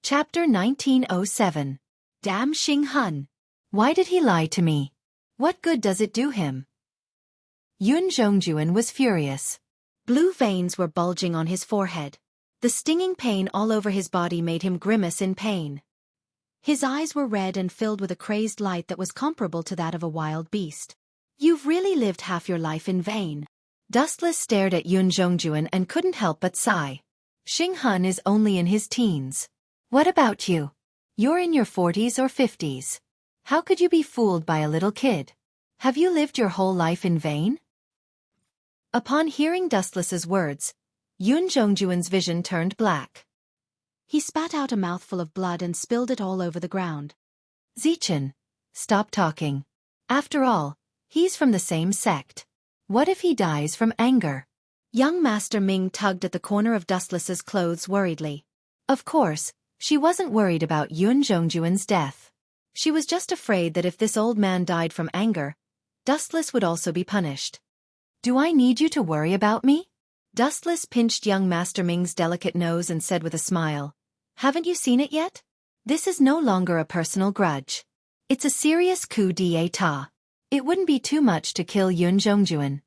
Chapter 1907. Damn Xing Hun. Why did he lie to me? What good does it do him? Yun Zhongjuan was furious. Blue veins were bulging on his forehead. The stinging pain all over his body made him grimace in pain. His eyes were red and filled with a crazed light that was comparable to that of a wild beast. You've really lived half your life in vain. Dustless stared at Yun Zhongjuan and couldn't help but sigh. Xing Hun is only in his teens. What about you? You're in your 40s or 50s. How could you be fooled by a little kid? Have you lived your whole life in vain? Upon hearing Dustless's words, Yun Zhongjuan's vision turned black. He spat out a mouthful of blood and spilled it all over the ground. Zichen, stop talking. After all, he's from the same sect. What if he dies from anger? Young Master Ming tugged at the corner of Dustless's clothes worriedly. Of course, she wasn't worried about Yun Zhongjuan's death. She was just afraid that if this old man died from anger, Dustless would also be punished. Do I need you to worry about me? Dustless pinched young Master Ming's delicate nose and said with a smile, Haven't you seen it yet? This is no longer a personal grudge. It's a serious coup d'état. It wouldn't be too much to kill Yun Zhongjuan.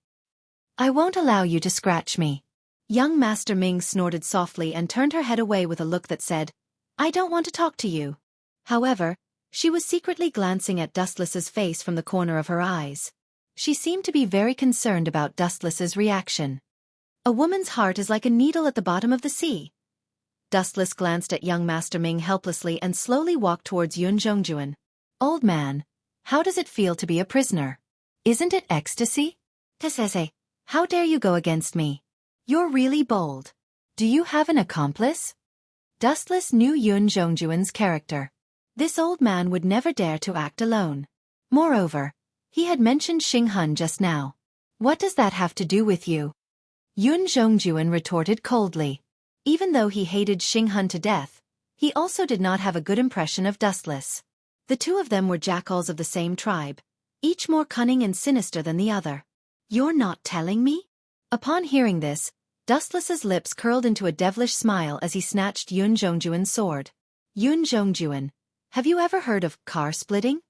I won't allow you to scratch me. Young Master Ming snorted softly and turned her head away with a look that said, I don't want to talk to you. However, she was secretly glancing at Dustless's face from the corner of her eyes. She seemed to be very concerned about Dustless's reaction. A woman's heart is like a needle at the bottom of the sea. Dustless glanced at young Master Ming helplessly and slowly walked towards Yun Zhongjuan. Old man, how does it feel to be a prisoner? Isn't it ecstasy? Tesese, how dare you go against me? You're really bold. Do you have an accomplice? Dustless knew Yun Zhongjuan's character. This old man would never dare to act alone. Moreover, he had mentioned Xing Hun just now. What does that have to do with you? Yun Zhongjuan retorted coldly. Even though he hated Xing Hun to death, he also did not have a good impression of Dustless. The two of them were jackals of the same tribe, each more cunning and sinister than the other. You're not telling me? Upon hearing this, Dustless's lips curled into a devilish smile as he snatched Yun Zhongjuan's sword. Yun Zhongjuan, have you ever heard of car splitting?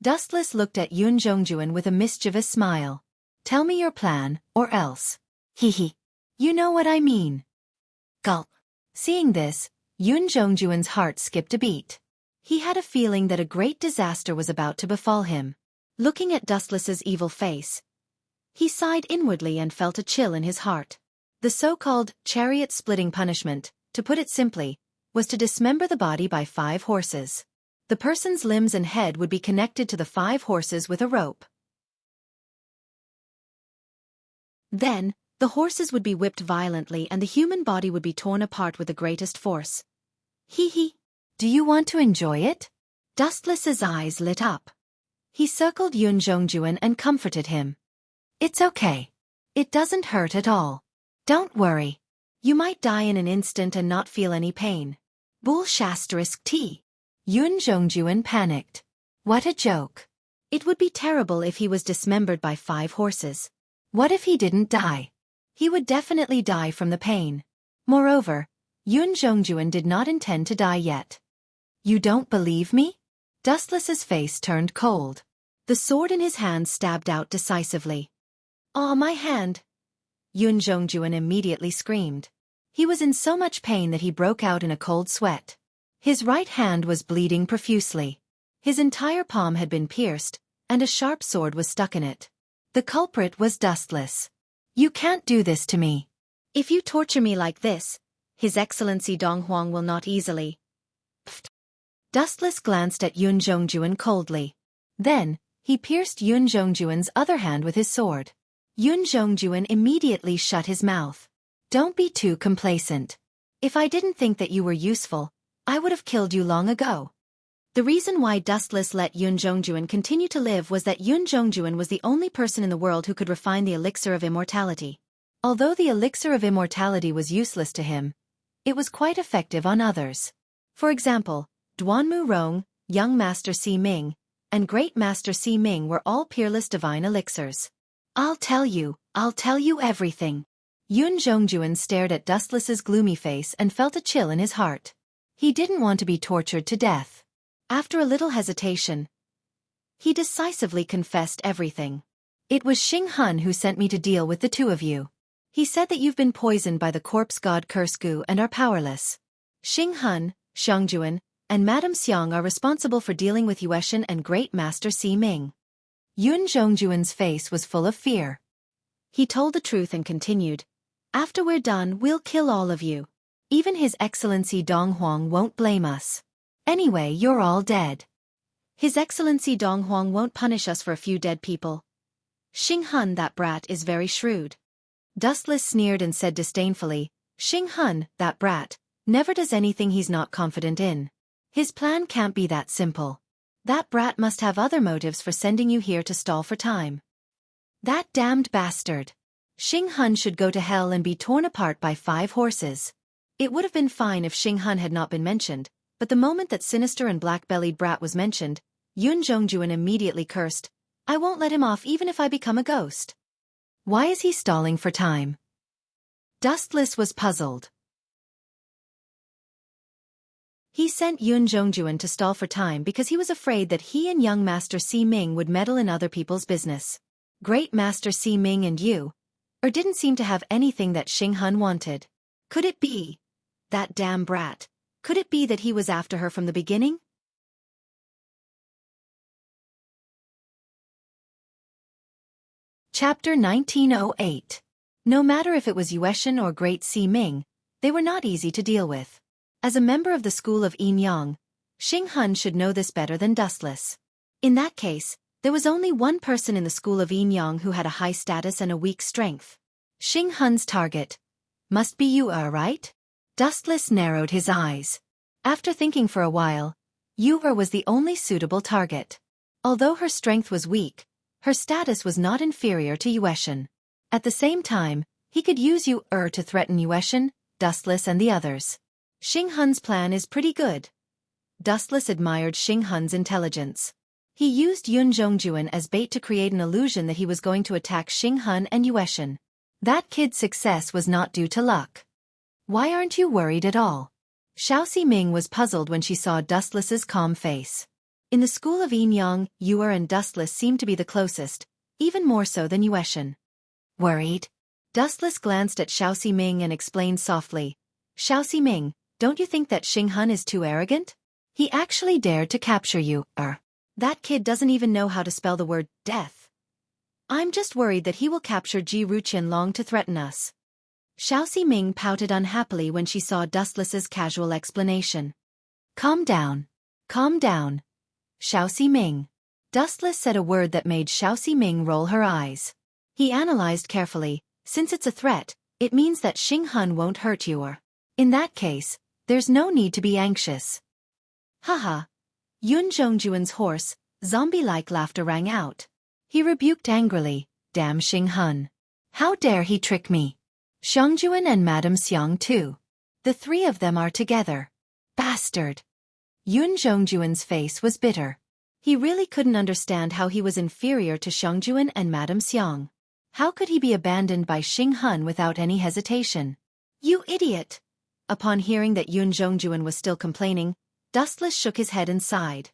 Dustless looked at Yun Zhongjuan with a mischievous smile. Tell me your plan, or else. Hee. You know what I mean. Gulp. Seeing this, Yun Zhongjuan's heart skipped a beat. He had a feeling that a great disaster was about to befall him. Looking at Dustless's evil face, he sighed inwardly and felt a chill in his heart. The so-called chariot-splitting punishment, to put it simply, was to dismember the body by 5 horses. The person's limbs and head would be connected to the 5 horses with a rope. Then, the horses would be whipped violently and the human body would be torn apart with the greatest force. Hee. Do you want to enjoy it? Dustless's eyes lit up. He circled Yun Zhongjuan and comforted him. It's okay. It doesn't hurt at all. Don't worry. You might die in an instant and not feel any pain. Bull*T. Yun Zhongjuan panicked. What a joke. It would be terrible if he was dismembered by 5 horses. What if he didn't die? He would definitely die from the pain. Moreover, Yun Zhongjuan did not intend to die yet. You don't believe me? Dustless's face turned cold. The sword in his hand stabbed out decisively. Aw, my hand! Yun Zhongjuan immediately screamed. He was in so much pain that he broke out in a cold sweat. His right hand was bleeding profusely. His entire palm had been pierced, and a sharp sword was stuck in it. The culprit was Dustless. You can't do this to me. If you torture me like this, His Excellency Dong Huang will not easily. Pfft. Dustless glanced at Yun Zhongjuan coldly. Then, he pierced Yun Zhongjuan's other hand with his sword. Yun Zhongjuan immediately shut his mouth. Don't be too complacent. If I didn't think that you were useful, I would have killed you long ago. The reason why Dustless let Yun Zhongjuan continue to live was that Yun Zhongjuan was the only person in the world who could refine the elixir of immortality. Although the elixir of immortality was useless to him, it was quite effective on others. For example, Duanmu Rong, Young Master Si Ming, and Great Master Si Ming were all peerless divine elixirs. I'll tell you everything. Yun Zhongjuan stared at Dustless's gloomy face and felt a chill in his heart. He didn't want to be tortured to death. After a little hesitation, he decisively confessed everything. It was Xing Han who sent me to deal with the two of you. He said that you've been poisoned by the corpse god Curse Gu and are powerless. Xing Han, Xiangjuan, and Madame Xiang are responsible for dealing with Yueshan and Great Master Si Ming. Yun Zhongjuan's face was full of fear. He told the truth and continued, "After we're done, we'll kill all of you. Even His Excellency Dong Huang won't blame us. Anyway, you're all dead. His Excellency Dong Huang won't punish us for a few dead people. Xing Han, that brat, is very shrewd." Dustless sneered and said disdainfully, "Xing Han, that brat, never does anything he's not confident in. His plan can't be that simple. That brat must have other motives for sending you here to stall for time. That damned bastard. Xing Han should go to hell and be torn apart by 5 horses." It would have been fine if Xing Han had not been mentioned, but the moment that sinister and black-bellied brat was mentioned, Yun Zhongjuan immediately cursed, "I won't let him off even if I become a ghost." Why is he stalling for time? Dustless was puzzled. He sent Yun Zhongjuan to stall for time because he was afraid that he and young Master Si Ming would meddle in other people's business. Great Master Si Ming and you, didn't seem to have anything that Xing Han wanted. Could it be? That damn brat. Could it be that he was after her from the beginning? Chapter 1908. No matter if it was Yueshan or Great Si Ming, they were not easy to deal with. As a member of the school of Yin Yang, Xing Han should know this better than Dustless. In that case, there was only one person in the school of Yin Yang who had a high status and a weak strength. Xing Han's target. Must be you, right? Dustless narrowed his eyes. After thinking for a while, Yu was the only suitable target. Although her strength was weak, her status was not inferior to Yueshan. At the same time, he could use Yu to threaten Yueshan, Dustless and the others. Xing Han's plan is pretty good. Dustless admired Xing Han's intelligence. He used Yun Zhongjuan as bait to create an illusion that he was going to attack Xing Han and Yueshan. That kid's success was not due to luck. Why aren't you worried at all? Xiao Ming was puzzled when she saw Dustless's calm face. In the school of Yin Yang, Yu and Dustless seemed to be the closest, even more so than Yueshan. Worried? Dustless glanced at Xiao Ming and explained softly, "Xiao Ming, don't you think that Xing Han is too arrogant? He actually dared to capture you, That kid doesn't even know how to spell the word death. I'm just worried that he will capture Ji Ruqianlong to threaten us." Xiao Ming pouted unhappily when she saw Dustless's casual explanation. Calm down. Calm down. Xiao Ming. Dustless said a word that made Xiao Ming roll her eyes. He analyzed carefully, since it's a threat, it means that Xing Han won't hurt you in that case, there's no need to be anxious. Haha. Yun Zhongjuan's hoarse, zombie-like laughter rang out. He rebuked angrily, "Damn Xing Han. How dare he trick me? Xiangjuan and Madame Xiang too. The 3 of them are together. Bastard." Yun Zhongjuan's face was bitter. He really couldn't understand how he was inferior to Xiangjuan and Madame Xiang. How could he be abandoned by Xing Han without any hesitation? "You idiot!" Upon hearing that Yun Zhongjuan was still complaining, Dustless shook his head and sighed.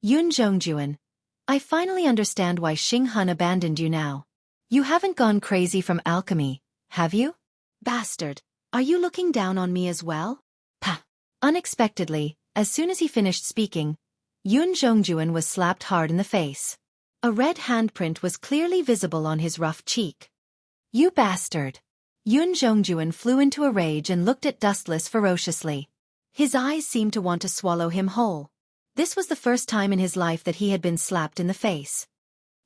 "Yun Zhongjuan, I finally understand why Xing Han abandoned you now. You haven't gone crazy from alchemy, have you? Bastard, are you looking down on me as well?" Pah! Unexpectedly, as soon as he finished speaking, Yun Zhongjuan was slapped hard in the face. A red handprint was clearly visible on his rough cheek. "You bastard!" Yun Zhongjuan flew into a rage and looked at Dustless ferociously. His eyes seemed to want to swallow him whole. This was the first time in his life that he had been slapped in the face.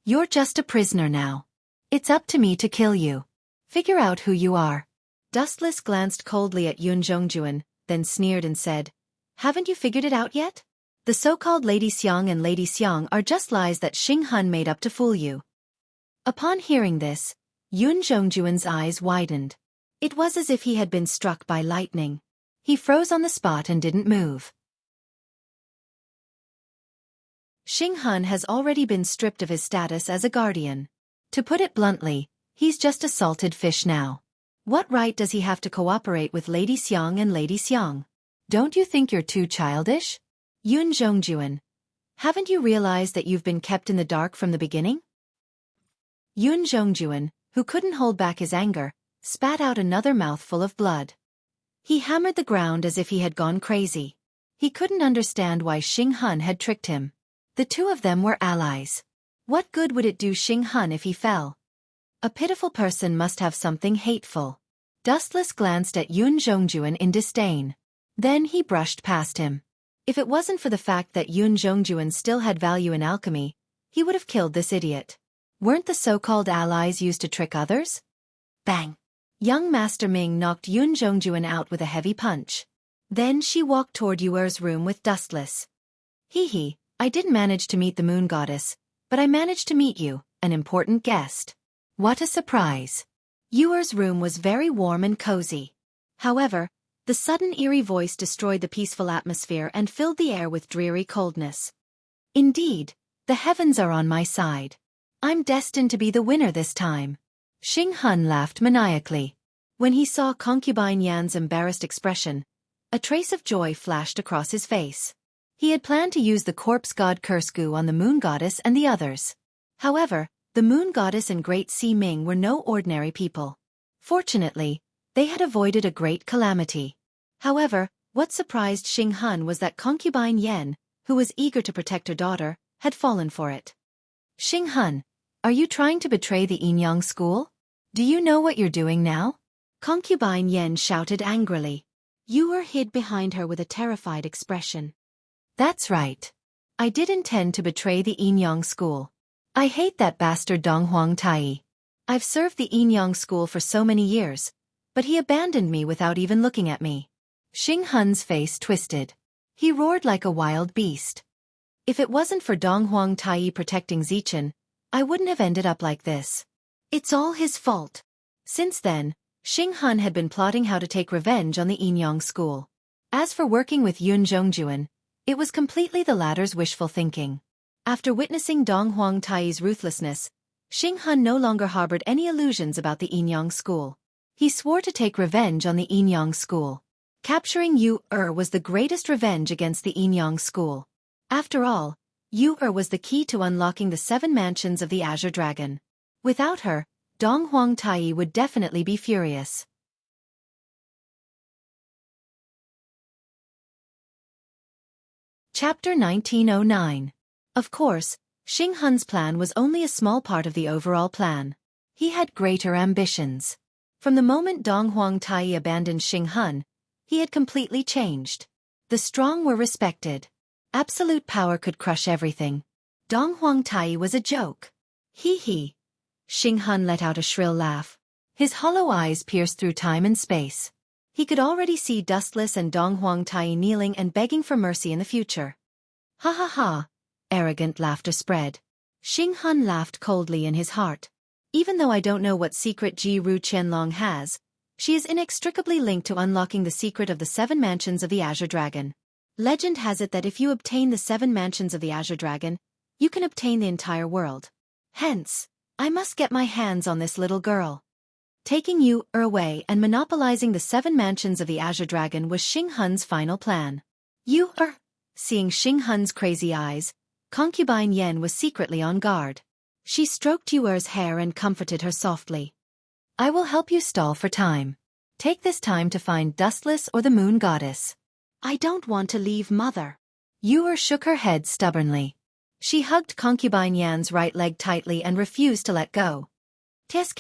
"You're just a prisoner now. It's up to me to kill you. Figure out who you are." Dustless glanced coldly at Yun Zhongjuan, then sneered and said, "Haven't you figured it out yet? The so-called Lady Xiang and Lady Xiang are just lies that Xing Han made up to fool you." Upon hearing this, Yun Zhongjuan's eyes widened. It was as if he had been struck by lightning. He froze on the spot and didn't move. Xing Han has already been stripped of his status as a guardian. To put it bluntly, he's just a salted fish now. What right does he have to cooperate with Lady Xiang and Lady Xiang? Don't you think you're too childish? Yun Zhongjuan, haven't you realized that you've been kept in the dark from the beginning? Yun Zhongjuan, who couldn't hold back his anger, spat out another mouthful of blood. He hammered the ground as if he had gone crazy. He couldn't understand why Xing Hun had tricked him. The two of them were allies. What good would it do Xing Hun if he fell? A pitiful person must have something hateful. Dustless glanced at Yun Zhongjuan in disdain. Then he brushed past him. If it wasn't for the fact that Yun Zhongjuan still had value in alchemy, he would have killed this idiot. Weren't the so-called allies used to trick others? Bang! Young Master Ming knocked Yun Zhongjuan out with a heavy punch. Then she walked toward Yuer's room with Dustless. Hee, I didn't manage to meet the moon goddess, but I managed to meet you, an important guest. What a surprise! Yuer's room was very warm and cozy. However, the sudden eerie voice destroyed the peaceful atmosphere and filled the air with dreary coldness. Indeed, the heavens are on my side. I'm destined to be the winner this time. Xing Hun laughed maniacally. When he saw Concubine Yan's embarrassed expression, a trace of joy flashed across his face. He had planned to use the corpse god curse goo on the moon goddess and the others. However, the moon goddess and Great Sea Ming were no ordinary people. Fortunately, they had avoided a great calamity. However, what surprised Xing Hun was that Concubine Yan, who was eager to protect her daughter, had fallen for it. Xing Hun, are you trying to betray the Yinyang school? Do you know what you're doing now? Concubine Yan shouted angrily. Yuer hid behind her with a terrified expression. That's right. I did intend to betray the Yinyang school. I hate that bastard Donghuang Tai. I've served the Yinyang school for so many years, but he abandoned me without even looking at me. Xing Hun's face twisted. He roared like a wild beast. If it wasn't for Donghuang Tai protecting Zichen, I wouldn't have ended up like this. It's all his fault. Since then, Xing Hun had been plotting how to take revenge on the Yinyang school. As for working with Yun Zhongjuan, it was completely the latter's wishful thinking. After witnessing Donghuang Tai's ruthlessness, Xing Hun no longer harbored any illusions about the Yinyang school. He swore to take revenge on the Yinyang school. Capturing Yuer was the greatest revenge against the Yinyang school. After all, Yuer was the key to unlocking the 7 mansions of the Azure Dragon. Without her, Donghuang Tai would definitely be furious. Chapter 1909. Of course, Xing Hun's plan was only a small part of the overall plan. He had greater ambitions. From the moment Donghuang Tai abandoned Xing Hun, he had completely changed. The strong were respected. Absolute power could crush everything. Donghuang Tai was a joke. Hee. Xing Hun let out a shrill laugh. His hollow eyes pierced through time and space. He could already see Dustless and Donghuang Tai kneeling and begging for mercy in the future. Ha ha ha. Arrogant laughter spread. Xing Hun laughed coldly in his heart. Even though I don't know what secret Ji Ru Qianlong has, she is inextricably linked to unlocking the secret of the 7 mansions of the Azure Dragon. Legend has it that if you obtain the 7 mansions of the Azure Dragon, you can obtain the entire world. Hence, I must get my hands on this little girl. Taking Yuer away and monopolizing the 7 mansions of the Azure Dragon was Xing Hun's final plan. Yuer! Seeing Xing Hun's crazy eyes, Concubine Yan was secretly on guard. She stroked Yuer's hair and comforted her softly. I will help you stall for time. Take this time to find Dustless or the Moon Goddess. I don't want to leave, Mother. Yuer shook her head stubbornly. She hugged Concubine Yan's right leg tightly and refused to let go. Tsk,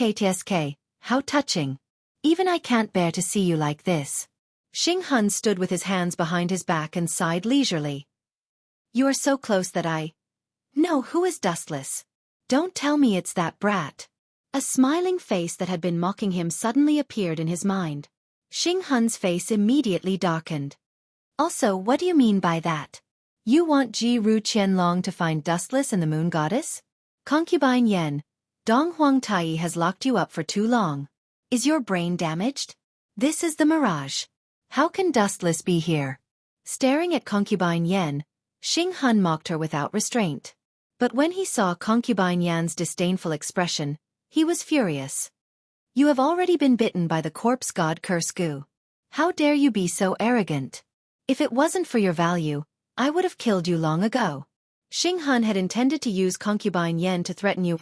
how touching. Even I can't bear to see you like this. Xing Hun stood with his hands behind his back and sighed leisurely. You are so close that I know who is Dustless. Don't tell me it's that brat. A smiling face that had been mocking him suddenly appeared in his mind. Xing Hun's face immediately darkened. Also, what do you mean by that? You want Ji Ru Qianlong to find Dustless and the Moon Goddess? Concubine Yan, Donghuang Tai has locked you up for too long. Is your brain damaged? This is the mirage. How can Dustless be here? Staring at Concubine Yan, Xing Hun mocked her without restraint. But when he saw Concubine Yan's disdainful expression, he was furious. You have already been bitten by the corpse god curse goo. How dare you be so arrogant? If it wasn't for your value, I would have killed you long ago. Xing Han had intended to use concubine Yen to threaten Yu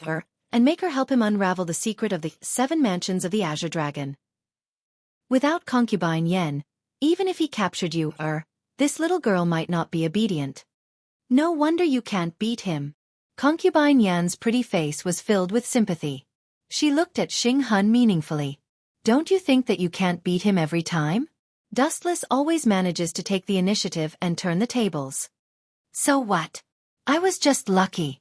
and make her help him unravel the secret of the 7 mansions of the Azure Dragon. Without concubine Yen, even if he captured Yu this little girl might not be obedient. No wonder you can't beat him. Concubine Yan's pretty face was filled with sympathy. She looked at Xing Han meaningfully. Don't you think that you can't beat him every time? Dustless always manages to take the initiative and turn the tables. So what? I was just lucky.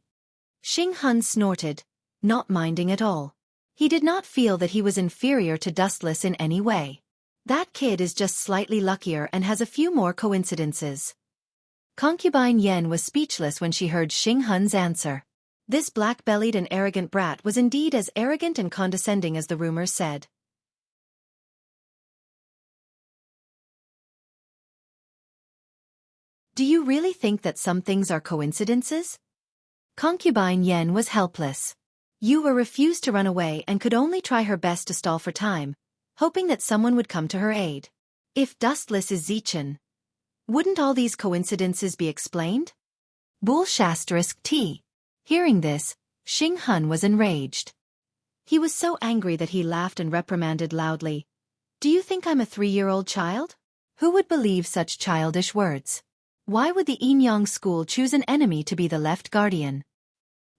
Xing Han snorted, not minding at all. He did not feel that he was inferior to Dustless in any way. That kid is just slightly luckier and has a few more coincidences. Concubine Yen was speechless when she heard Xing Han's answer. This black-bellied and arrogant brat was indeed as arrogant and condescending as the rumors said. Do you really think that some things are coincidences? Concubine Yen was helpless. Yu refused to run away and could only try her best to stall for time, hoping that someone would come to her aid. If Dustless is Zichen, wouldn't all these coincidences be explained? Bull*T. Hearing this, Xing Han was enraged. He was so angry that he laughed and reprimanded loudly. Do you think I'm a 3-year-old child? Who would believe such childish words? Why would the Yinyang school choose an enemy to be the left guardian?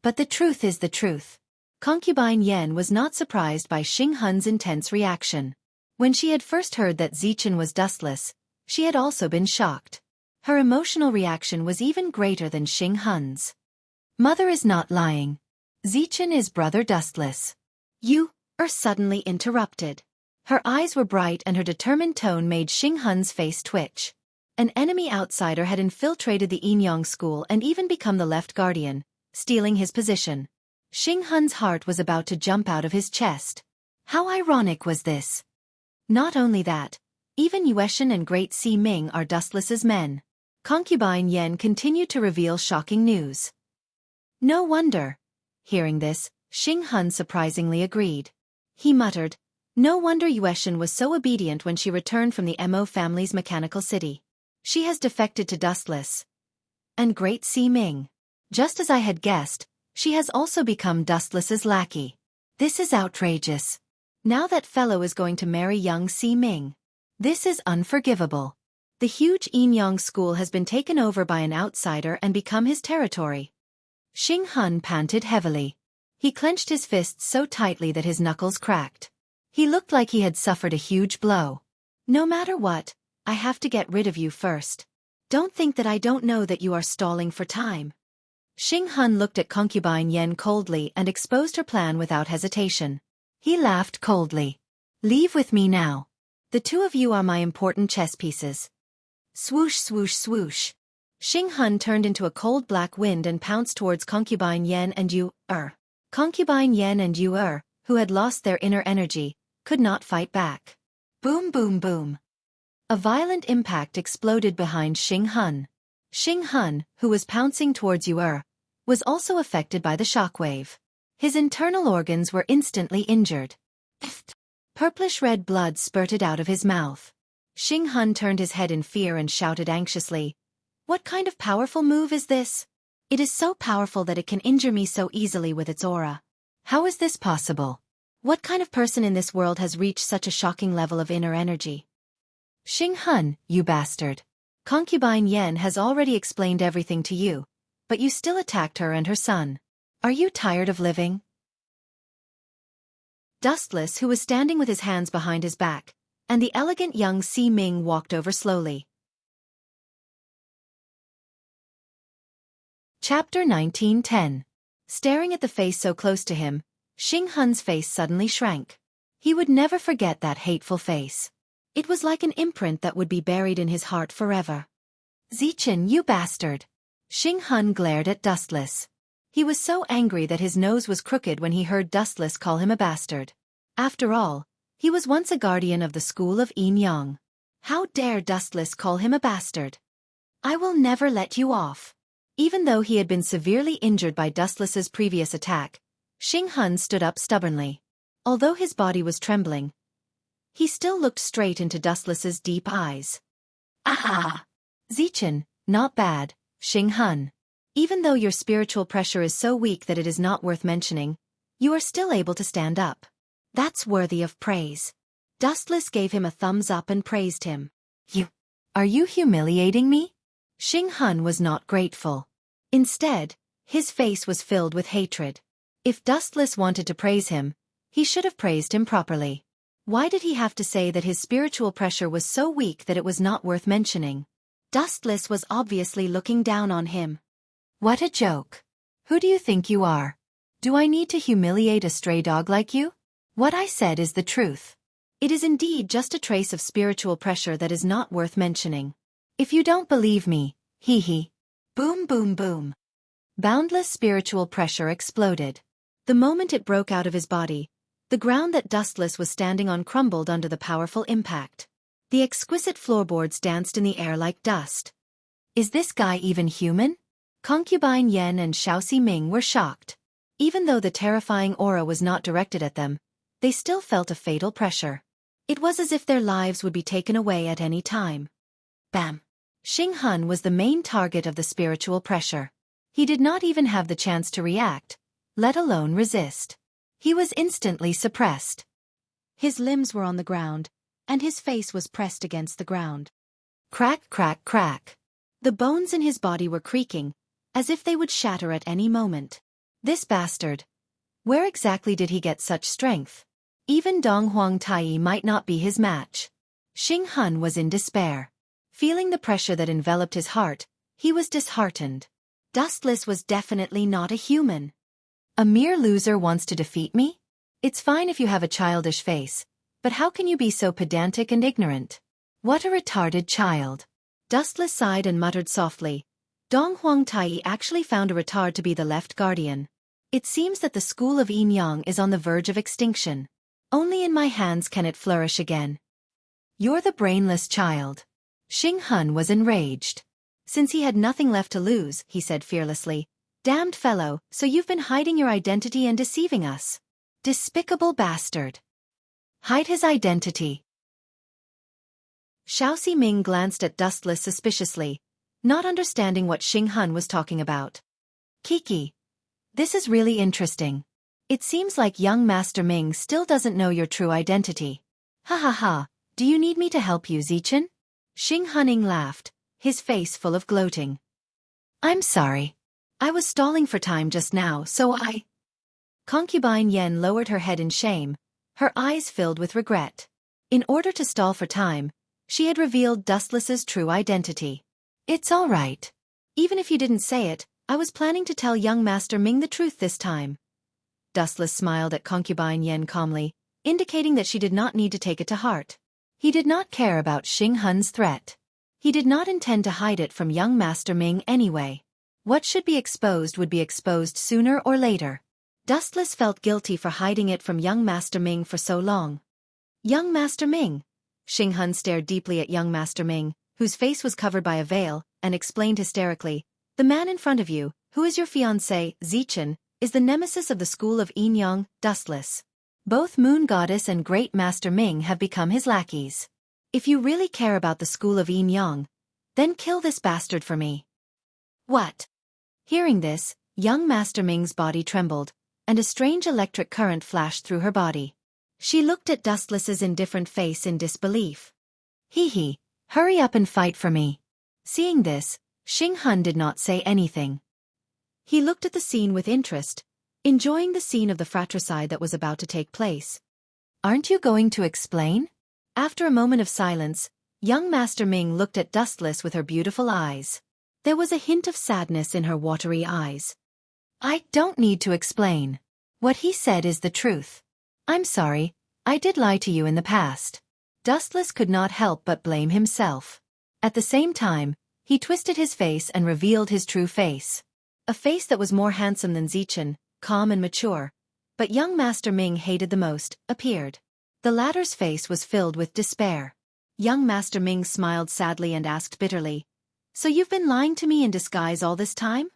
But the truth is the truth. Concubine Yen was not surprised by Xing Han's intense reaction. When she had first heard that Zichen was Dustless, she had also been shocked. Her emotional reaction was even greater than Xing Han's. Mother is not lying. Zichen is brother Dustless. Yu suddenly interrupted. Her eyes were bright and her determined tone made Xing Han's face twitch. An enemy outsider had infiltrated the Yinyang school and even become the left guardian, stealing his position. Xing Han's heart was about to jump out of his chest. How ironic was this? Not only that, even Yueshan and Great Si Ming are Dustless's men. Concubine Yen continued to reveal shocking news. No wonder. Hearing this, Xing Han surprisingly agreed. He muttered, no wonder Yueshan was so obedient when she returned from the Mo family's mechanical city. She has defected to Dustless. And Great Si Ming. Just as I had guessed, she has also become Dustless's lackey. This is outrageous. Now that fellow is going to marry young Si Ming. This is unforgivable. The huge Yinyang school has been taken over by an outsider and become his territory. Xing Han panted heavily. He clenched his fists so tightly that his knuckles cracked. He looked like he had suffered a huge blow. No matter what, I have to get rid of you first. Don't think that I don't know that you are stalling for time. Xing Han looked at concubine Yen coldly and exposed her plan without hesitation. He laughed coldly. Leave with me now. The two of you are my important chess pieces. Swoosh swoosh swoosh. Xing Han turned into a cold black wind and pounced towards concubine Yen and Yu. Concubine Yen and Yu who had lost their inner energy, could not fight back. Boom boom boom. A violent impact exploded behind Xing Han. Xing Han, who was pouncing towards Yu was also affected by the shockwave. His internal organs were instantly injured. Purplish-red blood spurted out of his mouth. Xing Han turned his head in fear and shouted anxiously, "What kind of powerful move is this? It is so powerful that it can injure me so easily with its aura. How is this possible? What kind of person in this world has reached such a shocking level of inner energy?" Xing Han, you bastard. Concubine Yen has already explained everything to you, but you still attacked her and her son. Are you tired of living? Dustless, who was standing with his hands behind his back, and the elegant young Si Ming walked over slowly. Chapter 1910. Staring at the face so close to him, Xing Han's face suddenly shrank. He would never forget that hateful face. It was like an imprint that would be buried in his heart forever. Zichen, you bastard! Xing Han glared at Dustless. He was so angry that his nose was crooked when he heard Dustless call him a bastard. After all, he was once a guardian of the school of Yinyang. How dare Dustless call him a bastard? I will never let you off. Even though he had been severely injured by Dustless's previous attack, Xing Han stood up stubbornly. Although his body was trembling, he still looked straight into Dustless's deep eyes. Ah! Zichen, not bad, Xing Han. Even though your spiritual pressure is so weak that it is not worth mentioning, you are still able to stand up. That's worthy of praise. Dustless gave him a thumbs up and praised him. Are you humiliating me? Xing Han was not grateful. Instead, his face was filled with hatred. If Dustless wanted to praise him, he should have praised him properly. Why did he have to say that his spiritual pressure was so weak that it was not worth mentioning? Dustless was obviously looking down on him. What a joke. Who do you think you are? Do I need to humiliate a stray dog like you? What I said is the truth. It is indeed just a trace of spiritual pressure that is not worth mentioning. If you don't believe me, hee. Boom boom boom. Boundless spiritual pressure exploded. The moment it broke out of his body, the ground that Dustless was standing on crumbled under the powerful impact. The exquisite floorboards danced in the air like dust. Is this guy even human? Concubine Yen and Xiaosi Ming were shocked. Even though the terrifying aura was not directed at them, they still felt a fatal pressure. It was as if their lives would be taken away at any time. Bam! Xing Han was the main target of the spiritual pressure. He did not even have the chance to react, let alone resist. He was instantly suppressed. His limbs were on the ground, and his face was pressed against the ground. Crack, crack, crack. The bones in his body were creaking, as if they would shatter at any moment. This bastard. Where exactly did he get such strength? Even Dong Huang Tai might not be his match. Xing Han was in despair. Feeling the pressure that enveloped his heart, he was disheartened. Dustless was definitely not a human. A mere loser wants to defeat me? It's fine if you have a childish face, but how can you be so pedantic and ignorant? What a retarded child. Dustless sighed and muttered softly. Dong Huang Tai actually found a retard to be the left guardian. It seems that the school of Yin Yang is on the verge of extinction. Only in my hands can it flourish again. You're the brainless child. Xing Han was enraged. Since he had nothing left to lose, he said fearlessly, damned fellow, so you've been hiding your identity and deceiving us. Despicable bastard. Hide his identity. Xiaosi Ming glanced at Dustless suspiciously, not understanding what Xing Han was talking about. Kiki. This is really interesting. It seems like young Master Ming still doesn't know your true identity. Ha ha ha, do you need me to help you, Zichen? Xing Haning laughed, his face full of gloating. I'm sorry. I was stalling for time just now, so I... Concubine Yen lowered her head in shame, her eyes filled with regret. In order to stall for time, she had revealed Dustless's true identity. It's all right. Even if you didn't say it, I was planning to tell young Master Ming the truth this time. Dustless smiled at Concubine Yen calmly, indicating that she did not need to take it to heart. He did not care about Xing Han's threat. He did not intend to hide it from young Master Ming anyway. What should be exposed would be exposed sooner or later. Dustless felt guilty for hiding it from young Master Ming for so long. Young Master Ming? Xing Han stared deeply at young Master Ming, whose face was covered by a veil, and explained hysterically, the man in front of you, who is your fiancé, Zichen, is the nemesis of the school of Yin Yang, Dustless. Both Moon Goddess and Great Master Ming have become his lackeys. If you really care about the school of Yin Yang, then kill this bastard for me. What? Hearing this, young Master Ming's body trembled, and a strange electric current flashed through her body. She looked at Dustless's indifferent face in disbelief. Hee, hurry up and fight for me. Seeing this, Xing Han did not say anything. He looked at the scene with interest, enjoying the scene of the fratricide that was about to take place. Aren't you going to explain? After a moment of silence, young Master Ming looked at Dustless with her beautiful eyes. There was a hint of sadness in her watery eyes. I don't need to explain. What he said is the truth. I'm sorry, I did lie to you in the past. Dustless could not help but blame himself. At the same time, he twisted his face and revealed his true face. A face that was more handsome than Zichen, calm and mature, but young Master Ming hated the most, appeared. The latter's face was filled with despair. Young Master Ming smiled sadly and asked bitterly, so you've been lying to me in disguise all this time?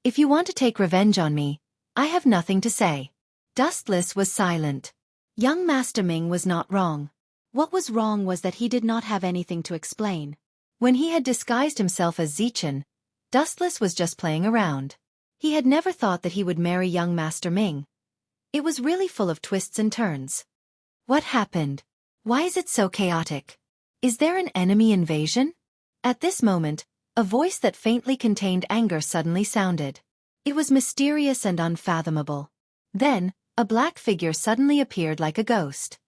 If you want to take revenge on me, I have nothing to say. Dustless was silent. Young Master Ming was not wrong. What was wrong was that he did not have anything to explain. When he had disguised himself as Zichen, Dustless was just playing around. He had never thought that he would marry young Master Ming. It was really full of twists and turns. What happened? Why is it so chaotic? Is there an enemy invasion? At this moment, a voice that faintly contained anger suddenly sounded. It was mysterious and unfathomable. Then, a black figure suddenly appeared like a ghost.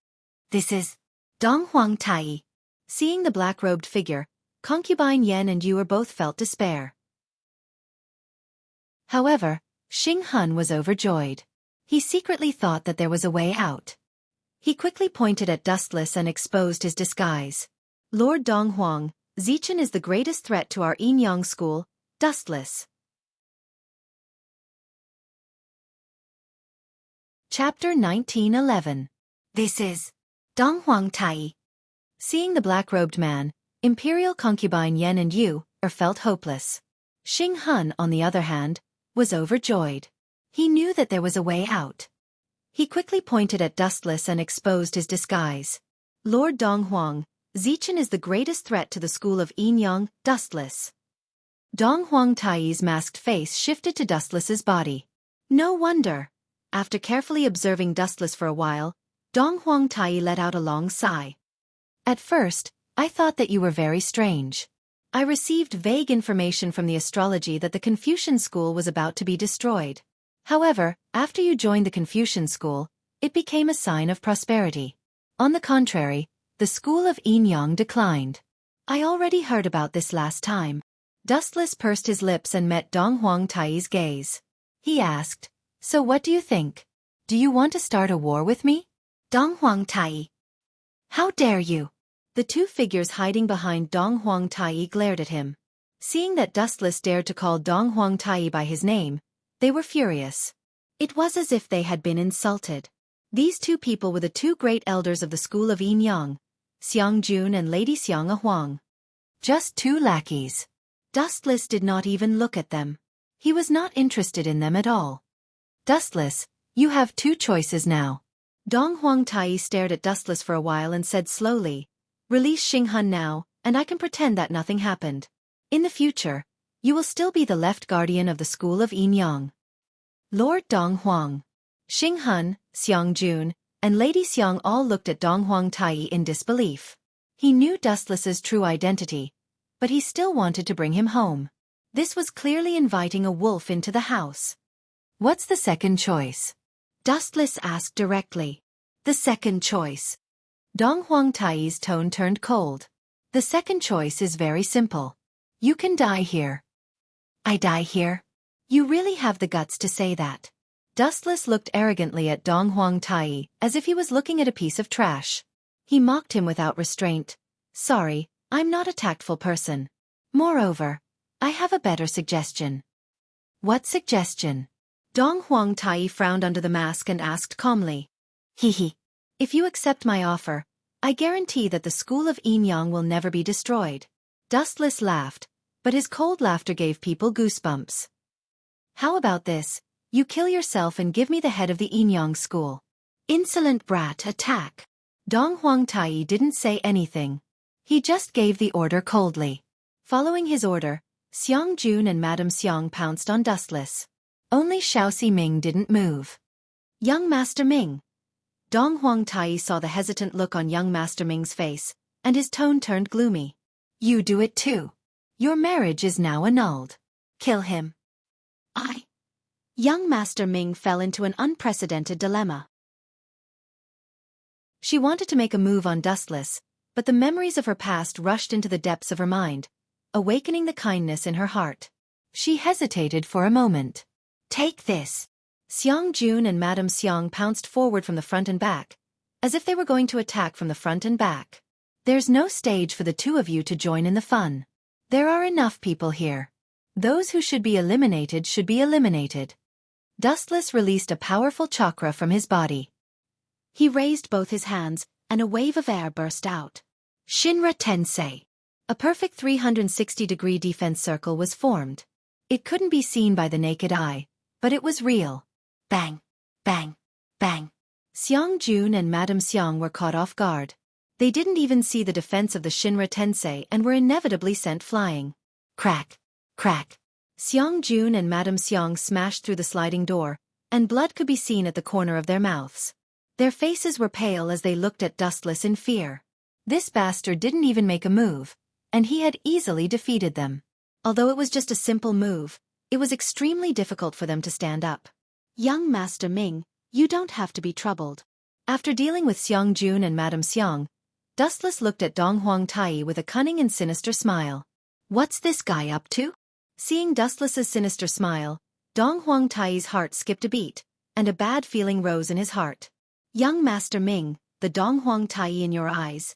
This is Dong Huang Tai. Seeing the black-robed figure, concubine Yan and Yu both felt despair. However, Xing Hun was overjoyed. He secretly thought that there was a way out. He quickly pointed at Dustless and exposed his disguise. Lord Dong Huang, Zichen is the greatest threat to our Yin Yang school, Dustless. Chapter 1911. This is Dong Huang Tai. Seeing the black-robed man, Imperial concubine Yan and Yu felt hopeless. Xing Hun, on the other hand, was overjoyed. He knew that there was a way out. He quickly pointed at Dustless and exposed his disguise. Lord Dong Huang, Zichen is the greatest threat to the school of Yin Yang, Dustless. Dong Huang Tai's masked face shifted to Dustless's body. No wonder. After carefully observing Dustless for a while, Dong Huang Tai let out a long sigh. At first, I thought that you were very strange. I received vague information from the astrology that the Confucian school was about to be destroyed. However, after you joined the Confucian school, it became a sign of prosperity. On the contrary, the school of Yin Yang declined. I already heard about this last time. Dustless pursed his lips and met Dong Huang Tai's gaze. He asked, "So what do you think? Do you want to start a war with me?" Dong Huang Tai. How dare you? The two figures hiding behind Dong Huang Tai glared at him. Seeing that Dustless dared to call Dong Huang Tai by his name, they were furious. It was as if they had been insulted. These two people were the two great elders of the school of Yin Yang, Xiang Jun and Lady Xiang Huang. Just two lackeys. Dustless did not even look at them. He was not interested in them at all. Dustless, you have two choices now. Dong Huang Tai stared at Dustless for a while and said slowly, "Release Xing Hun now, and I can pretend that nothing happened. In the future, you will still be the left guardian of the school of Yin Yang." Lord Dong Huang, Xing Hun, Xiang Jun, and Lady Xiang all looked at Dong Huang Tai in disbelief. He knew Dustless's true identity, but he still wanted to bring him home. This was clearly inviting a wolf into the house. What's the second choice? Dustless asked directly. The second choice. Dong Huang Tai's tone turned cold. The second choice is very simple. You can die here. I die here? You really have the guts to say that. Dustless looked arrogantly at Dong Huang Tai, as if he was looking at a piece of trash. He mocked him without restraint. Sorry, I'm not a tactful person. Moreover, I have a better suggestion. What suggestion? Dong Huang Tai frowned under the mask and asked calmly. Hee. If you accept my offer, I guarantee that the school of Yin Yang will never be destroyed. Dustless laughed, but his cold laughter gave people goosebumps. How about this? You kill yourself and give me the head of the Yin Yang school. Insolent brat, attack. Dong Huang Tai didn't say anything. He just gave the order coldly. Following his order, Xiang Jun and Madame Xiang pounced on Dustless. Only Xiaosi Ming didn't move. Young Master Ming. Dong Huang Tai saw the hesitant look on young Master Ming's face, and his tone turned gloomy. You do it too. Your marriage is now annulled. Kill him. Young Master Ming fell into an unprecedented dilemma. She wanted to make a move on Dustless, but the memories of her past rushed into the depths of her mind, awakening the kindness in her heart. She hesitated for a moment. Take this. Xiang Jun and Madame Xiang pounced forward from the front and back, as if they were going to attack from the front and back. There's no stage for the two of you to join in the fun. There are enough people here. Those who should be eliminated should be eliminated. Dustless released a powerful chakra from his body. He raised both his hands, and a wave of air burst out. Shinra Tensei. A perfect 360-degree defense circle was formed. It couldn't be seen by the naked eye, but it was real. Bang, bang, bang. Xiang Jun and Madame Xiang were caught off guard. They didn't even see the defense of the Shinra Tensei and were inevitably sent flying. Crack, crack. Xiang Jun and Madame Xiang smashed through the sliding door, and blood could be seen at the corner of their mouths. Their faces were pale as they looked at Dustless in fear. This bastard didn't even make a move, and he had easily defeated them. Although it was just a simple move, it was extremely difficult for them to stand up. Young Master Ming, you don't have to be troubled. After dealing with Xiang Jun and Madame Xiang, Dustless looked at Dong Huang Tai with a cunning and sinister smile. What's this guy up to? Seeing Dustless's sinister smile, Dong Huang Tai's heart skipped a beat, and a bad feeling rose in his heart. Young Master Ming, the Dong Huang Tai in your eyes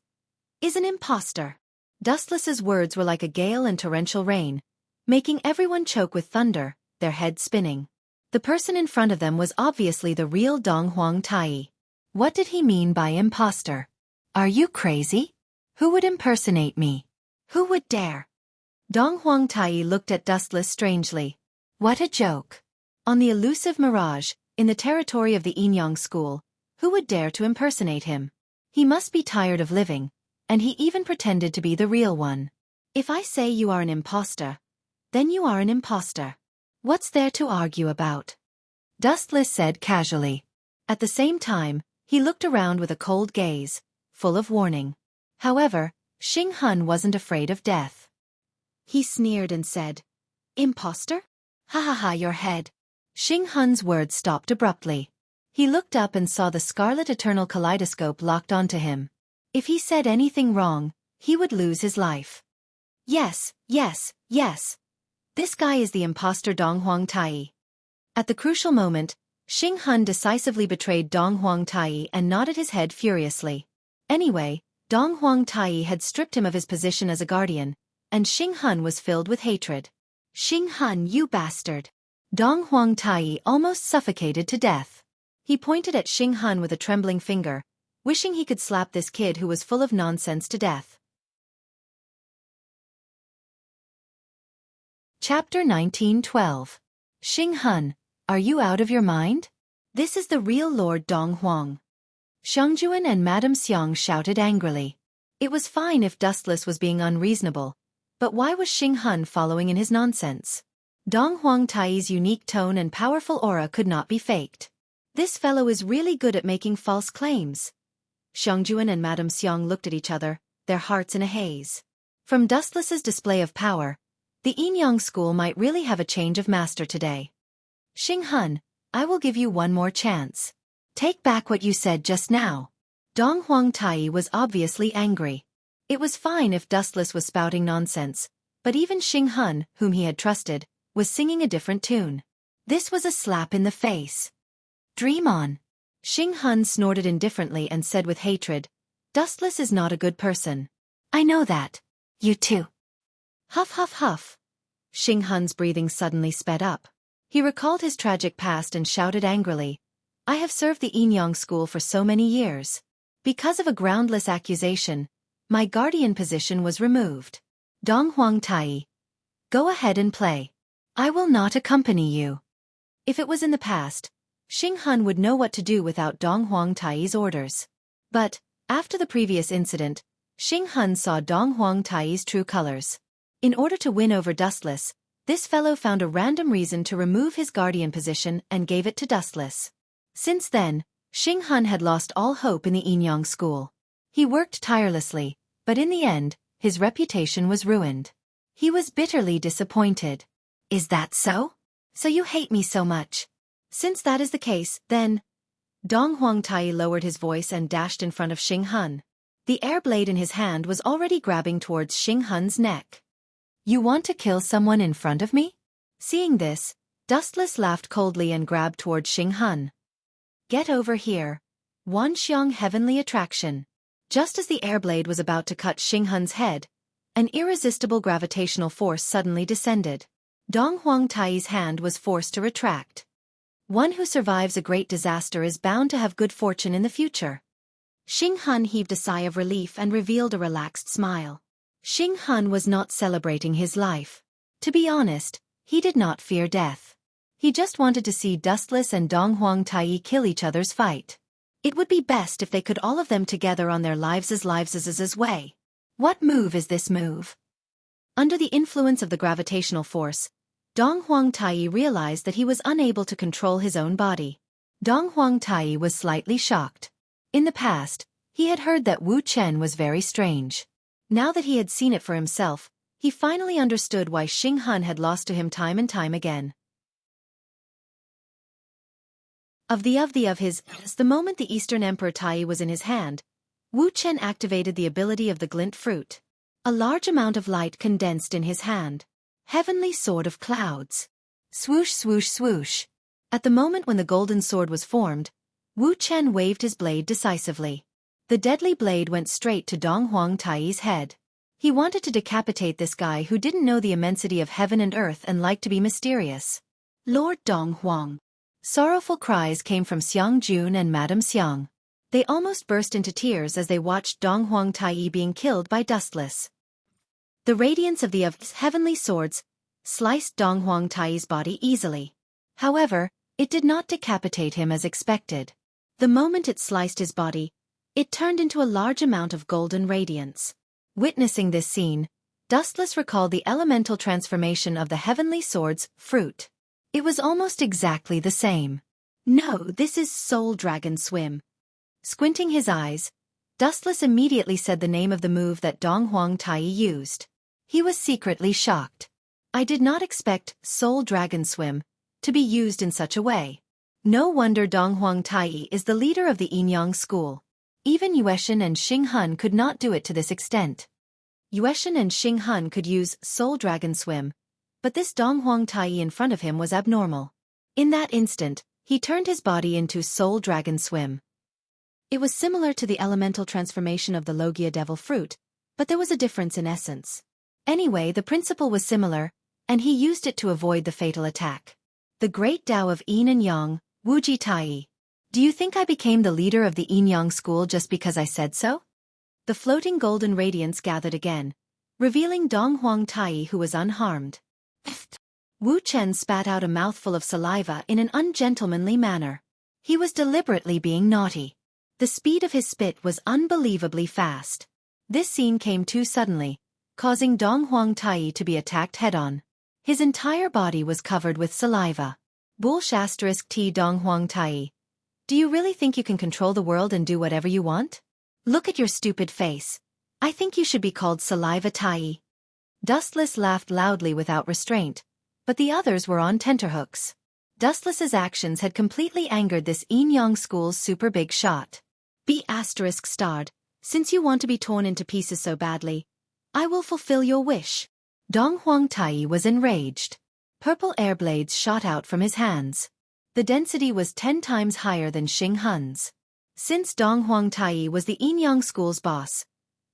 is an imposter. Dustless's words were like a gale and torrential rain, making everyone choke with thunder, their heads spinning. The person in front of them was obviously the real Dong Huang Tai. What did he mean by imposter? Are you crazy? Who would impersonate me? Who would dare? Dong Huang Tai looked at Dustless strangely. What a joke. On the elusive Mirage, in the territory of the Yin School, who would dare to impersonate him? He must be tired of living, and he even pretended to be the real one. If I say you are an imposter, then you are an imposter. What's there to argue about? Dustless said casually. At the same time, he looked around with a cold gaze, full of warning. However, Xing Hun wasn't afraid of death. He sneered and said, Imposter? Ha ha ha, your head. Xing Hun's words stopped abruptly. He looked up and saw the scarlet eternal kaleidoscope locked onto him. If he said anything wrong, he would lose his life. Yes, yes, yes. This guy is the imposter Dong Huang Tai. At the crucial moment, Xing Hun decisively betrayed Dong Huang Tai and nodded his head furiously. Anyway, Dong Huang Tai had stripped him of his position as a guardian, and Xing Hun was filled with hatred. Xing Hun, you bastard! Dong Huang Tai almost suffocated to death. He pointed at Xing Hun with a trembling finger, wishing he could slap this kid who was full of nonsense to death. Chapter 1912. Xing Hun, are you out of your mind? This is the real Lord Dong Huang. Xiangjuan and Madame Xiang shouted angrily. It was fine if Dustless was being unreasonable, but why was Xing Hun following in his nonsense? Dong Huang Tai's unique tone and powerful aura could not be faked. This fellow is really good at making false claims. Xiangjuan and Madame Xiang looked at each other, their hearts in a haze. From Dustless's display of power, the Yin School might really have a change of master today. Xing Hun, I will give you one more chance. Take back what you said just now. Dong Huang Tai was obviously angry. It was fine if Dustless was spouting nonsense, but even Xing Hun, whom he had trusted, was singing a different tune. This was a slap in the face. Dream on. Xing Hun snorted indifferently and said with hatred, Dustless is not a good person. I know that. You too. Huff huff huff. Xing Hun's breathing suddenly sped up. He recalled his tragic past and shouted angrily, I have served the Yin School for so many years. Because of a groundless accusation, my guardian position was removed. Dong Huang Tai. Go ahead and play. I will not accompany you. If it was in the past, Xing Hun would know what to do without Dong Huang Tai's orders. But, after the previous incident, Xing Hun saw Dong Huang Tai's true colors. In order to win over Dustless, this fellow found a random reason to remove his guardian position and gave it to Dustless. Since then, Xing Hun had lost all hope in the Yin School. He worked tirelessly, but in the end, his reputation was ruined. He was bitterly disappointed. Is that so? So you hate me so much? Since that is the case, then... Dong Huang Tai lowered his voice and dashed in front of Xing Hun. The air blade in his hand was already grabbing towards Xing Hun's neck. You want to kill someone in front of me? Seeing this, Dustless laughed coldly and grabbed towards Xing Hun. Get over here. Wanxiang Heavenly Attraction. Just as the airblade was about to cut Xing Hun's head, an irresistible gravitational force suddenly descended. Dong Huang Tai's hand was forced to retract. One who survives a great disaster is bound to have good fortune in the future. Xing Hun heaved a sigh of relief and revealed a relaxed smile. Xing Hun was not celebrating his life. To be honest, he did not fear death. He just wanted to see Dustless and Dong Huang Tai kill each other's fight. It would be best if they could all of them together on their lives' way. What move is this move? Under the influence of the gravitational force, Dong Huang Tai realized that he was unable to control his own body. Dong Huang Tai was slightly shocked. In the past, he had heard that Wu Chen was very strange. Now that he had seen it for himself, he finally understood why Xing Han had lost to him time and time again. The moment the Eastern Emperor Tai was in his hand, Wu Chen activated the ability of the glint fruit. A large amount of light condensed in his hand. Heavenly Sword of Clouds. Swoosh, swoosh, swoosh. At the moment when the golden sword was formed, Wu Chen waved his blade decisively. The deadly blade went straight to Dong Huang Tai's head. He wanted to decapitate this guy who didn't know the immensity of heaven and earth and liked to be mysterious. Lord Dong Huang. Sorrowful cries came from Xiang Jun and Madame Xiang. They almost burst into tears as they watched Dong Huang Tai being killed by Dustless. The radiance of the heavenly swords sliced Dong Huang Tai's body easily. However, it did not decapitate him as expected. The moment it sliced his body, it turned into a large amount of golden radiance. Witnessing this scene, Dustless recalled the elemental transformation of the heavenly sword's fruit. It was almost exactly the same. No, this is Soul Dragon Swim. Squinting his eyes, Dustless immediately said the name of the move that Dong Huang Tai used. He was secretly shocked. I did not expect Soul Dragon Swim to be used in such a way. No wonder Dong Huang Tai is the leader of the Yinyang school. Even Yueshan and Xing Han could not do it to this extent. Yueshan and Xing Han could use Soul Dragon Swim, but this Dong Huang Tai in front of him was abnormal. In that instant, he turned his body into Soul Dragon Swim. It was similar to the elemental transformation of the Logia Devil Fruit, but there was a difference in essence. Anyway, the principle was similar, and he used it to avoid the fatal attack. The great Tao of Yin and Yang, Wuji Tai. Do you think I became the leader of the Yin Yang school just because I said so? The floating golden radiance gathered again, revealing Dong Huang Tai who was unharmed. Wu Chen spat out a mouthful of saliva in an ungentlemanly manner. He was deliberately being naughty. The speed of his spit was unbelievably fast. This scene came too suddenly, causing Dong Huang Tai to be attacked head-on. His entire body was covered with saliva. Bullsh T Dong Huang Tai. Do you really think you can control the world and do whatever you want? Look at your stupid face. I think you should be called Saliva Tai. Dustless laughed loudly without restraint, but the others were on tenterhooks. Dustless's actions had completely angered this Yin-Yang school's super big shot. B****, since you want to be torn into pieces so badly, I will fulfill your wish. Dong Huang Tai was enraged. Purple air blades shot out from his hands. The density was 10 times higher than Xing Han's. Since Dong Huang Tai was the Yin-Yang school's boss,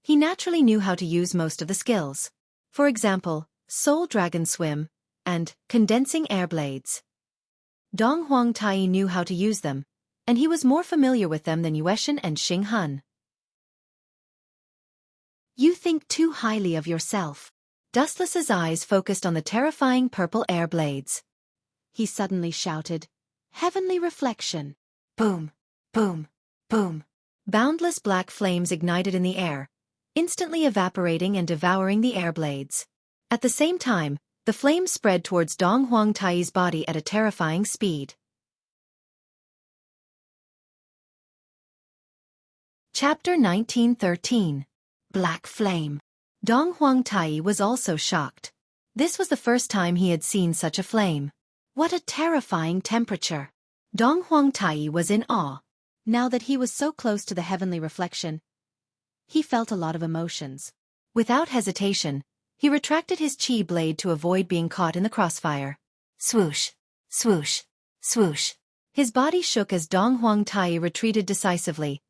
he naturally knew how to use most of the skills. For example, Soul Dragon Swim, and condensing air blades. Dong Huang Tai knew how to use them, and he was more familiar with them than Yueshan and Xing Han. You think too highly of yourself. Dustless's eyes focused on the terrifying purple air blades. He suddenly shouted, Heavenly Reflection. Boom, boom, boom. Boundless black flames ignited in the air, instantly evaporating and devouring the air blades. At the same time, the flames spread towards Dong Huang Tai's body at a terrifying speed. Chapter 1913. Black Flame. Dong Huang Tai was also shocked. This was the first time he had seen such a flame. What a terrifying temperature. Dong Huang Tai was in awe. Now that he was so close to the heavenly reflection, he felt a lot of emotions. Without hesitation, he retracted his chi blade to avoid being caught in the crossfire. Swoosh, swoosh, swoosh. His body shook as Dong Huang Tai retreated decisively,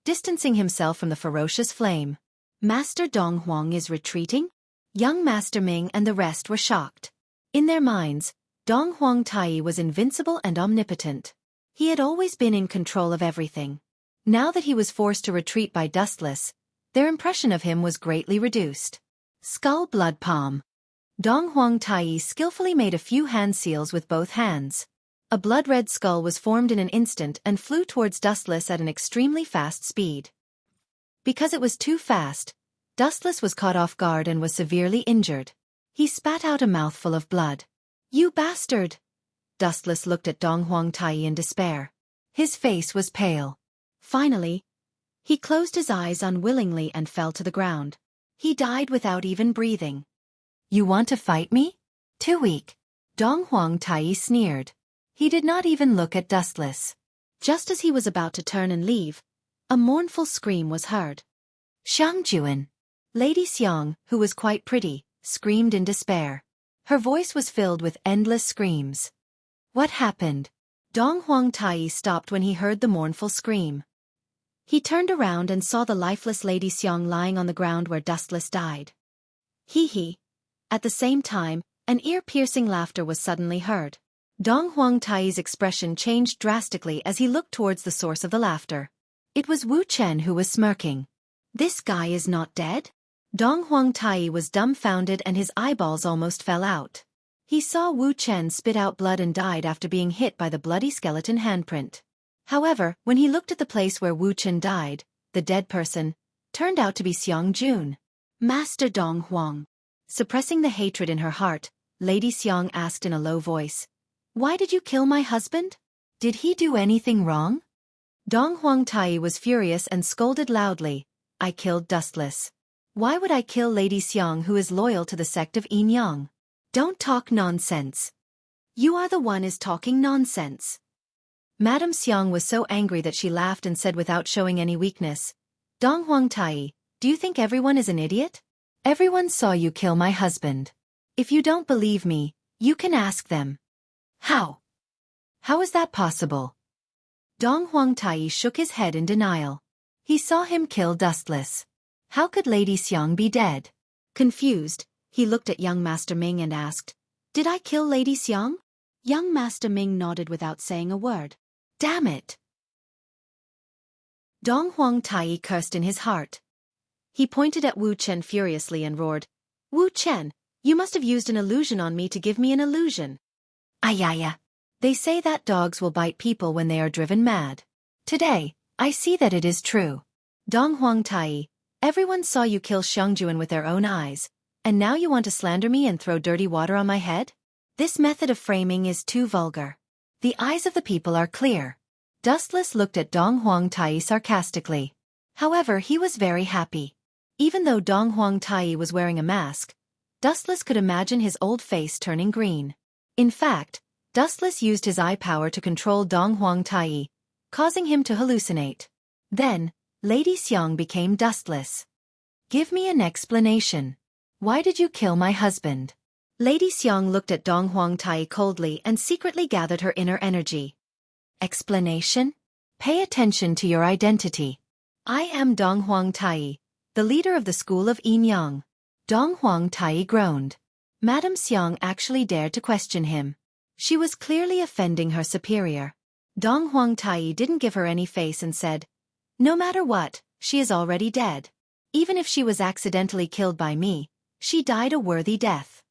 distancing himself from the ferocious flame. Master Dong Huang is retreating? Young Master Ming and the rest were shocked. In their minds, Dong Huang Tai was invincible and omnipotent. He had always been in control of everything. Now that he was forced to retreat by Dustless, their impression of him was greatly reduced. Skull Blood Palm. Dong Huang Tai skillfully made a few hand seals with both hands. A blood-red skull was formed in an instant and flew towards Dustless at an extremely fast speed. Because it was too fast, Dustless was caught off guard and was severely injured. He spat out a mouthful of blood. "You bastard!" Dustless looked at Dong Huangtai in despair. His face was pale. Finally, he closed his eyes unwillingly and fell to the ground. He died without even breathing. "You want to fight me? Too weak." Dong Huangtai sneered. He did not even look at Dustless. Just as he was about to turn and leave, a mournful scream was heard. "Xiangjuan!" Lady Xiang, who was quite pretty, screamed in despair. Her voice was filled with endless screams. What happened? Dong Huangtai stopped when he heard the mournful scream. He turned around and saw the lifeless Lady Xiang lying on the ground where Dustless died. Hee. At the same time, an ear-piercing laughter was suddenly heard. Dong Huangtai's expression changed drastically as he looked towards the source of the laughter. It was Wu Chen who was smirking. "This guy is not dead?" Dong Huangtai was dumbfounded and his eyeballs almost fell out. He saw Wu Chen spit out blood and died after being hit by the bloody skeleton handprint. However, when he looked at the place where Wu Chen died, the dead person turned out to be Xiang Jun. "Master Dong Huang." Suppressing the hatred in her heart, Lady Xiang asked in a low voice, "Why did you kill my husband? Did he do anything wrong?" Dong Huangtai was furious and scolded loudly, "I killed Dustless. Why would I kill Lady Xiang who is loyal to the sect of Yin Yang? Don't talk nonsense." "You are the one is talking nonsense." Madame Xiang was so angry that she laughed and said without showing any weakness, "Dong Huangtai, do you think everyone is an idiot? Everyone saw you kill my husband. If you don't believe me, you can ask them." "How? How is that possible?" Dong Huangtai shook his head in denial. He saw him kill Dustless. How could Lady Xiang be dead? Confused, he looked at young Master Ming and asked, "Did I kill Lady Xiang?" Young Master Ming nodded without saying a word. "Damn it!" Dong Huangtai cursed in his heart. He pointed at Wu Chen furiously and roared, "Wu Chen, you must have used an illusion on me to give me an illusion." "Ayaya. They say that dogs will bite people when they are driven mad. Today, I see that it is true. Dong Huangtai, everyone saw you kill Xiangjuan with their own eyes, and now you want to slander me and throw dirty water on my head? This method of framing is too vulgar. The eyes of the people are clear." Dustless looked at Dong Huangtai sarcastically. However, he was very happy. Even though Dong Huangtai was wearing a mask, Dustless could imagine his old face turning green. In fact, Dustless used his eye power to control Dong Huangtai, causing him to hallucinate. Then, Lady Xiang became Dustless. "Give me an explanation. Why did you kill my husband?" Lady Xiang looked at Dong Huangtai coldly and secretly gathered her inner energy. "Explanation? Pay attention to your identity. I am Dong Huangtai, the leader of the school of Yin Yang." Dong Huangtai groaned. Madame Xiang actually dared to question him. She was clearly offending her superior. Dong Huangtai didn't give her any face and said, "No matter what, she is already dead. Even if she was accidentally killed by me, she died a worthy death."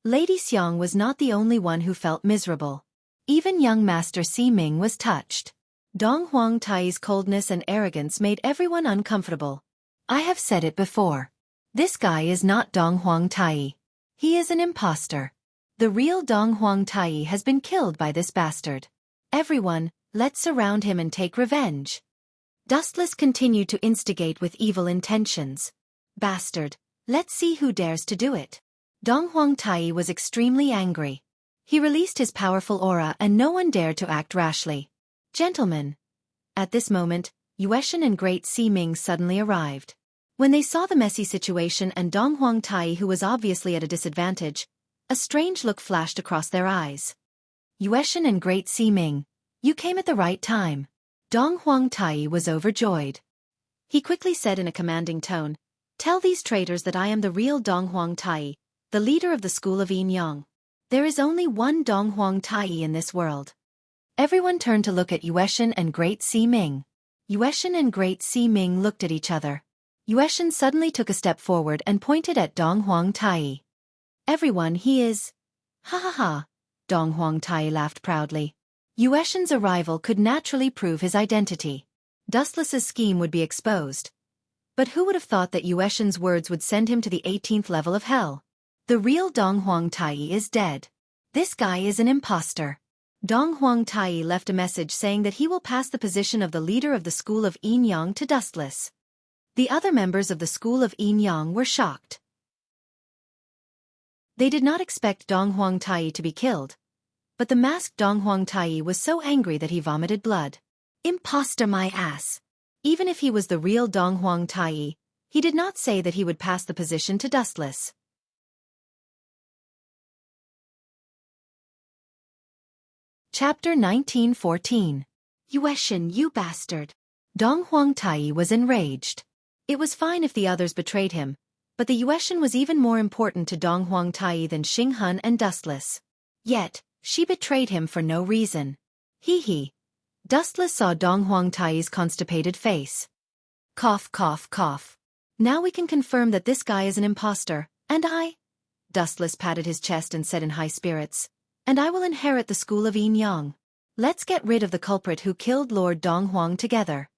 Lady Xiang was not the only one who felt miserable. Even young Master Si Ming was touched. Dong Huangtai's coldness and arrogance made everyone uncomfortable. I have said it before. This guy is not Dong Huangtai. He is an imposter. The real Dong Huangtai has been killed by this bastard. Everyone, let's surround him and take revenge. Dustless continued to instigate with evil intentions. "Bastard, let's see who dares to do it." Dong Huangtai was extremely angry. He released his powerful aura and no one dared to act rashly. "Gentlemen." At this moment, Yueshan and Great Si Ming suddenly arrived. When they saw the messy situation and Dong Huangtai who was obviously at a disadvantage, a strange look flashed across their eyes. "Yueshan and Great Si Ming, you came at the right time." Dong Huangtai was overjoyed. He quickly said in a commanding tone, "Tell these traitors that I am the real Dong Huangtai, the leader of the school of Yin Yang. There is only one Dong Huangtai in this world." Everyone turned to look at Yueshan and Great Si Ming. Yueshan and Great Si Ming looked at each other. Yueshan suddenly took a step forward and pointed at Dong Huangtai. "Everyone, he is..." "Ha ha ha." Dong Huangtai laughed proudly. Yueshan's arrival could naturally prove his identity. Dustless's scheme would be exposed. But who would have thought that Yueshan's words would send him to the 18th level of hell? The real Dong Huangtai is dead. This guy is an imposter. Dong Huangtai left a message saying that he will pass the position of the leader of the school of Yin Yang to Dustless. The other members of the school of Yin Yang were shocked. They did not expect Dong Huangtai to be killed. But the masked Dong Huangtai was so angry that he vomited blood. Imposter my ass. Even if he was the real Dong Huangtai, he did not say that he would pass the position to Dustless. Chapter 1914. Yueshan, you bastard. Dong Huangtai was enraged. It was fine if the others betrayed him, but the Yueshan was even more important to Dong Huangtai than Xinghan and Dustless. Yet, she betrayed him for no reason. Hee. Dustless saw Dong Huangtai's constipated face. Cough, cough, cough. Now we can confirm that this guy is an imposter, and I? Dustless patted his chest and said in high spirits. And I will inherit the school of Yin Yang. Let's get rid of the culprit who killed Lord Dong Huang together.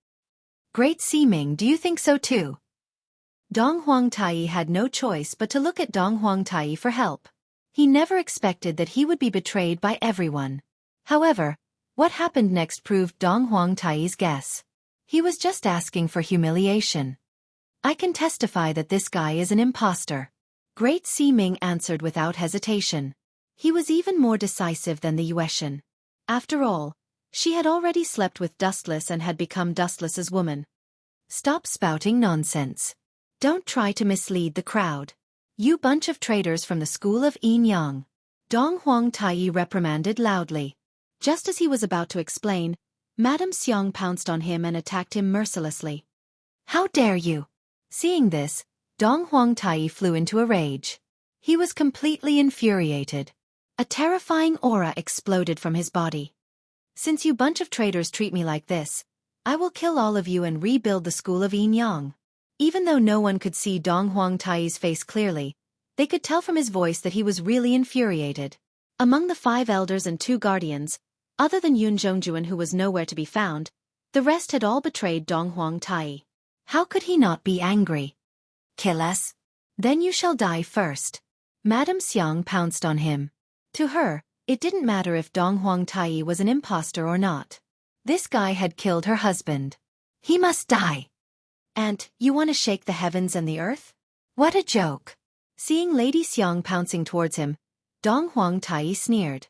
Great Siming, do you think so too? Dong Huangtai had no choice but to look at Dong Huangtai for help. He never expected that he would be betrayed by everyone. However, what happened next proved Dong Huangtai's guess. He was just asking for humiliation. I can testify that this guy is an imposter. Great Siming answered without hesitation. He was even more decisive than the Yueshan. After all, she had already slept with Dustless and had become Dustless's woman. Stop spouting nonsense. Don't try to mislead the crowd. You bunch of traitors from the school of Yin Yang. Dong Huangtai reprimanded loudly. Just as he was about to explain, Madame Xiang pounced on him and attacked him mercilessly. How dare you? Seeing this, Dong Huangtai flew into a rage. He was completely infuriated. A terrifying aura exploded from his body. Since you bunch of traitors treat me like this, I will kill all of you and rebuild the school of Yin Yang. Even though no one could see Dong Huangtai's face clearly, they could tell from his voice that he was really infuriated. Among the 5 elders and 2 guardians, other than Yun Zhongjuan who was nowhere to be found, the rest had all betrayed Dong Huangtai. How could he not be angry? Kill us? Then you shall die first. Madame Xiang pounced on him. To her, it didn't matter if Dong Huangtai was an imposter or not. This guy had killed her husband. He must die. And, you want to shake the heavens and the earth? What a joke. Seeing Lady Xiang pouncing towards him, Dong Huangtai sneered.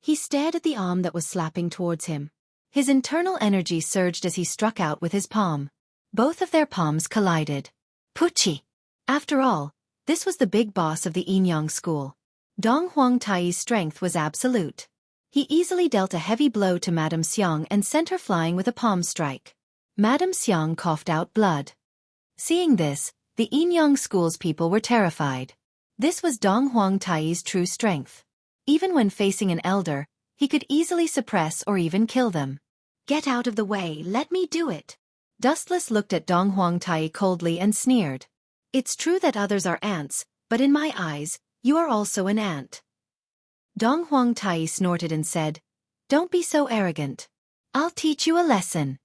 He stared at the arm that was slapping towards him. His internal energy surged as he struck out with his palm. Both of their palms collided. Puchi! After all, this was the big boss of the Yin Yang school. Dong Huangtai's strength was absolute. He easily dealt a heavy blow to Madame Xiang and sent her flying with a palm strike. Madame Xiang coughed out blood. Seeing this, the Yin Yang school's people were terrified. This was Dong Huangtai's true strength. Even when facing an elder, he could easily suppress or even kill them. Get out of the way, let me do it. Dustless looked at Dong Huangtai coldly and sneered. It's true that others are ants, but in my eyes, you are also an ant. Dong Huangtai snorted and said, Don't be so arrogant. I'll teach you a lesson.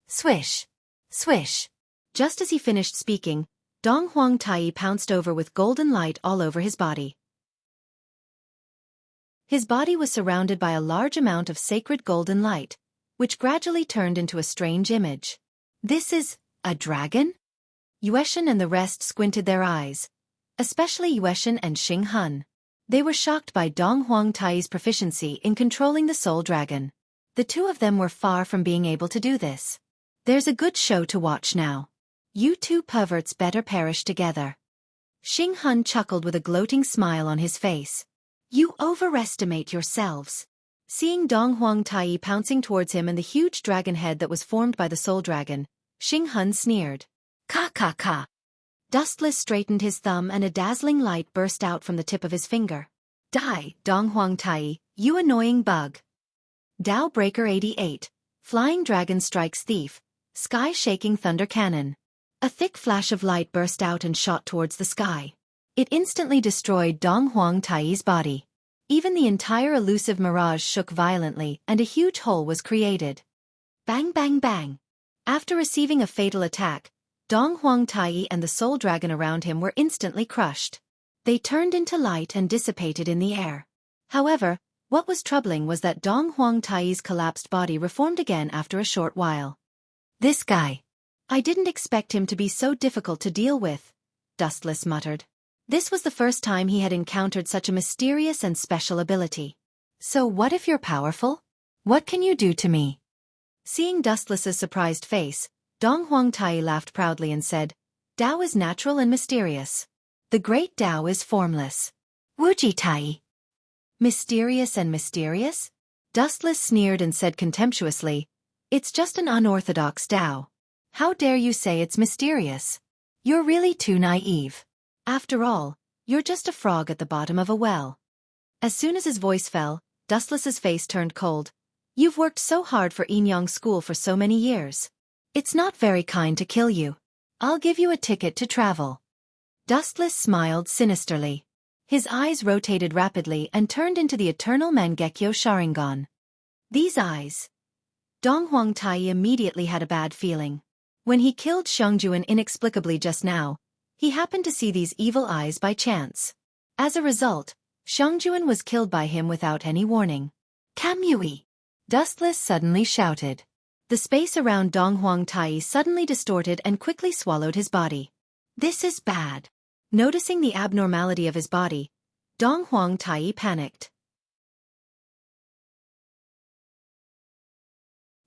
Swish! Swish! Just as he finished speaking, Dong Huangtai pounced over with golden light all over his body. His body was surrounded by a large amount of sacred golden light, which gradually turned into a strange image. This is a dragon? Yueshan and the rest squinted their eyes, especially Yueshan and Xinghan. They were shocked by Dong Huangtai's proficiency in controlling the soul dragon. The 2 of them were far from being able to do this. There's a good show to watch now. You 2 perverts better perish together. Xinghan chuckled with a gloating smile on his face. You overestimate yourselves. Seeing Dong Huangtai pouncing towards him and the huge dragon head that was formed by the soul dragon, Xinghan sneered. Ka ka ka. Dustless straightened his thumb and a dazzling light burst out from the tip of his finger. Die, Dong Huangtai, you annoying bug. Dao Breaker 88, Flying Dragon Strikes Thief, Sky-Shaking Thunder Cannon. A thick flash of light burst out and shot towards the sky. It instantly destroyed Dong Huangtai's body. Even the entire elusive mirage shook violently and a huge hole was created. Bang bang bang. After receiving a fatal attack, Dong Huang Tai and the soul dragon around him were instantly crushed. They turned into light and dissipated in the air. However, what was troubling was that Dong Huang Tai's collapsed body reformed again after a short while. This guy. I didn't expect him to be so difficult to deal with, Dustless muttered. This was the first time he had encountered such a mysterious and special ability. So what if you're powerful? What can you do to me? Seeing Dustless's surprised face, Dong Huang Tai laughed proudly and said, Tao is natural and mysterious. The great Tao is formless. Wuji Tai. Mysterious and mysterious? Dustless sneered and said contemptuously, It's just an unorthodox Tao. How dare you say it's mysterious? You're really too naive. After all, you're just a frog at the bottom of a well. As soon as his voice fell, Dustless's face turned cold. You've worked so hard for Enyang School for so many years. It's not very kind to kill you. I'll give you a ticket to travel. Dustless smiled sinisterly. His eyes rotated rapidly and turned into the eternal Mangekyo Sharingan. These eyes. Dong Huang Tai immediately had a bad feeling. When he killed Xiangjuan inexplicably just now, he happened to see these evil eyes by chance. As a result, Xiangjuan was killed by him without any warning. Kamui! Dustless suddenly shouted. The space around Dong Huang Tai suddenly distorted and quickly swallowed his body. This is bad. Noticing the abnormality of his body, Dong Huang Tai panicked.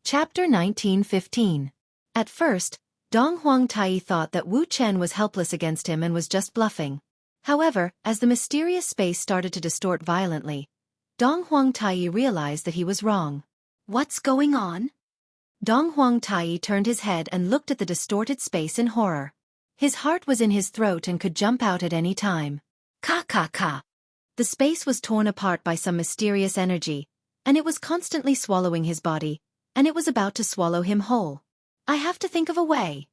Chapter 1915. At first, Dong Huang Tai thought that Wu Chen was helpless against him and was just bluffing. However, as the mysterious space started to distort violently, Dong Huang Tai realized that he was wrong. What's going on? Dong Huang Tai turned his head and looked at the distorted space in horror. His heart was in his throat and could jump out at any time. Ka ka ka. The space was torn apart by some mysterious energy, and it was constantly swallowing his body, and it was about to swallow him whole. I have to think of a way.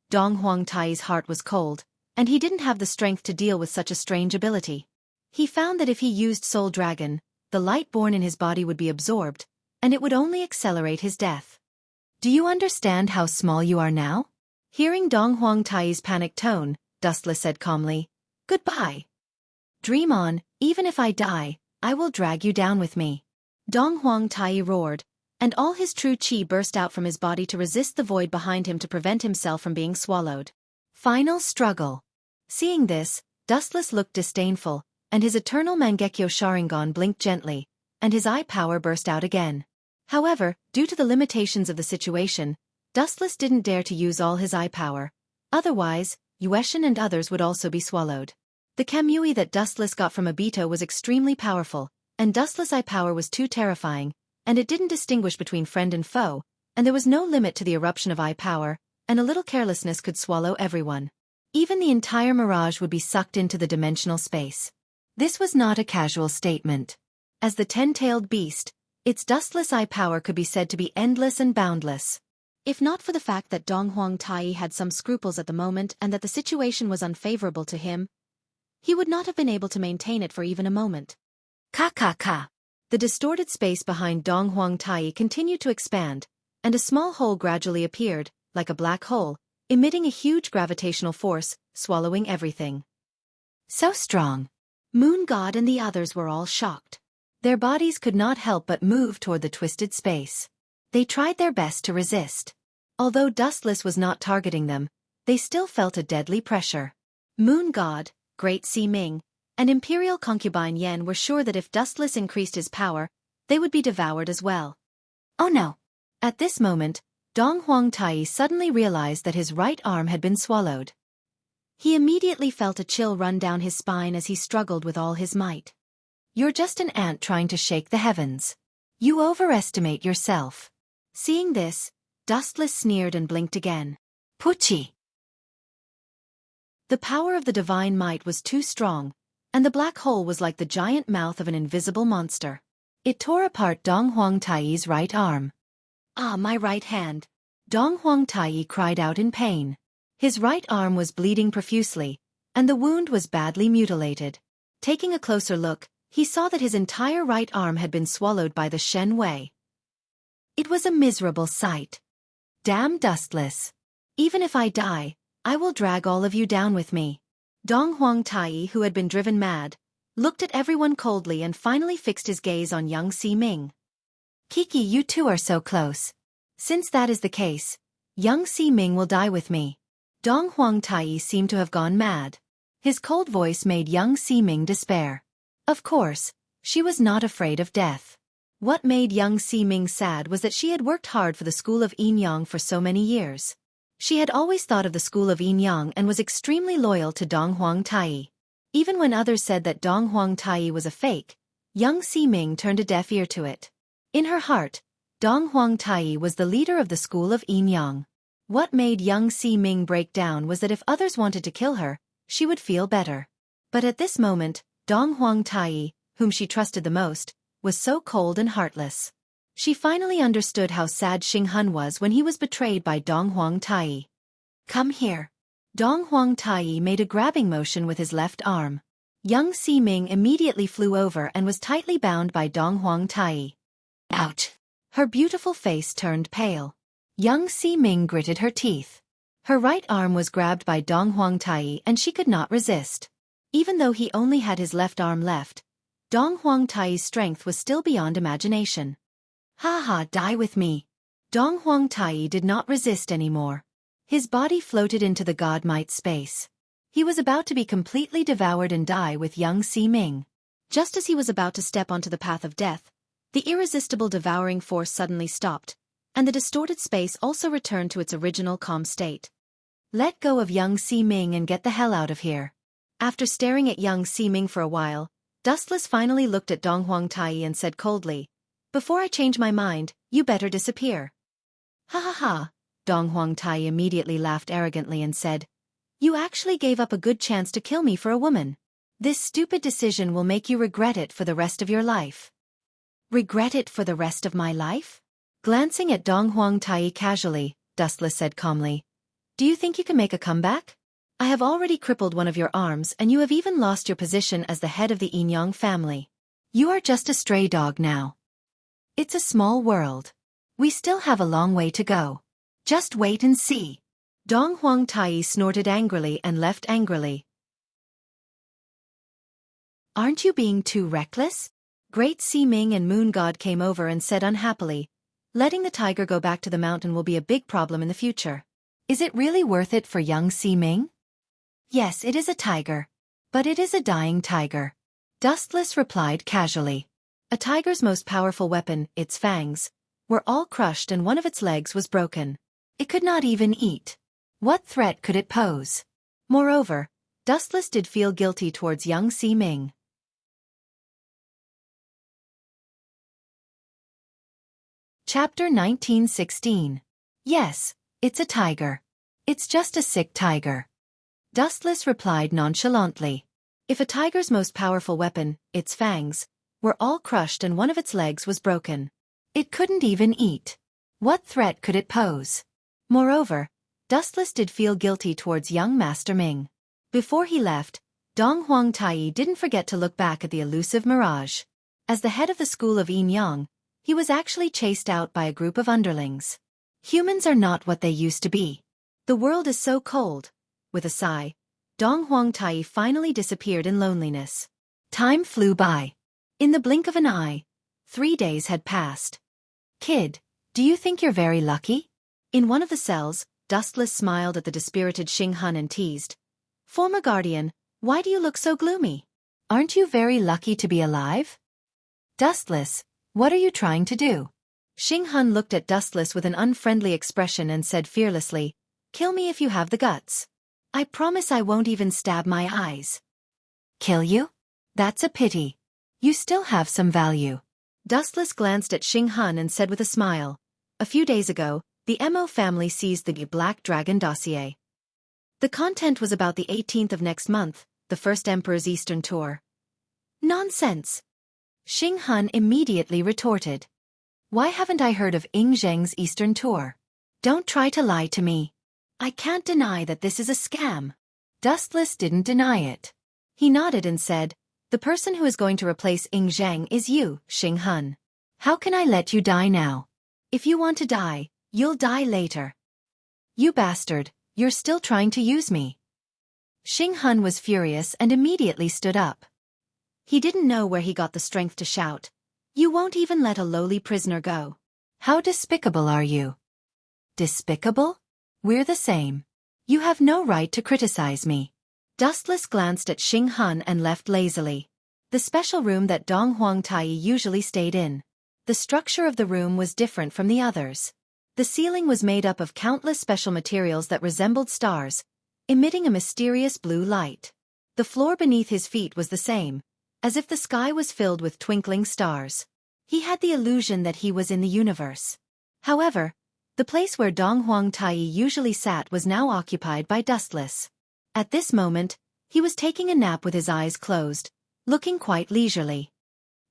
Dong Huang Tai's heart was cold, and he didn't have the strength to deal with such a strange ability. He found that if he used Soul Dragon, the light born in his body would be absorbed, and it would only accelerate his death. Do you understand how small you are now? Hearing Dong Huang Tai's panicked tone, Dustless said calmly, Goodbye. Dream on, even if I die, I will drag you down with me. Dong Huang Tai roared, and all his true qi burst out from his body to resist the void behind him to prevent himself from being swallowed. Final struggle. Seeing this, Dustless looked disdainful, and his eternal Mangekyo Sharingan blinked gently, and his eye power burst out again. However, due to the limitations of the situation, Dustless didn't dare to use all his eye power. Otherwise, Yueshin and others would also be swallowed. The Kamui that Dustless got from Obito was extremely powerful, and Dustless' eye power was too terrifying, and it didn't distinguish between friend and foe, and there was no limit to the eruption of eye power, and a little carelessness could swallow everyone. Even the entire mirage would be sucked into the dimensional space. This was not a casual statement. As the 10-tailed beast, its dustless eye power could be said to be endless and boundless. If not for the fact that Dong Huang Tai had some scruples at the moment and that the situation was unfavorable to him, he would not have been able to maintain it for even a moment. Ka ka ka. The distorted space behind Dong Huang Tai continued to expand, and a small hole gradually appeared, like a black hole, emitting a huge gravitational force, swallowing everything. So strong. Moon God and the others were all shocked. Their bodies could not help but move toward the twisted space. They tried their best to resist. Although Dustless was not targeting them, they still felt a deadly pressure. Moon God, Great Sea Ming, and Imperial Concubine Yen were sure that if Dustless increased his power, they would be devoured as well. Oh no! At this moment, Dong Huang Tai suddenly realized that his right arm had been swallowed. He immediately felt a chill run down his spine as he struggled with all his might. You're just an ant trying to shake the heavens. You overestimate yourself. Seeing this, Dustless sneered and blinked again. Pucci! The power of the divine might was too strong, and the black hole was like the giant mouth of an invisible monster. It tore apart Dong Huang Tai's right arm. Ah, my right hand! Dong Huang Tai cried out in pain. His right arm was bleeding profusely, and the wound was badly mutilated. Taking a closer look, He saw that his entire right arm had been swallowed by the Shen Wei. It was a miserable sight. Damn dustless. Even if I die, I will drag all of you down with me. Dong Huangtai, who had been driven mad, looked at everyone coldly and finally fixed his gaze on young Si-Ming. Kiki, you two are so close. Since that is the case, young Si-Ming will die with me. Dong Huangtai seemed to have gone mad. His cold voice made young Si-Ming despair. Of course, she was not afraid of death. What made young Si-Ming sad was that she had worked hard for the school of Yinyang for so many years. She had always thought of the school of Yinyang and was extremely loyal to Dong Huangtai. Even when others said that Dong Huangtai was a fake, young Si-Ming turned a deaf ear to it. In her heart, Dong Huangtai was the leader of the school of Yinyang. What made young Si-Ming break down was that if others wanted to kill her, she would feel better. But at this moment, Dong Huangtai, whom she trusted the most, was so cold and heartless. She finally understood how sad Xing Han was when he was betrayed by Dong Huangtai. Come here. Dong Huangtai made a grabbing motion with his left arm. Young Si-Ming immediately flew over and was tightly bound by Dong Huangtai. Ouch! Her beautiful face turned pale. Young Si-Ming gritted her teeth. Her right arm was grabbed by Dong Huangtai and she could not resist. Even though he only had his left arm left, Dong Huangtai's strength was still beyond imagination. Ha ha, die with me. Dong Huangtai did not resist anymore. His body floated into the God Might space. He was about to be completely devoured and die with young Si-Ming. Just as he was about to step onto the path of death, the irresistible devouring force suddenly stopped, and the distorted space also returned to its original calm state. Let go of young Si-Ming and get the hell out of here. After staring at young Si-Ming for a while, Dustless finally looked at Dong Huangtai and said coldly, "Before I change my mind, you better disappear." Ha ha ha, Dong Huangtai immediately laughed arrogantly and said, "You actually gave up a good chance to kill me for a woman. This stupid decision will make you regret it for the rest of your life." Regret it for the rest of my life? Glancing at Dong Huangtai casually, Dustless said calmly, "Do you think you can make a comeback? I have already crippled one of your arms and you have even lost your position as the head of the Yinyang family. You are just a stray dog now. It's a small world. We still have a long way to go. Just wait and see." Dong Huangtai snorted angrily and left angrily. Aren't you being too reckless? Great Si-Ming and Moon God came over and said unhappily, "Letting the tiger go back to the mountain will be a big problem in the future. Is it really worth it for young Si-Ming?" "Yes, it is a tiger. But it is a dying tiger," Dustless replied casually. A tiger's most powerful weapon, its fangs, were all crushed and one of its legs was broken. It could not even eat. What threat could it pose? Moreover, Dustless did feel guilty towards young Si-Ming. Chapter 1916. Yes, it's a tiger. It's just a sick tiger. Dustless replied nonchalantly. If a tiger's most powerful weapon, its fangs, were all crushed and one of its legs was broken, it couldn't even eat. What threat could it pose? Moreover, Dustless did feel guilty towards young Master Ming. Before he left, Dong Huangtai didn't forget to look back at the elusive mirage. As the head of the school of Yinyang, he was actually chased out by a group of underlings. Humans are not what they used to be. The world is so cold. With a sigh, Dong Huangtai finally disappeared in loneliness. Time flew by. In the blink of an eye, 3 days had passed. "Kid, do you think you're very lucky?" In one of the cells, Dustless smiled at the dispirited Xing Han and teased, "Former guardian, why do you look so gloomy? Aren't you very lucky to be alive?" "Dustless, what are you trying to do?" Xing Han looked at Dustless with an unfriendly expression and said fearlessly, "Kill me if you have the guts. I promise I won't even stab my eyes." "Kill you? That's a pity. You still have some value." Dustless glanced at Xing Han and said with a smile, "A few days ago, the Mo family seized the Black Dragon dossier. The content was about the 18th of next month, the first Emperor's Eastern tour." "Nonsense!" Xing Han immediately retorted. "Why haven't I heard of Ying Zheng's Eastern tour? Don't try to lie to me. I can't deny that this is a scam." Dustless didn't deny it. He nodded and said, The person who is going to replace Ying Zhang is you, Xing. How can I let you die now? If you want to die, you'll die later. You bastard, you're still trying to use me. Xing was furious and immediately stood up. He didn't know where he got the strength to shout. You won't even let a lowly prisoner go. How despicable are you? Despicable? We're the same. You have no right to criticize me. Dustless glanced at Xing and left lazily. The special room that Dong Huangtai usually stayed in. The structure of the room was different from the others. The ceiling was made up of countless special materials that resembled stars, emitting a mysterious blue light. The floor beneath his feet was the same, as if the sky was filled with twinkling stars. He had the illusion that he was in the universe. However, the place where Dong Huangtai usually sat was now occupied by Dustless. At this moment, he was taking a nap with his eyes closed, looking quite leisurely.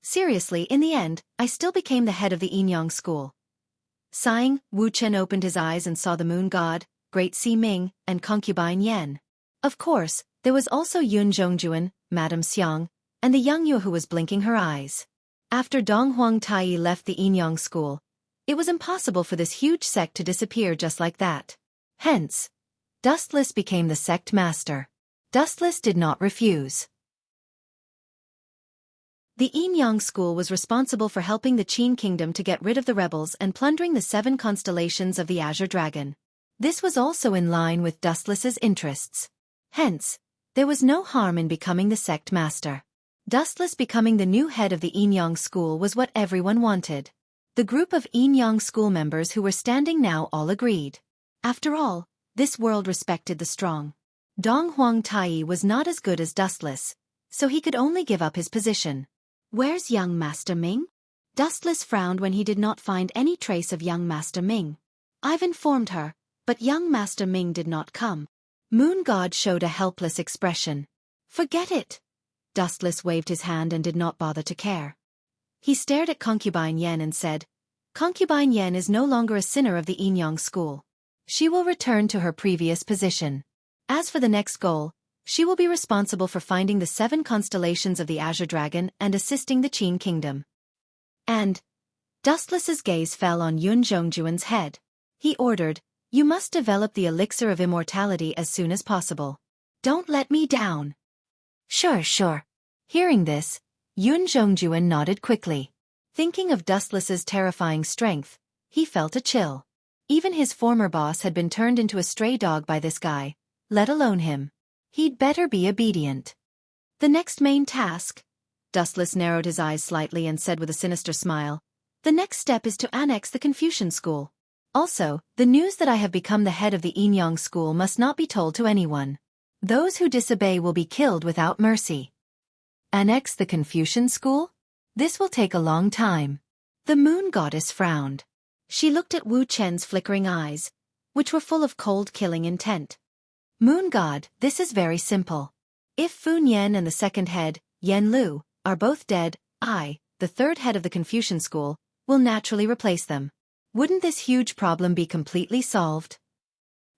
Seriously, in the end, I still became the head of the Yin school. Sighing, Wu Chen opened his eyes and saw the moon god, Great Sea Ming, and concubine Yan. Of course, there was also Yun Zhongjuan, Madame Xiang, and the young Yu who was blinking her eyes. After Dong Huangtai left the Yin school, it was impossible for this huge sect to disappear just like that. Hence, Dustless became the sect master. Dustless did not refuse. The Yin school was responsible for helping the Qin kingdom to get rid of the rebels and plundering the 7 constellations of the Azure Dragon. This was also in line with Dustless's interests. Hence, there was no harm in becoming the sect master. Dustless becoming the new head of the Yin school was what everyone wanted. The group of Yin school members who were standing now all agreed. After all, this world respected the strong. Dong Huangtai was not as good as Dustless, so he could only give up his position. Where's young Master Ming? Dustless frowned when he did not find any trace of young Master Ming. I've informed her, but young Master Ming did not come. Moon God showed a helpless expression. Forget it. Dustless waved his hand and did not bother to care. He stared at concubine Yan and said, Concubine Yan is no longer a sinner of the Yin school. She will return to her previous position. As for the next goal, she will be responsible for finding the 7 constellations of the Azure Dragon and assisting the Qin kingdom. And Dustless's gaze fell on Yun Zhongjuan's head. He ordered, You must develop the elixir of immortality as soon as possible. Don't let me down. Sure. Hearing this, Yun Zhongjuan nodded quickly. Thinking of Dustless's terrifying strength, he felt a chill. Even his former boss had been turned into a stray dog by this guy, let alone him. He'd better be obedient. The next main task, Dustless narrowed his eyes slightly and said with a sinister smile, the next step is to annex the Confucian school. Also, the news that I have become the head of the Yin school must not be told to anyone. Those who disobey will be killed without mercy. Annex the Confucian school? This will take a long time. The moon goddess frowned. She looked at Wu Chen's flickering eyes, which were full of cold killing intent. Moon god, this is very simple. If Fun Yan and the second head, Yan Lu, are both dead, I, the third head of the Confucian school, will naturally replace them. Wouldn't this huge problem be completely solved?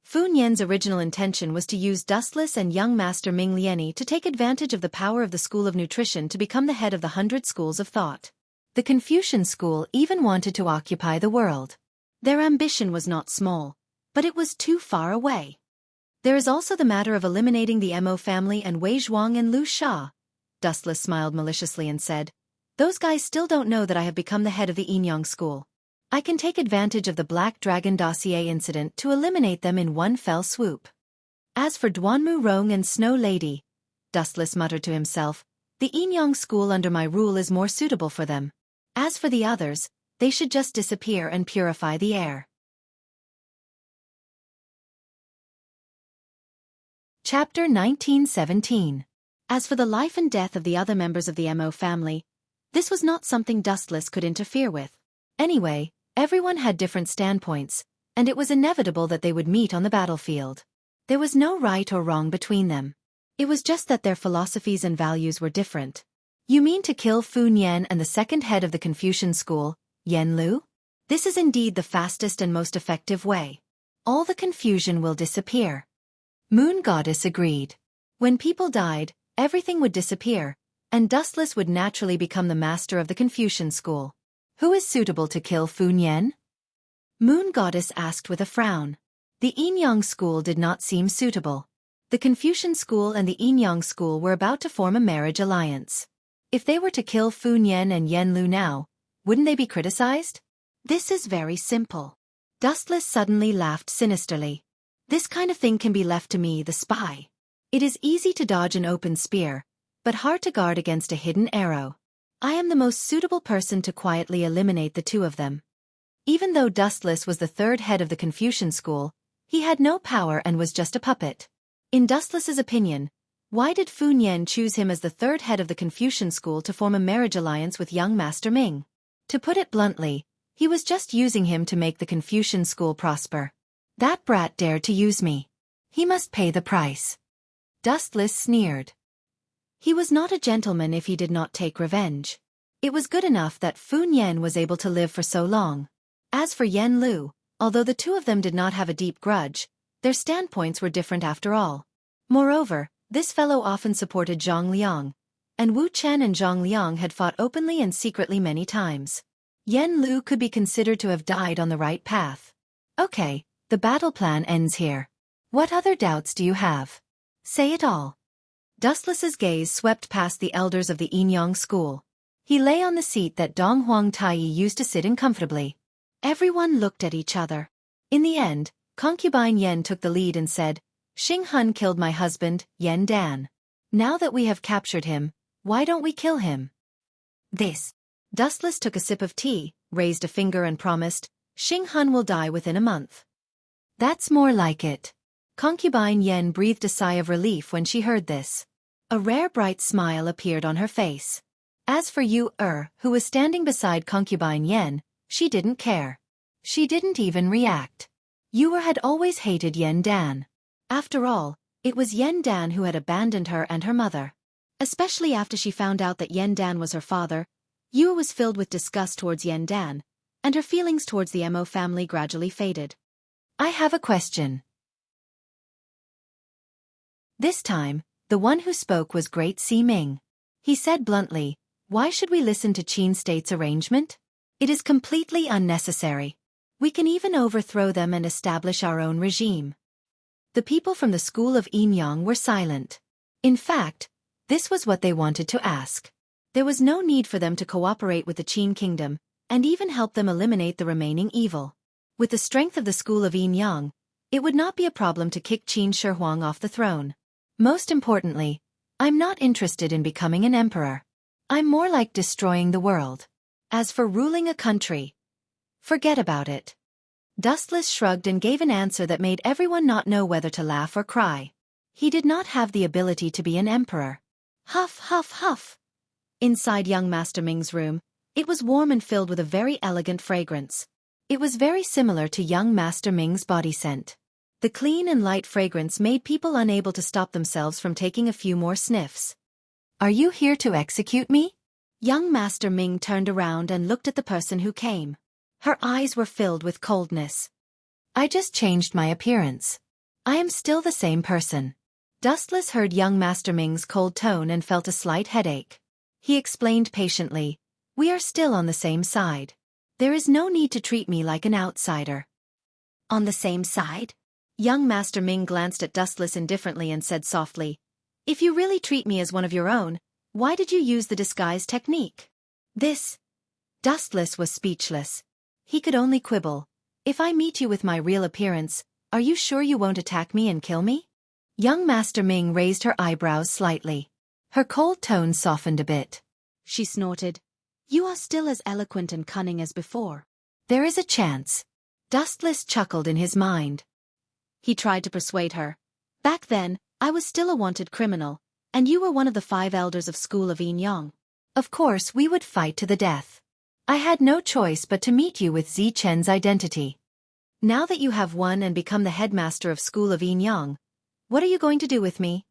Fun Yan's original intention was to use Dustless and young Master Ming Liani to take advantage of the power of the School of Nutrition to become the head of the 100 schools of thought. The Confucian school even wanted to occupy the world. Their ambition was not small, but it was too far away. There is also the matter of eliminating the Mo family and Wei Zhuang and Lu Sha. Dustless smiled maliciously and said, Those guys still don't know that I have become the head of the Yin school. I can take advantage of the Black Dragon dossier incident to eliminate them in one fell swoop. As for Duanmu Rong and Snow Lady, Dustless muttered to himself, the Yin school under my rule is more suitable for them. As for the others, they should just disappear and purify the air. Chapter 1917. As for the life and death of the other members of the Mo family, this was not something Dustless could interfere with. Anyway, everyone had different standpoints, and it was inevitable that they would meet on the battlefield. There was no right or wrong between them. It was just that their philosophies and values were different. You mean to kill Fun Yan and the second head of the Confucian school, Yan Lu? This is indeed the fastest and most effective way. All the confusion will disappear. Moon Goddess agreed. When people died, everything would disappear, and Dustless would naturally become the master of the Confucian school. Who is suitable to kill Fu Nian? Moon Goddess asked with a frown. The Yin-Yang school did not seem suitable. The Confucian school and the Yin-Yang school were about to form a marriage alliance. If they were to kill Fu Nian and Yen Lu now, wouldn't they be criticized? This is very simple. Dustless suddenly laughed sinisterly. This kind of thing can be left to me, the spy. It is easy to dodge an open spear, but hard to guard against a hidden arrow. I am the most suitable person to quietly eliminate the two of them. Even though Dustless was the third head of the Confucian school, he had no power and was just a puppet. In Dustless's opinion, why did Fu Nian choose him as the third head of the Confucian school to form a marriage alliance with young Master Ming? To put it bluntly, he was just using him to make the Confucian school prosper. That brat dared to use me. He must pay the price. Dustless sneered. He was not a gentleman if he did not take revenge. It was good enough that Fu Nian was able to live for so long. As for Yen Lu, although the two of them did not have a deep grudge, their standpoints were different after all. Moreover, this fellow often supported Zhang Liang, and Wu Chen and Zhang Liang had fought openly and secretly many times. Yen Lu could be considered to have died on the right path. Okay, the battle plan ends here. What other doubts do you have? Say it all. Dustless's gaze swept past the elders of the Yin-Yang school. He lay on the seat that Dong Huang Taiyi used to sit in comfortably. Everyone looked at each other. In the end, concubine Yen took the lead and said, Xing Hun killed my husband, Yen Dan. Now that we have captured him, why don't we kill him? This. Dustless took a sip of tea, raised a finger and promised, Xing Hun will die within a month. That's more like it. Concubine Yen breathed a sigh of relief when she heard this. A rare bright smile appeared on her face. As for Yu who was standing beside concubine Yen, she didn't care. She didn't even react. Yu had always hated Yen Dan. After all, it was Yen Dan who had abandoned her and her mother. Especially after she found out that Yen Dan was her father, Yu was filled with disgust towards Yen Dan, and her feelings towards the Mo family gradually faded. I have a question. This time, the one who spoke was Great Si Ming. He said bluntly, why should we listen to Qin State's arrangement? It is completely unnecessary. We can even overthrow them and establish our own regime. The people from the school of Yin-Yang were silent. In fact, this was what they wanted to ask. There was no need for them to cooperate with the Qin kingdom, and even help them eliminate the remaining evil. With the strength of the school of Yin-Yang, it would not be a problem to kick Qin Shi Huang off the throne. Most importantly, I'm not interested in becoming an emperor. I'm more like destroying the world. As for ruling a country, forget about it. Dustless shrugged and gave an answer that made everyone not know whether to laugh or cry. He did not have the ability to be an emperor. Huff, huff, huff. Inside young Master Ming's room, it was warm and filled with a very elegant fragrance. It was very similar to young Master Ming's body scent. The clean and light fragrance made people unable to stop themselves from taking a few more sniffs. Are you here to execute me? Young Master Ming turned around and looked at the person who came. Her eyes were filled with coldness. I just changed my appearance. I am still the same person. Dustless heard young Master Ming's cold tone and felt a slight headache. He explained patiently, we are still on the same side. There is no need to treat me like an outsider. On the same side? Young Master Ming glanced at Dustless indifferently and said softly, if you really treat me as one of your own, why did you use the disguise technique? This. Dustless was speechless. He could only quibble. If I meet you with my real appearance, are you sure you won't attack me and kill me? Young Master Ming raised her eyebrows slightly. Her cold tone softened a bit. She snorted. You are still as eloquent and cunning as before. There is a chance. Dustless chuckled in his mind. He tried to persuade her. Back then, I was still a wanted criminal, and you were one of the 5 elders of School of Yin-Yang. Of course we would fight to the death. I had no choice but to meet you with Zi Chen's identity. Now that you have won and become the headmaster of School of Yin-Yang, what are you going to do with me?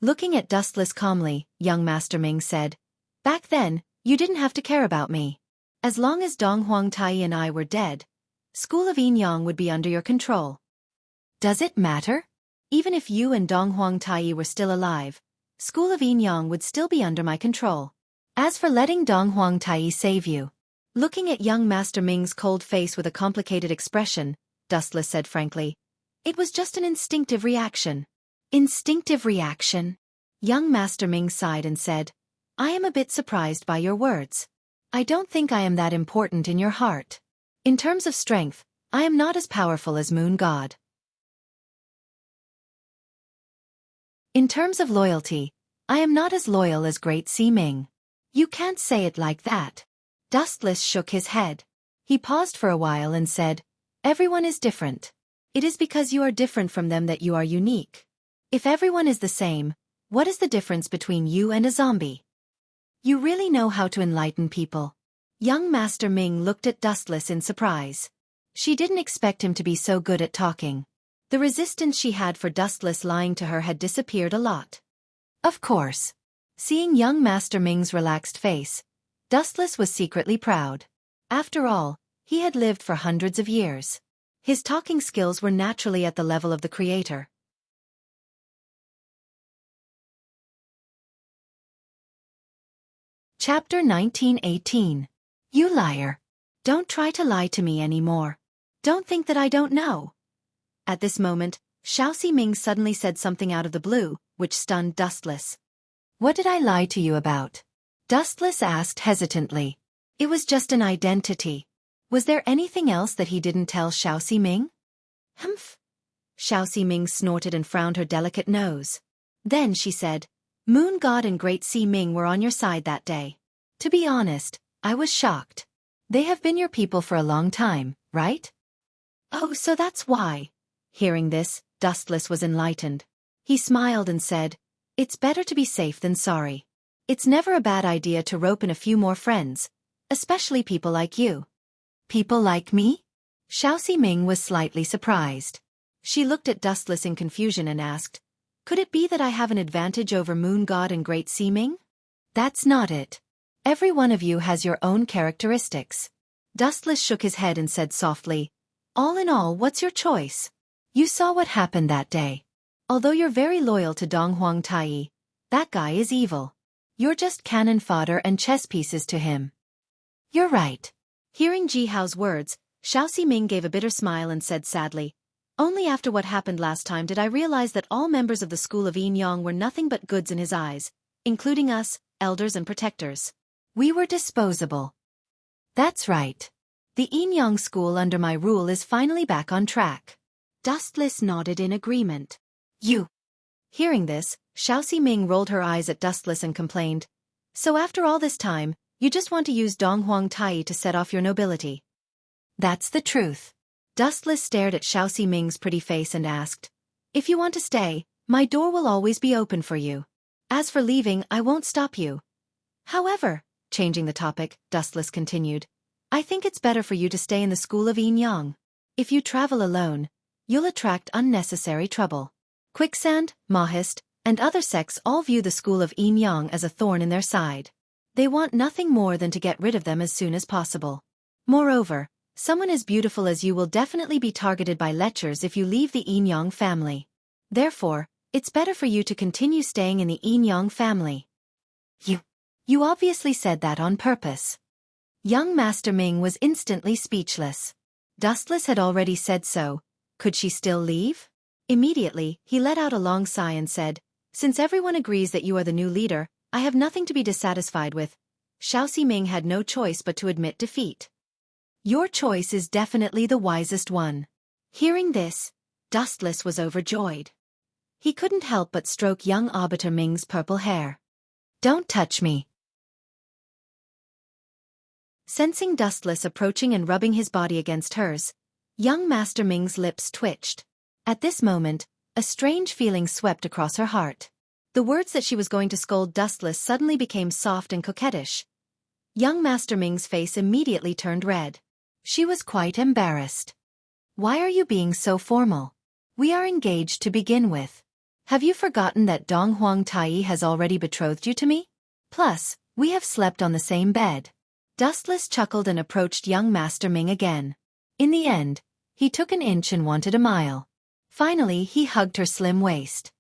Looking at Dustless calmly, young Master Ming said, back then, you didn't have to care about me. As long as Dong Huang Taiyi and I were dead, School of Yin-Yang would be under your control. Does it matter? Even if you and Dong Huang Taiyi were still alive, School of Yin Yang would still be under my control. As for letting Dong Huang Tai save you. Looking at young Master Ming's cold face with a complicated expression, Dustless said frankly, it was just an instinctive reaction. Instinctive reaction? Young Master Ming sighed and said, I am a bit surprised by your words. I don't think I am that important in your heart. In terms of strength, I am not as powerful as Moon God. In terms of loyalty, I am not as loyal as Great Sea Ming. You can't say it like that. Dustless shook his head. He paused for a while and said, everyone is different. It is because you are different from them that you are unique. If everyone is the same, what is the difference between you and a zombie? You really know how to enlighten people. Young Master Ming looked at Dustless in surprise. She didn't expect him to be so good at talking. The resistance she had for Dustless lying to her had disappeared a lot. Of course. Seeing young Master Ming's relaxed face, Dustless was secretly proud. After all, he had lived for hundreds of years. His talking skills were naturally at the level of the creator. Chapter 1918. You liar. Don't try to lie to me anymore. Don't think that I don't know. At this moment, Xiaofan Ming suddenly said something out of the blue, which stunned Dustless. What did I lie to you about? Dustless asked hesitantly. It was just an identity. Was there anything else that he didn't tell Xiaofan Ming? Humph. Xiaofan Ming snorted and frowned her delicate nose. Then she said, Moon God and Great Sea Ming were on your side that day. To be honest, I was shocked. They have been your people for a long time, right? Oh, so that's why. Hearing this, Dustless was enlightened. He smiled and said, it's better to be safe than sorry. It's never a bad idea to rope in a few more friends, especially people like you. People like me? Xiaofan Ming was slightly surprised. She looked at Dustless in confusion and asked, could it be that I have an advantage over Moon God and Great Sea Ming? That's not it. Every one of you has your own characteristics. Dustless shook his head and said softly, all in all, what's your choice? You saw what happened that day. Although you're very loyal to Dong Huang Tai, that guy is evil. You're just cannon fodder and chess pieces to him. You're right. Hearing Ji Hao's words, Xiaofan Ming gave a bitter smile and said sadly, only after what happened last time did I realize that all members of the school of Yin Yang were nothing but goods in his eyes, including us, elders and protectors. We were disposable. That's right. The Yin Yang school under my rule is finally back on track. Dustless nodded in agreement. You. Hearing this, Xiaofan Ming rolled her eyes at Dustless and complained, so after all this time, you just want to use Dong Huang Tai to set off your nobility. That's the truth. Dustless stared at Xiaofan Ming's pretty face and asked, if you want to stay, my door will always be open for you. As for leaving, I won't stop you. However, changing the topic, Dustless continued, I think it's better for you to stay in the school of Yin Yang. If you travel alone, you'll attract unnecessary trouble. Quicksand, Mahist, and other sects all view the school of Yin Yang as a thorn in their side. They want nothing more than to get rid of them as soon as possible. Moreover, someone as beautiful as you will definitely be targeted by lechers if you leave the Yin Yang family. Therefore, it's better for you to continue staying in the Yin Yang family. You obviously said that on purpose. Young Master Ming was instantly speechless. Dustless had already said so. Could she still leave? Immediately, he let out a long sigh and said, since everyone agrees that you are the new leader, I have nothing to be dissatisfied with. Xiaofan Ming had no choice but to admit defeat. Your choice is definitely the wisest one. Hearing this, Dustless was overjoyed. He couldn't help but stroke young Arbiter Ming's purple hair. Don't touch me. Sensing Dustless approaching and rubbing his body against hers, young Master Ming's lips twitched. At this moment, a strange feeling swept across her heart. The words that she was going to scold Dustless suddenly became soft and coquettish. Young Master Ming's face immediately turned red. She was quite embarrassed. Why are you being so formal? We are engaged to begin with. Have you forgotten that Dong Huang Tai has already betrothed you to me? Plus, we have slept on the same bed. Dustless chuckled and approached young Master Ming again. In the end, he took an inch and wanted a mile. Finally, he hugged her slim waist.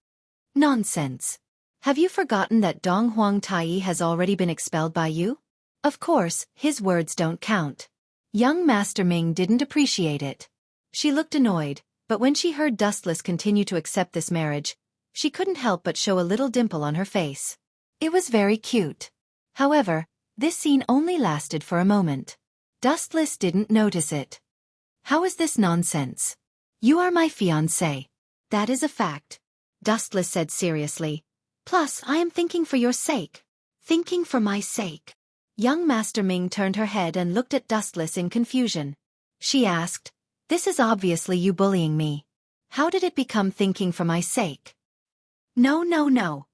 Nonsense. Have you forgotten that Dong Huang Tai has already been expelled by you? Of course, his words don't count. Young Master Ming didn't appreciate it. She looked annoyed, but when she heard Dustless continue to accept this marriage, she couldn't help but show a little dimple on her face. It was very cute. However, this scene only lasted for a moment. Dustless didn't notice it. How is this nonsense? You are my fiancé. That is a fact, Dustless said seriously. Plus, I am thinking for your sake. Thinking for my sake. Young Master Ming turned her head and looked at Dustless in confusion. She asked, "This is obviously you bullying me. How did it become thinking for my sake?" No, no, no.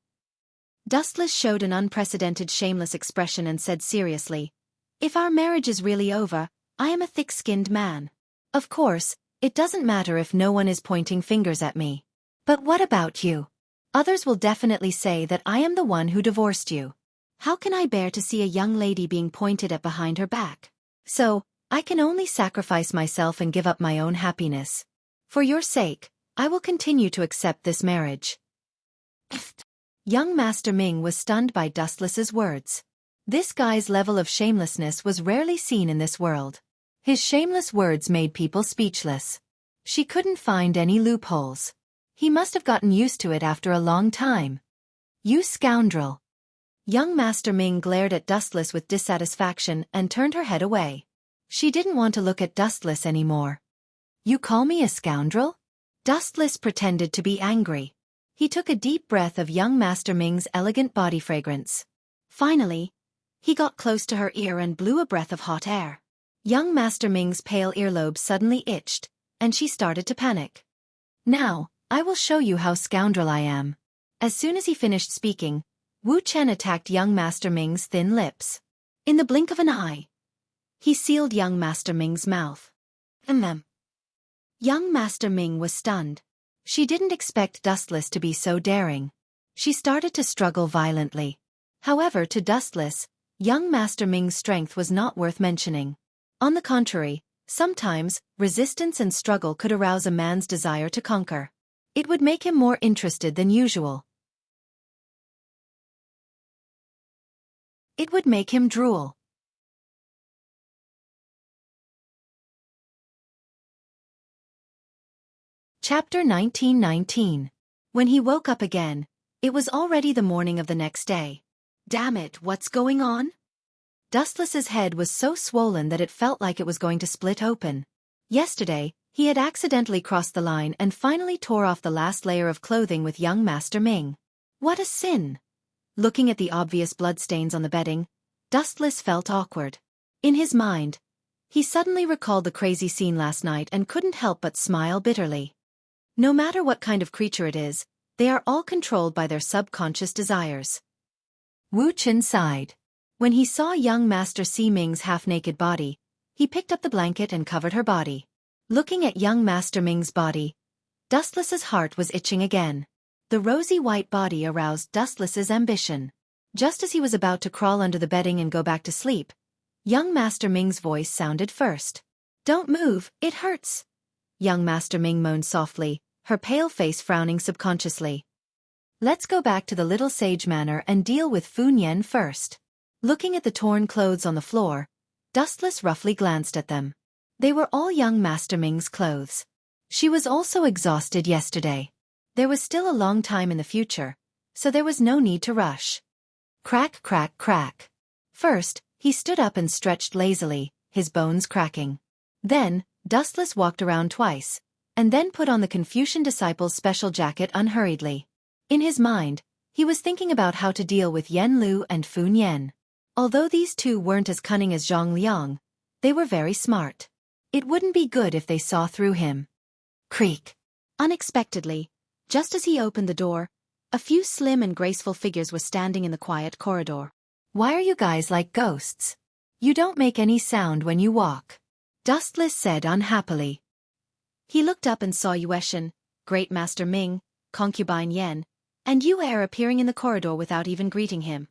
Dustless showed an unprecedented shameless expression and said seriously, "If our marriage is really over, I am a thick-skinned man. Of course, it doesn't matter if no one is pointing fingers at me. But what about you? Others will definitely say that I am the one who divorced you. How can I bear to see a young lady being pointed at behind her back? So, I can only sacrifice myself and give up my own happiness. For your sake, I will continue to accept this marriage." Young Master Ming was stunned by Dustless's words. This guy's level of shamelessness was rarely seen in this world. His shameless words made people speechless. She couldn't find any loopholes. He must have gotten used to it after a long time. You scoundrel. Young Master Ming glared at Dustless with dissatisfaction and turned her head away. She didn't want to look at Dustless anymore. You call me a scoundrel? Dustless pretended to be angry. He took a deep breath of young Master Ming's elegant body fragrance. Finally, he got close to her ear and blew a breath of hot air. Young Master Ming's pale earlobe suddenly itched, and she started to panic. Now, I will show you how scoundrel I am. As soon as he finished speaking, Wu Chen attacked young Master Ming's thin lips. In the blink of an eye, he sealed young Master Ming's mouth. Young Master Ming was stunned. She didn't expect Dustless to be so daring. She started to struggle violently. However, to Dustless, young Master Ming's strength was not worth mentioning. On the contrary, sometimes, resistance and struggle could arouse a man's desire to conquer. It would make him more interested than usual. It would make him drool. Chapter 1919. When he woke up again, it was already the morning of the next day. Damn it, what's going on? Dustless's head was so swollen that it felt like it was going to split open. Yesterday, he had accidentally crossed the line and finally tore off the last layer of clothing with young Master Ming. What a sin! Looking at the obvious bloodstains on the bedding, Dustless felt awkward. In his mind, he suddenly recalled the crazy scene last night and couldn't help but smile bitterly. No matter what kind of creature it is, they are all controlled by their subconscious desires. Wu Chen sighed. When he saw young Master Si Ming's half-naked body, he picked up the blanket and covered her body. Looking at young Master Ming's body, Dustless's heart was itching again. The rosy white body aroused Dustless's ambition. Just as he was about to crawl under the bedding and go back to sleep, young Master Ming's voice sounded first. Don't move, it hurts. Young Master Ming moaned softly, her pale face frowning subconsciously. Let's go back to the Little Sage Manor and deal with Fu Nian first. Looking at the torn clothes on the floor, Dustless roughly glanced at them. They were all young Master Ming's clothes. She was also exhausted yesterday. There was still a long time in the future, so there was no need to rush. Crack, crack, crack. First, he stood up and stretched lazily, his bones cracking. Then, Dustless walked around twice, and then put on the Confucian disciple's special jacket unhurriedly. In his mind, he was thinking about how to deal with Yen Lu and Fu Nian. Although these two weren't as cunning as Zhang Liang, they were very smart. It wouldn't be good if they saw through him. Creak. Unexpectedly, just as he opened the door, a few slim and graceful figures were standing in the quiet corridor. Why are you guys like ghosts? You don't make any sound when you walk, Dustless said unhappily. He looked up and saw Yueshan, Great Master Ming, Concubine Yen, and Yu Er appearing in the corridor without even greeting him.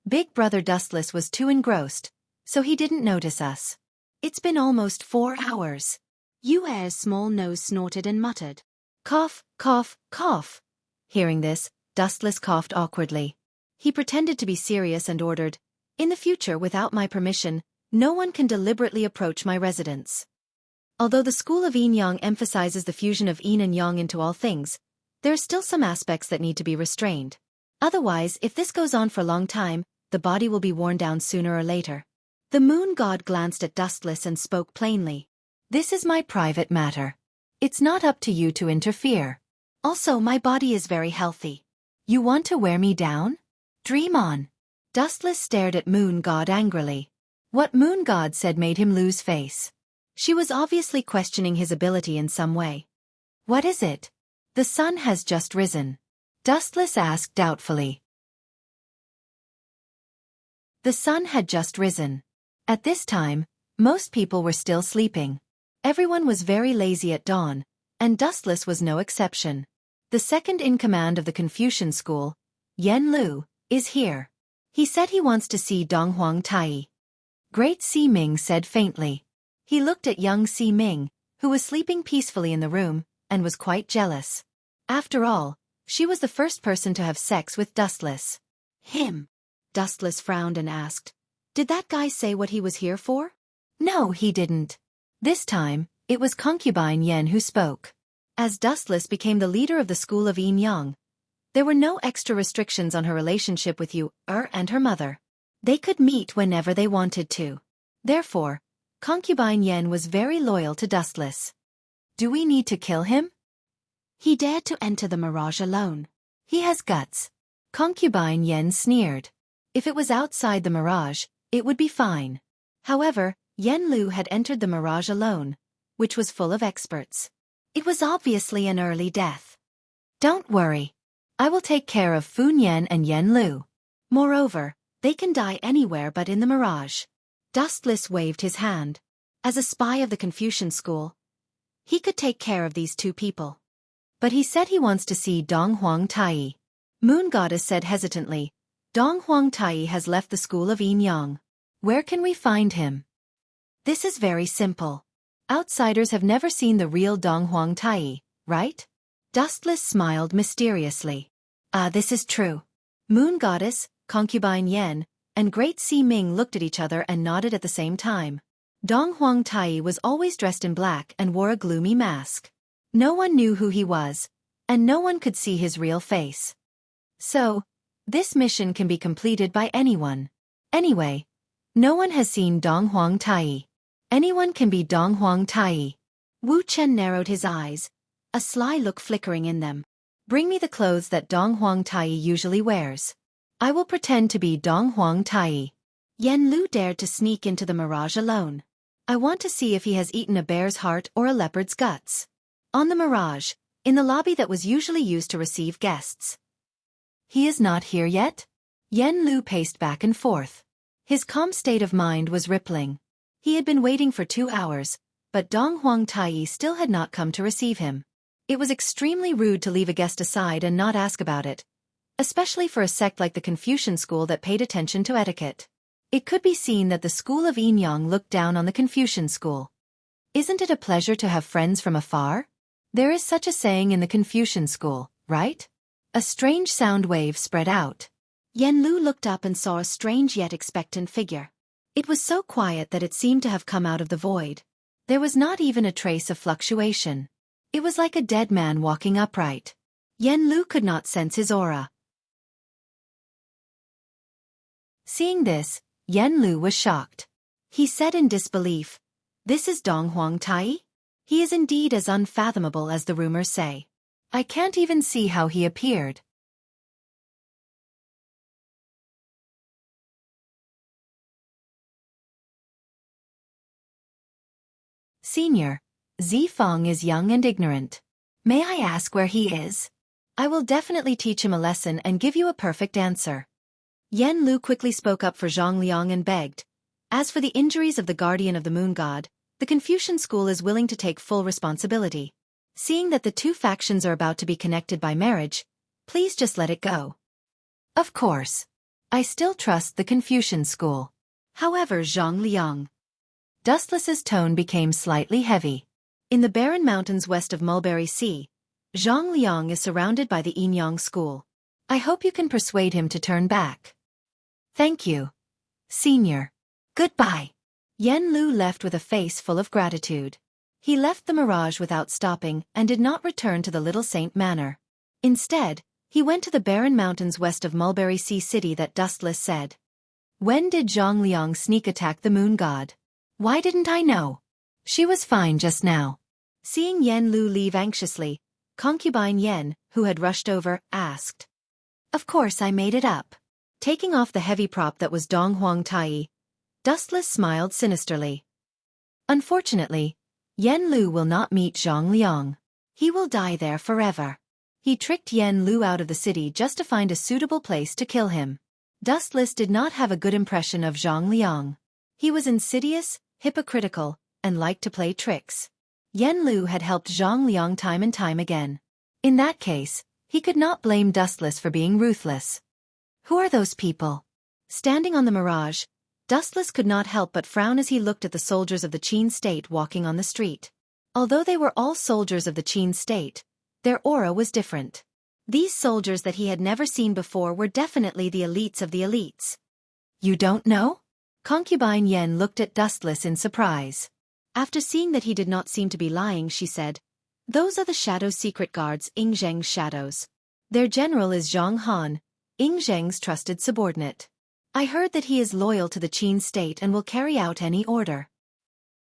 Big Brother Dustless was too engrossed, so he didn't notice us. It's been almost 4 hours. Yu Er's small nose snorted and muttered. Cough, cough, cough. Hearing this, Dustless coughed awkwardly. He pretended to be serious and ordered, "In the future, without my permission, no one can deliberately approach my residence." Although the school of Yin-Yang emphasizes the fusion of Yin and Yang into all things, there are still some aspects that need to be restrained. Otherwise, if this goes on for a long time, the body will be worn down sooner or later. The moon god glanced at Dustless and spoke plainly. "This is my private matter. It's not up to you to interfere. Also, my body is very healthy. You want to wear me down? Dream on." Dustless stared at Moon God angrily. What Moon God said made him lose face. She was obviously questioning his ability in some way. "What is it?" "The sun has just risen," Dustless asked doubtfully. The sun had just risen. At this time, most people were still sleeping. Everyone was very lazy at dawn, and Dustless was no exception. The second in command of the Confucian school, Yen Lu, is here. He said he wants to see Dong Huang Tai. Great Si Ming said faintly. He looked at young Si Ming, who was sleeping peacefully in the room, and was quite jealous. After all, she was the first person to have sex with Dustless. "Him?" Dustless frowned and asked. "Did that guy say what he was here for?" "No, he didn't." This time, it was concubine Yen who spoke. As Dustless became the leader of the school of Yin-Yang, there were no extra restrictions on her relationship with and her mother. They could meet whenever they wanted to. Therefore, concubine Yen was very loyal to Dustless. "Do we need to kill him?" "He dared to enter the mirage alone. He has guts." Concubine Yen sneered. If it was outside the mirage, it would be fine. However, Yen Lu had entered the mirage alone, which was full of experts. It was obviously an early death. "Don't worry. I will take care of Fun Yen and Yen Lu. Moreover, they can die anywhere but in the mirage." Dustless waved his hand. As a spy of the Confucian school, he could take care of these two people. But he said he wants to see Dong Huang Tai. Moon Goddess said hesitantly, "Dong Huang Tai has left the school of Yin-Yang. Where can we find him?" "This is very simple. Outsiders have never seen the real Dong Huang Tai, right?" Dustless smiled mysteriously. This is true." Moon Goddess, concubine Yen, and Great Si Ming looked at each other and nodded at the same time. Dong Huang Tai was always dressed in black and wore a gloomy mask. No one knew who he was, and no one could see his real face. So, this mission can be completed by anyone. Anyway, no one has seen Dong Huang Tai. Anyone can be Dong Huang Tai. Wu Chen narrowed his eyes, a sly look flickering in them. "Bring me the clothes that Dong Huang Tai usually wears. I will pretend to be Dong Huang Tai." Yen Lu dared to sneak into the mirage alone. "I want to see if he has eaten a bear's heart or a leopard's guts." On the mirage, in the lobby that was usually used to receive guests. "He is not here yet?" Yen Lu paced back and forth. His calm state of mind was rippling. He had been waiting for 2 hours, but Dong Huang Tai still had not come to receive him. It was extremely rude to leave a guest aside and not ask about it, especially for a sect like the Confucian school that paid attention to etiquette. It could be seen that the school of Yin-Yang looked down on the Confucian school. Isn't it a pleasure to have friends from afar? There is such a saying in the Confucian school, right? A strange sound wave spread out. Yen Lu looked up and saw a strange yet expectant figure. It was so quiet that it seemed to have come out of the void. There was not even a trace of fluctuation. It was like a dead man walking upright. Yen Lu could not sense his aura. Seeing this, Yen Lu was shocked. He said in disbelief, "This is Dong Huang Tai? He is indeed as unfathomable as the rumors say. I can't even see how he appeared." "Senior, Zifeng is young and ignorant. May I ask where he is? I will definitely teach him a lesson and give you a perfect answer." Yen Lu quickly spoke up for Zhang Liang and begged, "As for the injuries of the guardian of the moon god, the Confucian school is willing to take full responsibility. Seeing that the two factions are about to be connected by marriage, please just let it go." "Of course. I still trust the Confucian school. However, Zhang Liang." Dustless's tone became slightly heavy. In the barren mountains west of Mulberry Sea, Zhang Liang is surrounded by the Yin-Yang school. I hope you can persuade him to turn back. Thank you, Senior. Goodbye. Yen Lu left with a face full of gratitude. He left the Mirage without stopping and did not return to the Little Saint Manor. Instead, he went to the barren mountains west of Mulberry Sea City that Dustless said. When did Zhang Liang sneak attack the moon god? Why didn't I know? She was fine just now. Seeing Yen Lu leave anxiously, concubine Yen, who had rushed over, asked. Of course I made it up. Taking off the heavy prop that was Dong Huang Tai, Dustless smiled sinisterly. Unfortunately, Yen Lu will not meet Zhang Liang. He will die there forever. He tricked Yen Lu out of the city just to find a suitable place to kill him. Dustless did not have a good impression of Zhang Liang. He was insidious, hypocritical, and liked to play tricks. Yen Lu had helped Zhang Liang time and time again. In that case, he could not blame Dustless for being ruthless. Who are those people? Standing on the Mirage, Dustless could not help but frown as he looked at the soldiers of the Qin state walking on the street. Although they were all soldiers of the Qin state, their aura was different. These soldiers that he had never seen before were definitely the elites of the elites. You don't know? Concubine Yen looked at Dustless in surprise. After seeing that he did not seem to be lying, she said, Those are the Shadow Secret Guards, Ying Zheng's shadows. Their general is Zhang Han, Ying Zheng's trusted subordinate. I heard that he is loyal to the Qin state and will carry out any order.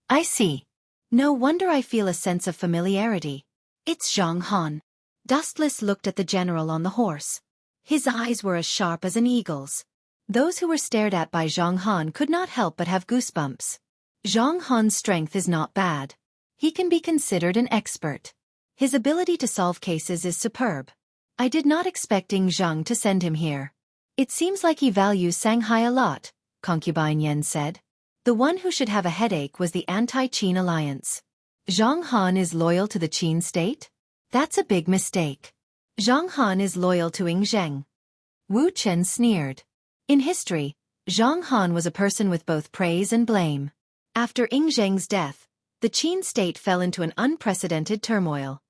I see. No wonder I feel a sense of familiarity. It's Zhang Han. Dustless looked at the general on the horse. His eyes were as sharp as an eagle's. Those who were stared at by Zhang Han could not help but have goosebumps. Zhang Han's strength is not bad. He can be considered an expert. His ability to solve cases is superb. I did not expect Ying Zheng to send him here. It seems like he values Shanghai a lot, concubine Yen said. The one who should have a headache was the anti-Qin alliance. Zhang Han is loyal to the Qin state? That's a big mistake. Zhang Han is loyal to Ying Zheng. Wu Chen sneered. In history, Zhang Han was a person with both praise and blame. After Ying Zheng's death, the Qin state fell into an unprecedented turmoil.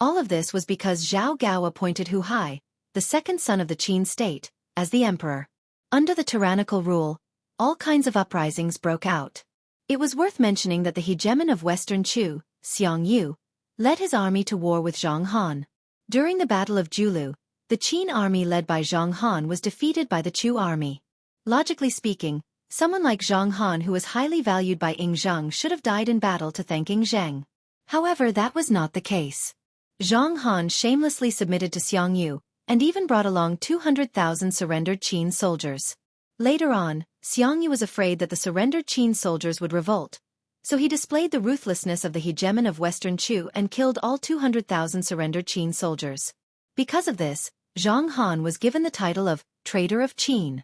All of this was because Zhao Gao appointed Hu Hai, the second son of the Qin state, as the emperor. Under the tyrannical rule, all kinds of uprisings broke out. It was worth mentioning that the hegemon of Western Chu, Xiang Yu, led his army to war with Zhang Han. During the Battle of Julu, the Qin army led by Zhang Han was defeated by the Chu army. Logically speaking, someone like Zhang Han who was highly valued by Ying Zheng should have died in battle to thank Ying Zheng. However, that was not the case. Zhang Han shamelessly submitted to Xiang Yu, and even brought along 200,000 surrendered Qin soldiers. Later on, Xiang Yu was afraid that the surrendered Qin soldiers would revolt, so he displayed the ruthlessness of the hegemon of Western Chu and killed all 200,000 surrendered Qin soldiers. Because of this, Zhang Han was given the title of Traitor of Qin.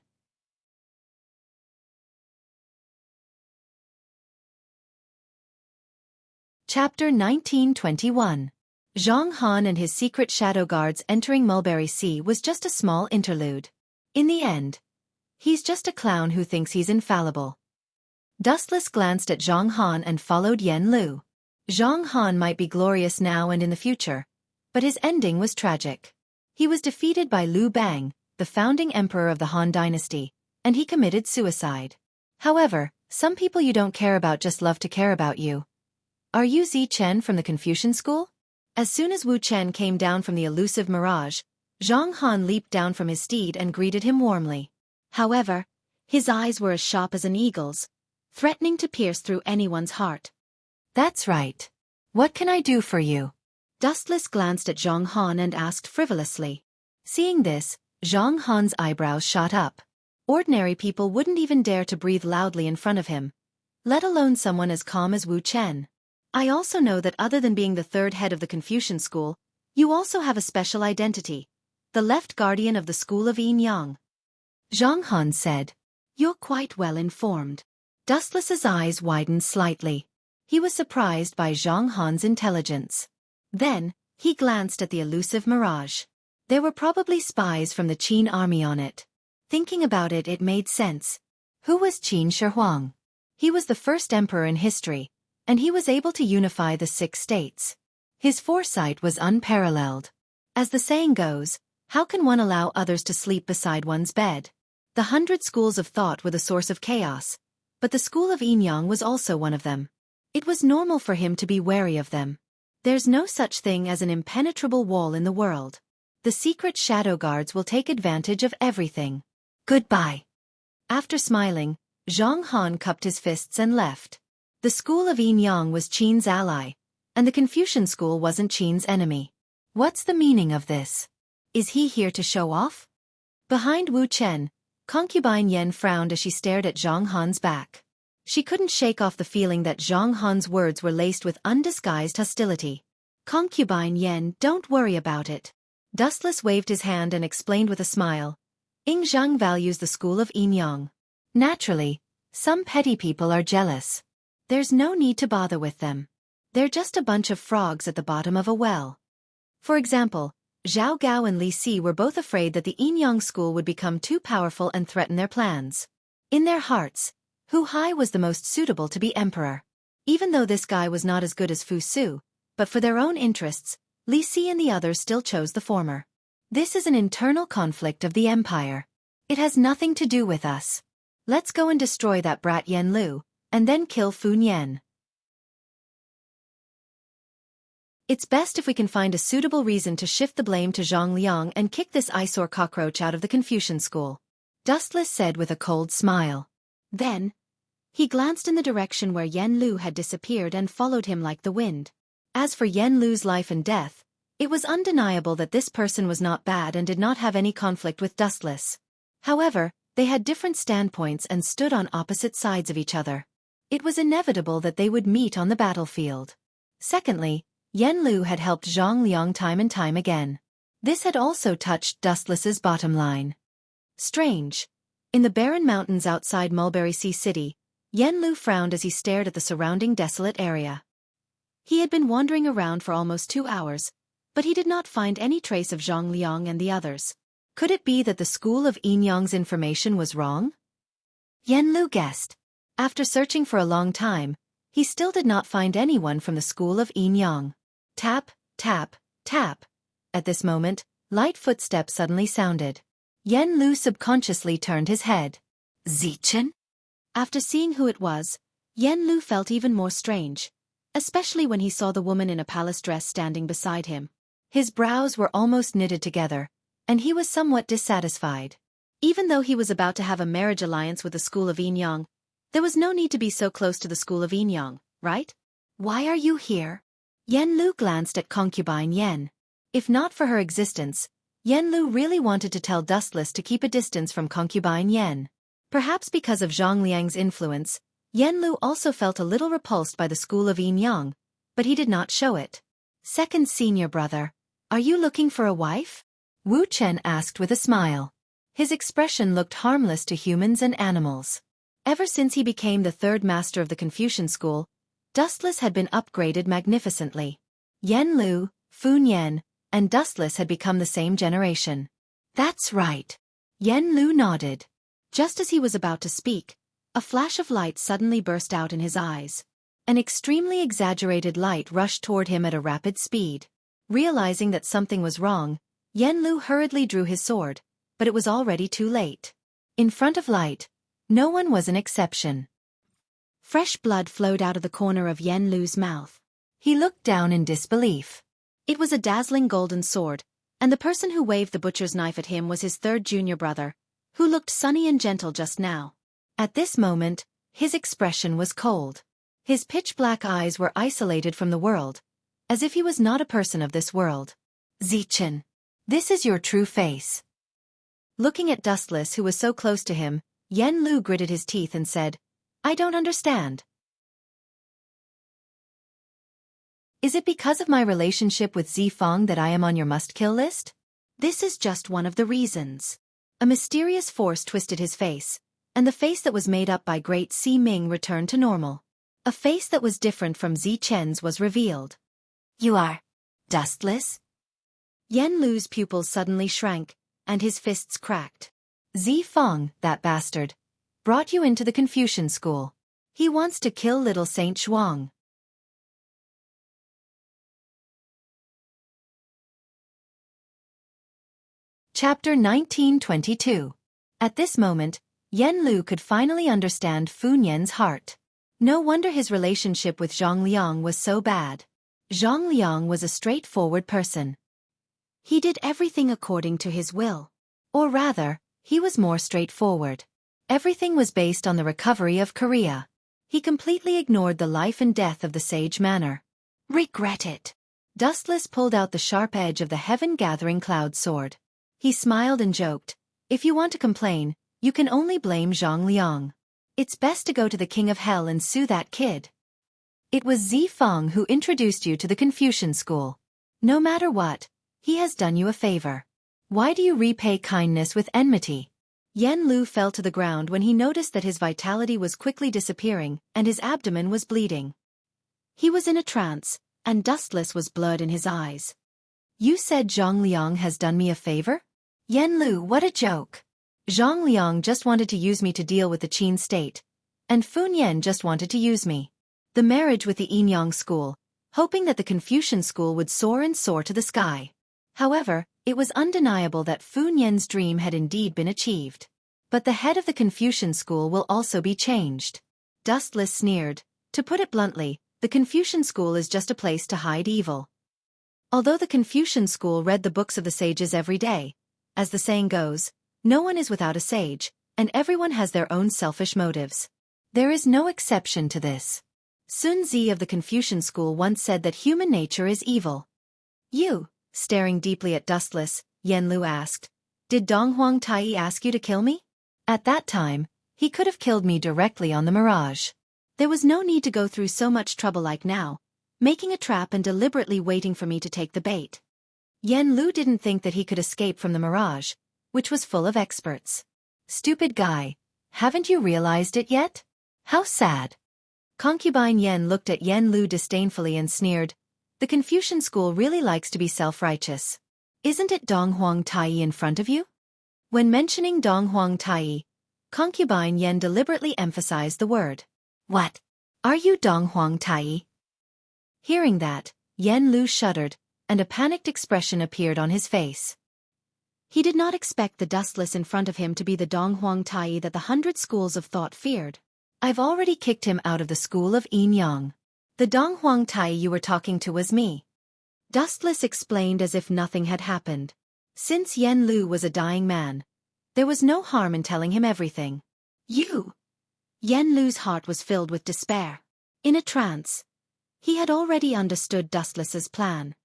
Chapter 1921. Zhang Han and his secret shadow guards entering Mulberry Sea was just a small interlude. In the end, he's just a clown who thinks he's infallible. Dustless glanced at Zhang Han and followed Yen Lu. Zhang Han might be glorious now and in the future, but his ending was tragic. He was defeated by Liu Bang, the founding emperor of the Han dynasty, and he committed suicide. However, some people you don't care about just love to care about you. Are you Zi Chen from the Confucian school? As soon as Wu Chen came down from the elusive Mirage, Zhang Han leaped down from his steed and greeted him warmly. However, his eyes were as sharp as an eagle's, threatening to pierce through anyone's heart. That's right. What can I do for you? Dustless glanced at Zhang Han and asked frivolously. Seeing this, Zhang Han's eyebrows shot up. Ordinary people wouldn't even dare to breathe loudly in front of him, let alone someone as calm as Wu Chen. I also know that other than being the third head of the Confucian school, you also have a special identity, the left guardian of the school of Yin Yang. Zhang Han said. You're quite well informed. Dustless's eyes widened slightly. He was surprised by Zhang Han's intelligence. Then, he glanced at the elusive Mirage. There were probably spies from the Qin army on it. Thinking about it, it made sense. Who was Qin Shi Huang? He was the first emperor in history, and he was able to unify the 6 states. His foresight was unparalleled. As the saying goes, how can one allow others to sleep beside one's bed? The 100 schools of thought were the source of chaos, but the school of Yin-Yang was also one of them. It was normal for him to be wary of them. There's no such thing as an impenetrable wall in the world. The secret shadow guards will take advantage of everything. Goodbye. After smiling, Zhang Han cupped his fists and left. The school of Yin-Yang was Qin's ally, and the Confucian school wasn't Qin's enemy. What's the meaning of this? Is he here to show off? Behind Wu Chen, concubine Yen frowned as she stared at Zhang Han's back. She couldn't shake off the feeling that Zhang Han's words were laced with undisguised hostility. Concubine Yen, don't worry about it. Dustless waved his hand and explained with a smile. Ying Zhang values the school of Yin-Yang. Naturally, some petty people are jealous. There's no need to bother with them. They're just a bunch of frogs at the bottom of a well. For example, Zhao Gao and Li Si were both afraid that the Yin-Yang school would become too powerful and threaten their plans. In their hearts, Hu Hai was the most suitable to be emperor. Even though this guy was not as good as Fu Su, but for their own interests, Li Si and the others still chose the former. This is an internal conflict of the empire. It has nothing to do with us. Let's go and destroy that brat Yen Lu, and then kill Fu Nian. It's best if we can find a suitable reason to shift the blame to Zhang Liang and kick this eyesore cockroach out of the Confucian school. Dustless said with a cold smile. Then, he glanced in the direction where Yen Lu had disappeared and followed him like the wind. As for Yen Lu's life and death, it was undeniable that this person was not bad and did not have any conflict with Dustless. However, they had different standpoints and stood on opposite sides of each other. It was inevitable that they would meet on the battlefield. Secondly, Yen Lu had helped Zhang Liang time and time again. This had also touched Dustless's bottom line. Strange. In the barren mountains outside Mulberry Sea City, Yen Lu frowned as he stared at the surrounding desolate area. He had been wandering around for almost 2 hours, but he did not find any trace of Zhang Liang and the others. Could it be that the school of Yin-Yang's information was wrong? Yen Lu guessed. After searching for a long time, he still did not find anyone from the school of Yin-Yang. Tap, tap, tap. At this moment, light footsteps suddenly sounded. Yen Lu subconsciously turned his head. Zichen? After seeing who it was, Yen Lu felt even more strange, especially when he saw the woman in a palace dress standing beside him. His brows were almost knitted together, and he was somewhat dissatisfied. Even though he was about to have a marriage alliance with the school of Yin-Yang, there was no need to be so close to the school of Yin-Yang, right? Why are you here? Yen Lu glanced at concubine Yen. If not for her existence, Yen Lu really wanted to tell Dustless to keep a distance from concubine Yen. Perhaps because of Zhang Liang's influence, Yen Lu also felt a little repulsed by the school of Yin-Yang, but he did not show it. Second senior brother, are you looking for a wife? Wu Chen asked with a smile. His expression looked harmless to humans and animals. Ever since he became the third master of the Confucian school, Dustless had been upgraded magnificently. Yen Lu, Fu Nian, and Dustless had become the same generation. That's right. Yen Lu nodded. Just as he was about to speak, a flash of light suddenly burst out in his eyes. An extremely exaggerated light rushed toward him at a rapid speed. Realizing that something was wrong, Yen Lu hurriedly drew his sword, but it was already too late. In front of light, no one was an exception. Fresh blood flowed out of the corner of Yen Lu's mouth. He looked down in disbelief. It was a dazzling golden sword, and the person who waved the butcher's knife at him was his third junior brother, who looked sunny and gentle just now. At this moment, his expression was cold. His pitch-black eyes were isolated from the world, as if he was not a person of this world. Zichen, this is your true face. Looking at Dustless, who was so close to him, Yen Lu gritted his teeth and said, I don't understand. Is it because of my relationship with Zifang that I am on your must-kill list? This is just one of the reasons. A mysterious force twisted his face, and the face that was made up by Great Si Ming returned to normal. A face that was different from Zichen's was revealed. You are Dustless? Yen Lu's pupils suddenly shrank, and his fists cracked. Zifang, that bastard, brought you into the Confucian school. He wants to kill little Saint Shuang. Chapter 1922. At this moment, Yen Lu could finally understand Fu Nian's heart. No wonder his relationship with Zhang Liang was so bad. Zhang Liang was a straightforward person. He did everything according to his will. Or rather, he was more straightforward. Everything was based on the recovery of Korea. He completely ignored the life and death of the sage manor. Regret it. Dustless pulled out the sharp edge of the heaven-gathering cloud sword. He smiled and joked, "If you want to complain, you can only blame Zhang Liang. It's best to go to the king of hell and sue that kid." It was Zifeng who introduced you to the Confucian school. No matter what, he has done you a favor. Why do you repay kindness with enmity? Yen Lu fell to the ground when he noticed that his vitality was quickly disappearing and his abdomen was bleeding. He was in a trance, and Dustless was blood in his eyes. You said Zhang Liang has done me a favor? Yen Lu, what a joke. Zhang Liang just wanted to use me to deal with the Qin state, and Fu Nian just wanted to use me. The marriage with the Yinyang school, hoping that the Confucian school would soar and soar to the sky. However, it was undeniable that Fu Nian's dream had indeed been achieved. But the head of the Confucian school will also be changed. Dustless sneered. To put it bluntly, the Confucian school is just a place to hide evil. Although the Confucian school read the books of the sages every day, as the saying goes, no one is without a sage, and everyone has their own selfish motives. There is no exception to this. Sun Zi of the Confucian school once said that human nature is evil. You, staring deeply at Dustless, Yen Lu asked, did Dong Huang Tai ask you to kill me? At that time, he could have killed me directly on the mirage. There was no need to go through so much trouble like now, making a trap and deliberately waiting for me to take the bait. Yen Lu didn't think that he could escape from the mirage, which was full of experts. Stupid guy, haven't you realized it yet? How sad. Concubine Yen looked at Yen Lu disdainfully and sneered, the Confucian school really likes to be self-righteous. Isn't it Dong Huang Tai in front of you? When mentioning Dong Huang Tai, Concubine Yen deliberately emphasized the word. What? Are you Dong Huang Tai? Hearing that, Yen Lu shuddered, and a panicked expression appeared on his face. He did not expect the Dustless in front of him to be the Dong Huang Tai that the 100 schools of thought feared. I've already kicked him out of the school of Yinyang. The Dong Huang Tai you were talking to was me. Dustless explained as if nothing had happened. Since Yen Lu was a dying man, there was no harm in telling him everything. You! Yen Lu's heart was filled with despair. In a trance, he had already understood Dustless's plan.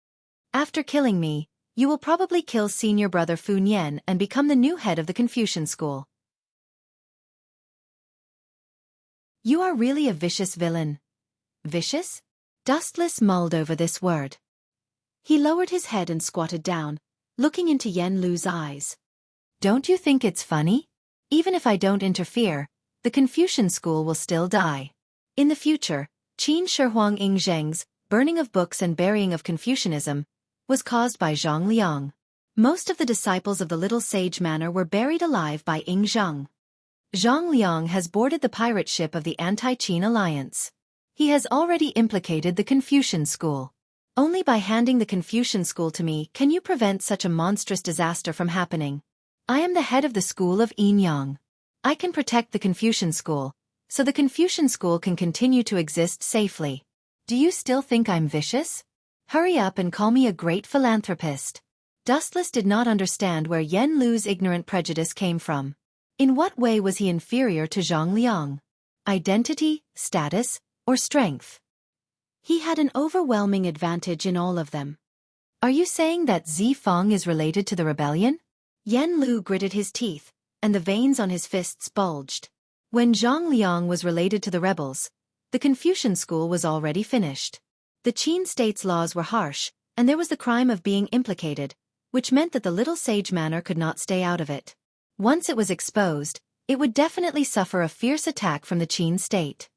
After killing me, you will probably kill senior brother Fu Nian and become the new head of the Confucian school. You are really a vicious villain. Vicious? Dustless mulled over this word. He lowered his head and squatted down, looking into Yen Lu's eyes. Don't you think it's funny? Even if I don't interfere, the Confucian school will still die. In the future, Qin Shi Huang Ying Zheng's burning of books and burying of Confucianism was caused by Zhang Liang. Most of the disciples of the Little Sage Manor were buried alive by Ying Zheng. Zhang Liang has boarded the pirate ship of the Anti-Qin Alliance. He has already implicated the Confucian school. Only by handing the Confucian school to me can you prevent such a monstrous disaster from happening. I am the head of the school of Yinyang. I can protect the Confucian school, so the Confucian school can continue to exist safely. Do you still think I'm vicious? Hurry up and call me a great philanthropist. Dustless did not understand where Yen Lu's ignorant prejudice came from. In what way was he inferior to Zhang Liang? Identity, status, or strength? He had an overwhelming advantage in all of them. Are you saying that Zifeng is related to the rebellion? Yen Lu gritted his teeth, and the veins on his fists bulged. When Zhang Liang was related to the rebels, the Confucian school was already finished. The Qin state's laws were harsh, and there was the crime of being implicated, which meant that the Little Sage Manor could not stay out of it. Once it was exposed, it would definitely suffer a fierce attack from the Qin state.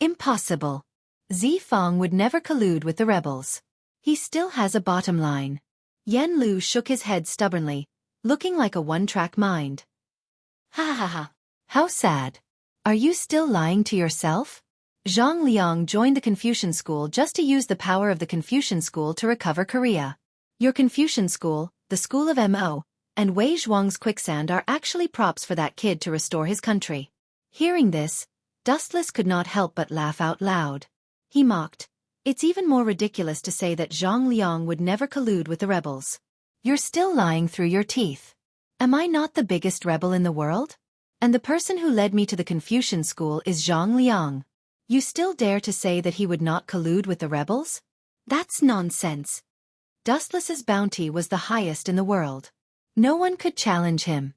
Impossible. Zifeng would never collude with the rebels. He still has a bottom line. Yen Lu shook his head stubbornly, looking like a one-track mind. Ha ha ha. How sad. Are you still lying to yourself? Zhang Liang joined the Confucian school just to use the power of the Confucian school to recover Korea. Your Confucian school, the school of Mo, and Wei Zhuang's quicksand are actually props for that kid to restore his country. Hearing this, Dustless could not help but laugh out loud. He mocked. It's even more ridiculous to say that Zhang Liang would never collude with the rebels. You're still lying through your teeth. Am I not the biggest rebel in the world? And the person who led me to the Confucian school is Zhang Liang. You still dare to say that he would not collude with the rebels? That's nonsense. Dustless's bounty was the highest in the world. No one could challenge him.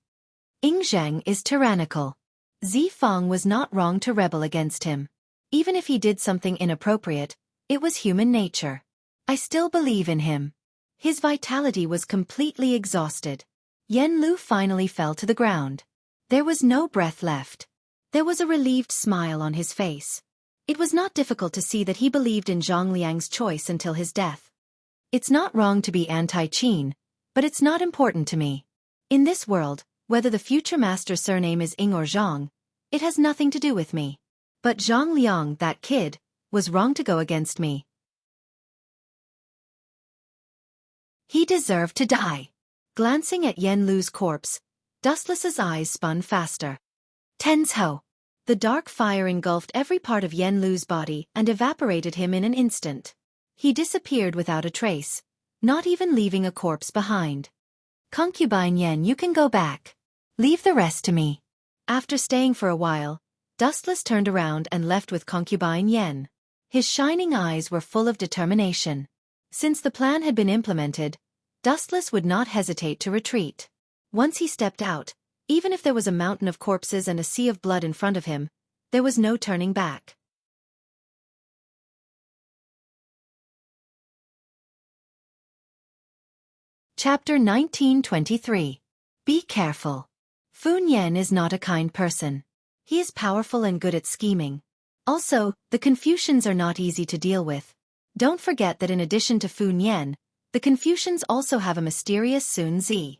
Ying Zheng is tyrannical. Zifang was not wrong to rebel against him. Even if he did something inappropriate, it was human nature. I still believe in him. His vitality was completely exhausted. Yen Lu finally fell to the ground. There was no breath left. There was a relieved smile on his face. It was not difficult to see that he believed in Zhang Liang's choice until his death. It's not wrong to be anti-Qin, but it's not important to me. In this world, whether the future master's surname is Ying or Zhang, it has nothing to do with me. But Zhang Liang, that kid, was wrong to go against me. He deserved to die. Glancing at Yen Lu's corpse, Dustless's eyes spun faster. Tensho. The dark fire engulfed every part of Yen Lu's body and evaporated him in an instant. He disappeared without a trace, not even leaving a corpse behind. Concubine Yen, you can go back. Leave the rest to me. After staying for a while, Dustless turned around and left with Concubine Yen. His shining eyes were full of determination. Since the plan had been implemented, Dustless would not hesitate to retreat. Once he stepped out, even if there was a mountain of corpses and a sea of blood in front of him, there was no turning back. Chapter 1923. Be careful. Fun Yen is not a kind person. He is powerful and good at scheming. Also, the Confucians are not easy to deal with. Don't forget that in addition to Fun Yen, the Confucians also have a mysterious Sun Zi.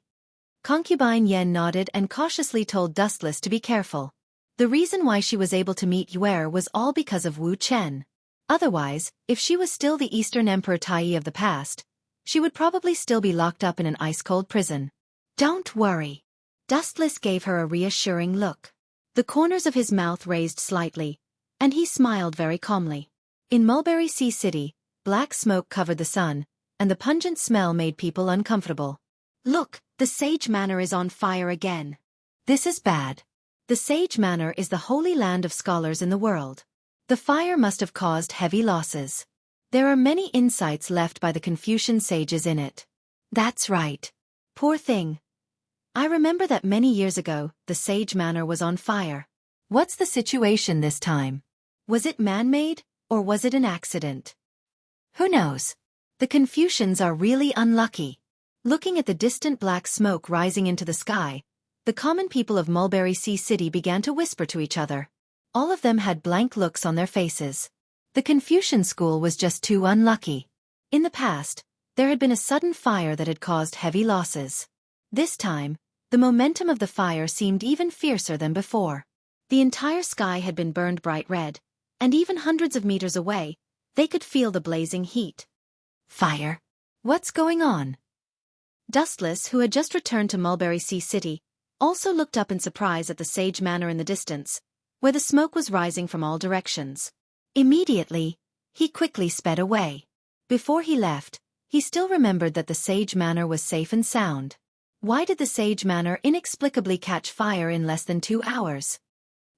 Concubine Yen nodded and cautiously told Dustless to be careful. The reason why she was able to meet Yue was all because of Wu Chen. Otherwise, if she was still the Eastern Emperor Tai of the past, she would probably still be locked up in an ice-cold prison. Don't worry. Dustless gave her a reassuring look. The corners of his mouth raised slightly, and he smiled very calmly. In Mulberry Sea City, black smoke covered the sun, and the pungent smell made people uncomfortable. Look, the Sage Manor is on fire again. This is bad. The Sage Manor is the holy land of scholars in the world. The fire must have caused heavy losses. There are many insights left by the Confucian sages in it. That's right. Poor thing. I remember that many years ago, the Sage Manor was on fire. What's the situation this time? Was it man-made, or was it an accident? Who knows? The Confucians are really unlucky. Looking at the distant black smoke rising into the sky, the common people of Mulberry Sea City began to whisper to each other. All of them had blank looks on their faces. The Confucian school was just too unlucky. In the past, there had been a sudden fire that had caused heavy losses. This time, the momentum of the fire seemed even fiercer than before. The entire sky had been burned bright red, and even hundreds of meters away, they could feel the blazing heat. Fire? What's going on? Dustless, who had just returned to Mulberry Sea City, also looked up in surprise at the Sage Manor in the distance, where the smoke was rising from all directions. Immediately, he quickly sped away. Before he left, he still remembered that the Sage Manor was safe and sound. Why did the Sage Manor inexplicably catch fire in less than 2 hours?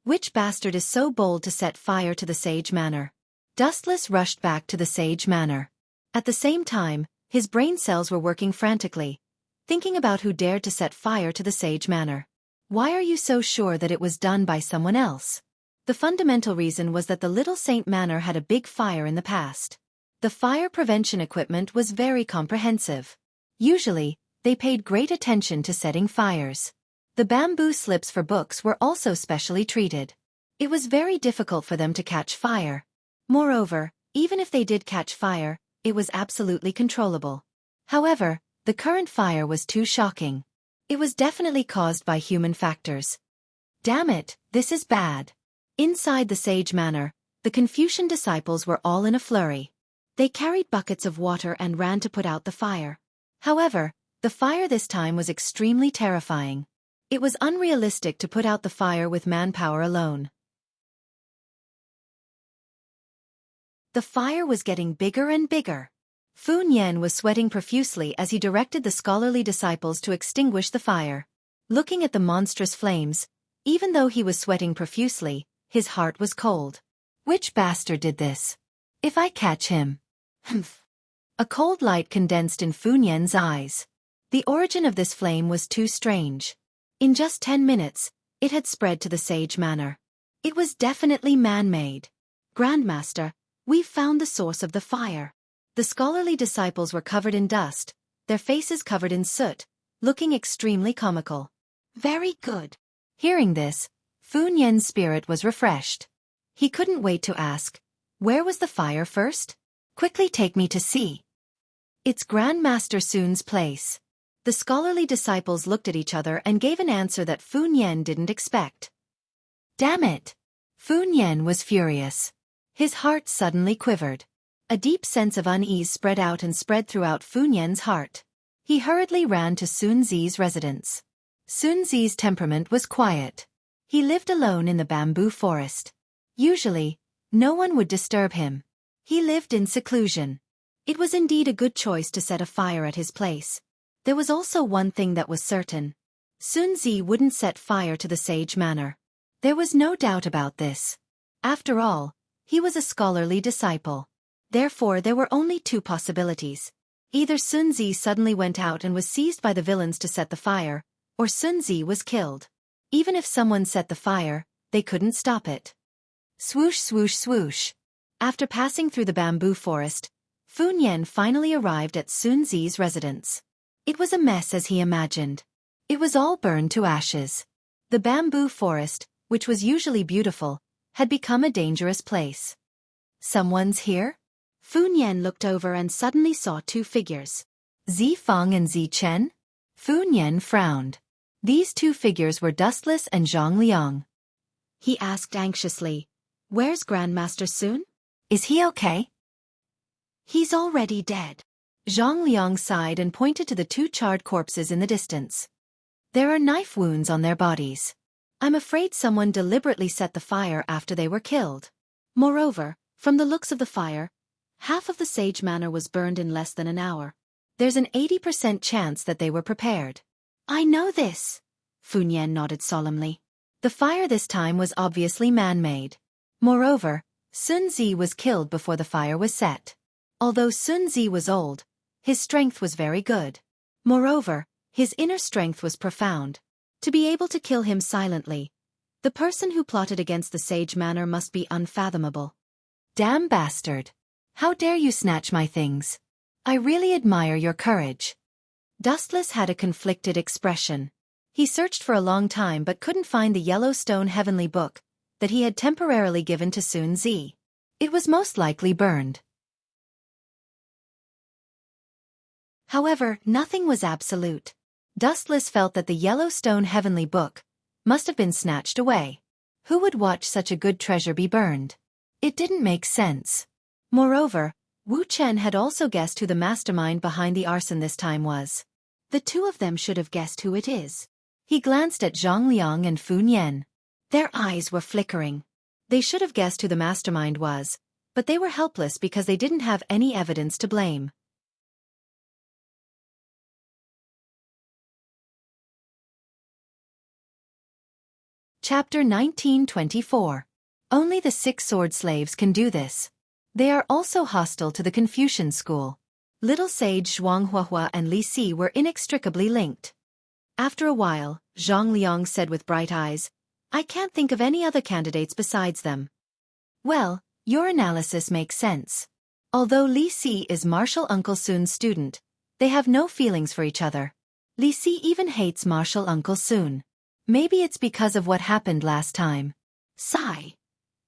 Which bastard is so bold to set fire to the Sage Manor? Dustless rushed back to the Sage Manor. At the same time, his brain cells were working frantically, thinking about who dared to set fire to the Sage Manor. Why are you so sure that it was done by someone else? The fundamental reason was that the Little Saint Manor had a big fire in the past. The fire prevention equipment was very comprehensive. Usually, they paid great attention to setting fires. The bamboo slips for books were also specially treated. It was very difficult for them to catch fire. Moreover, even if they did catch fire, it was absolutely controllable. However, the current fire was too shocking. It was definitely caused by human factors. Damn it, this is bad. Inside the Sage Manor, the Confucian disciples were all in a flurry. They carried buckets of water and ran to put out the fire. However, The fire this time was extremely terrifying. It was unrealistic to put out the fire with manpower alone. The fire was getting bigger and bigger. Fu Nian was sweating profusely as he directed the scholarly disciples to extinguish the fire. Looking at the monstrous flames, even though he was sweating profusely, his heart was cold. Which bastard did this? If I catch him. Humph. A cold light condensed in Fu Nian's eyes. The origin of this flame was too strange. In just 10 minutes, it had spread to the Sage Manor. It was definitely man-made. Grandmaster, we've found the source of the fire. The scholarly disciples were covered in dust, their faces covered in soot, looking extremely comical. Very good. Hearing this, Fu Nian's spirit was refreshed. He couldn't wait to ask, where was the fire first? Quickly take me to see. It's Grandmaster Sun's place. The scholarly disciples looked at each other and gave an answer that Fu Nian didn't expect. Damn it! Fu Nian was furious. His heart suddenly quivered. A deep sense of unease spread out and spread throughout Fu Nian's heart. He hurriedly ran to Sun Zi's residence. Sun Zi's temperament was quiet. He lived alone in the bamboo forest. Usually, no one would disturb him. He lived in seclusion. It was indeed a good choice to set a fire at his place. There was also one thing that was certain. Sun Zi wouldn't set fire to the Sage Manor. There was no doubt about this. After all, he was a scholarly disciple. Therefore there were only two possibilities. Either Sun Zi suddenly went out and was seized by the villains to set the fire, or Sun Zi was killed. Even if someone set the fire, they couldn't stop it. Swoosh swoosh swoosh. After passing through the bamboo forest, Fu Nian finally arrived at Sun Zi's residence. It was a mess as he imagined. It was all burned to ashes. The bamboo forest, which was usually beautiful, had become a dangerous place. Someone's here? Fu Nian looked over and suddenly saw two figures. Zi Fang and Zi Chen? Fu Nian frowned. These two figures were Dustless and Zhang Liang. He asked anxiously, "Where's Grandmaster Sun? Is he okay?" "He's already dead." Zhang Liang sighed and pointed to the two charred corpses in the distance. "There are knife wounds on their bodies. I'm afraid someone deliberately set the fire after they were killed. Moreover, from the looks of the fire, half of the Sage Manor was burned in less than an hour. There's an 80% chance that they were prepared." "I know this," Fu Nian nodded solemnly. The fire this time was obviously man-made. Moreover, Sun Zi was killed before the fire was set. Although Sun Zi was old, his strength was very good. Moreover, his inner strength was profound. To be able to kill him silently, the person who plotted against the Sage Manor must be unfathomable. "Damn bastard! How dare you snatch my things? I really admire your courage." Dustless had a conflicted expression. He searched for a long time but couldn't find the Yellowstone Heavenly Book that he had temporarily given to Sun Zi. It was most likely burned. However, nothing was absolute. Dustless felt that the Yellowstone Heavenly Book must have been snatched away. Who would watch such a good treasure be burned? It didn't make sense. Moreover, Wu Chen had also guessed who the mastermind behind the arson this time was. The two of them should have guessed who it is. He glanced at Zhang Liang and Fu Nian. Their eyes were flickering. They should have guessed who the mastermind was, but they were helpless because they didn't have any evidence to blame. Chapter 1924. Only the 6 sword slaves can do this. They are also hostile to the Confucian school. Little sage Zhuanghuahua and Li Si were inextricably linked. After a while, Zhang Liang said with bright eyes, "I can't think of any other candidates besides them." "Well, your analysis makes sense. Although Li Si is Martial Uncle Sun's student, they have no feelings for each other. Li Si even hates Martial Uncle Sun. Maybe it's because of what happened last time." Sigh.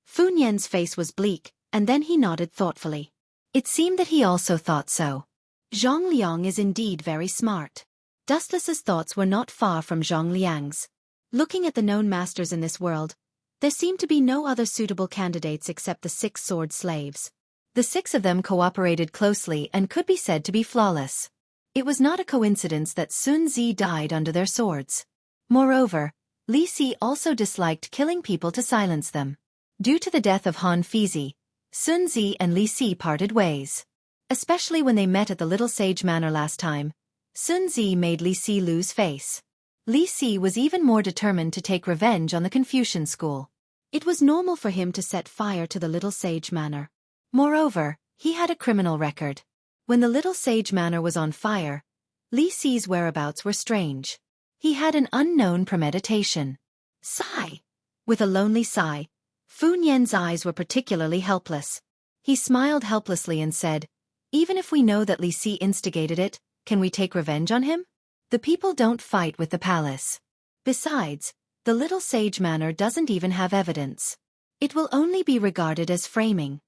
Fu Nian's face was bleak, and then he nodded thoughtfully. It seemed that he also thought so. Zhang Liang is indeed very smart. Dustless's thoughts were not far from Zhang Liang's. Looking at the known masters in this world, there seemed to be no other suitable candidates except the 6 sword slaves. The 6 of them cooperated closely and could be said to be flawless. It was not a coincidence that Sun Zi died under their swords. Moreover, Li Si also disliked killing people to silence them. Due to the death of Han Fizi, Sun Zi and Li Si parted ways. Especially when they met at the Little Sage Manor last time, Sun Zi made Li Si lose face. Li Si was even more determined to take revenge on the Confucian school. It was normal for him to set fire to the Little Sage Manor. Moreover, he had a criminal record. When the Little Sage Manor was on fire, Li Si's whereabouts were strange. He had an unknown premeditation. Sigh. With a lonely sigh, Fu Nian's eyes were particularly helpless. He smiled helplessly and said, "Even if we know that Li Si instigated it, can we take revenge on him? The people don't fight with the palace. Besides, the Little Sage Manor doesn't even have evidence. It will only be regarded as framing."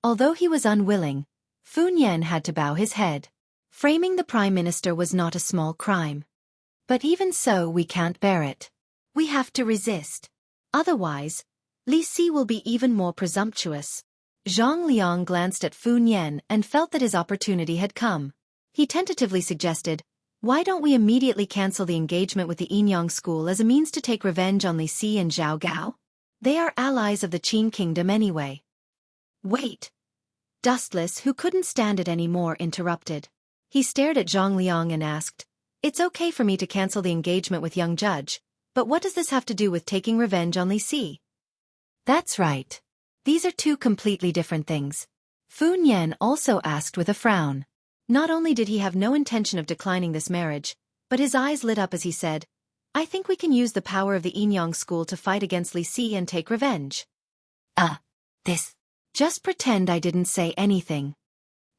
Although he was unwilling, Fu Nian had to bow his head. Framing the prime minister was not a small crime. But even so, we can't bear it. We have to resist. Otherwise, Li Si will be even more presumptuous. Zhang Liang glanced at Fu Nian and felt that his opportunity had come. He tentatively suggested, "Why don't we immediately cancel the engagement with the Yinyang school as a means to take revenge on Li Si and Zhao Gao? They are allies of the Qin kingdom anyway." "Wait." Dustless, who couldn't stand it anymore, interrupted. He stared at Zhang Liang and asked, "It's okay for me to cancel the engagement with young judge, but what does this have to do with taking revenge on Li Si?" "That's right. These are two completely different things." Fu Nian also asked with a frown. Not only did he have no intention of declining this marriage, but his eyes lit up as he said, "I think we can use the power of the Yinyang school to fight against Li Si and take revenge." This. Just pretend I didn't say anything."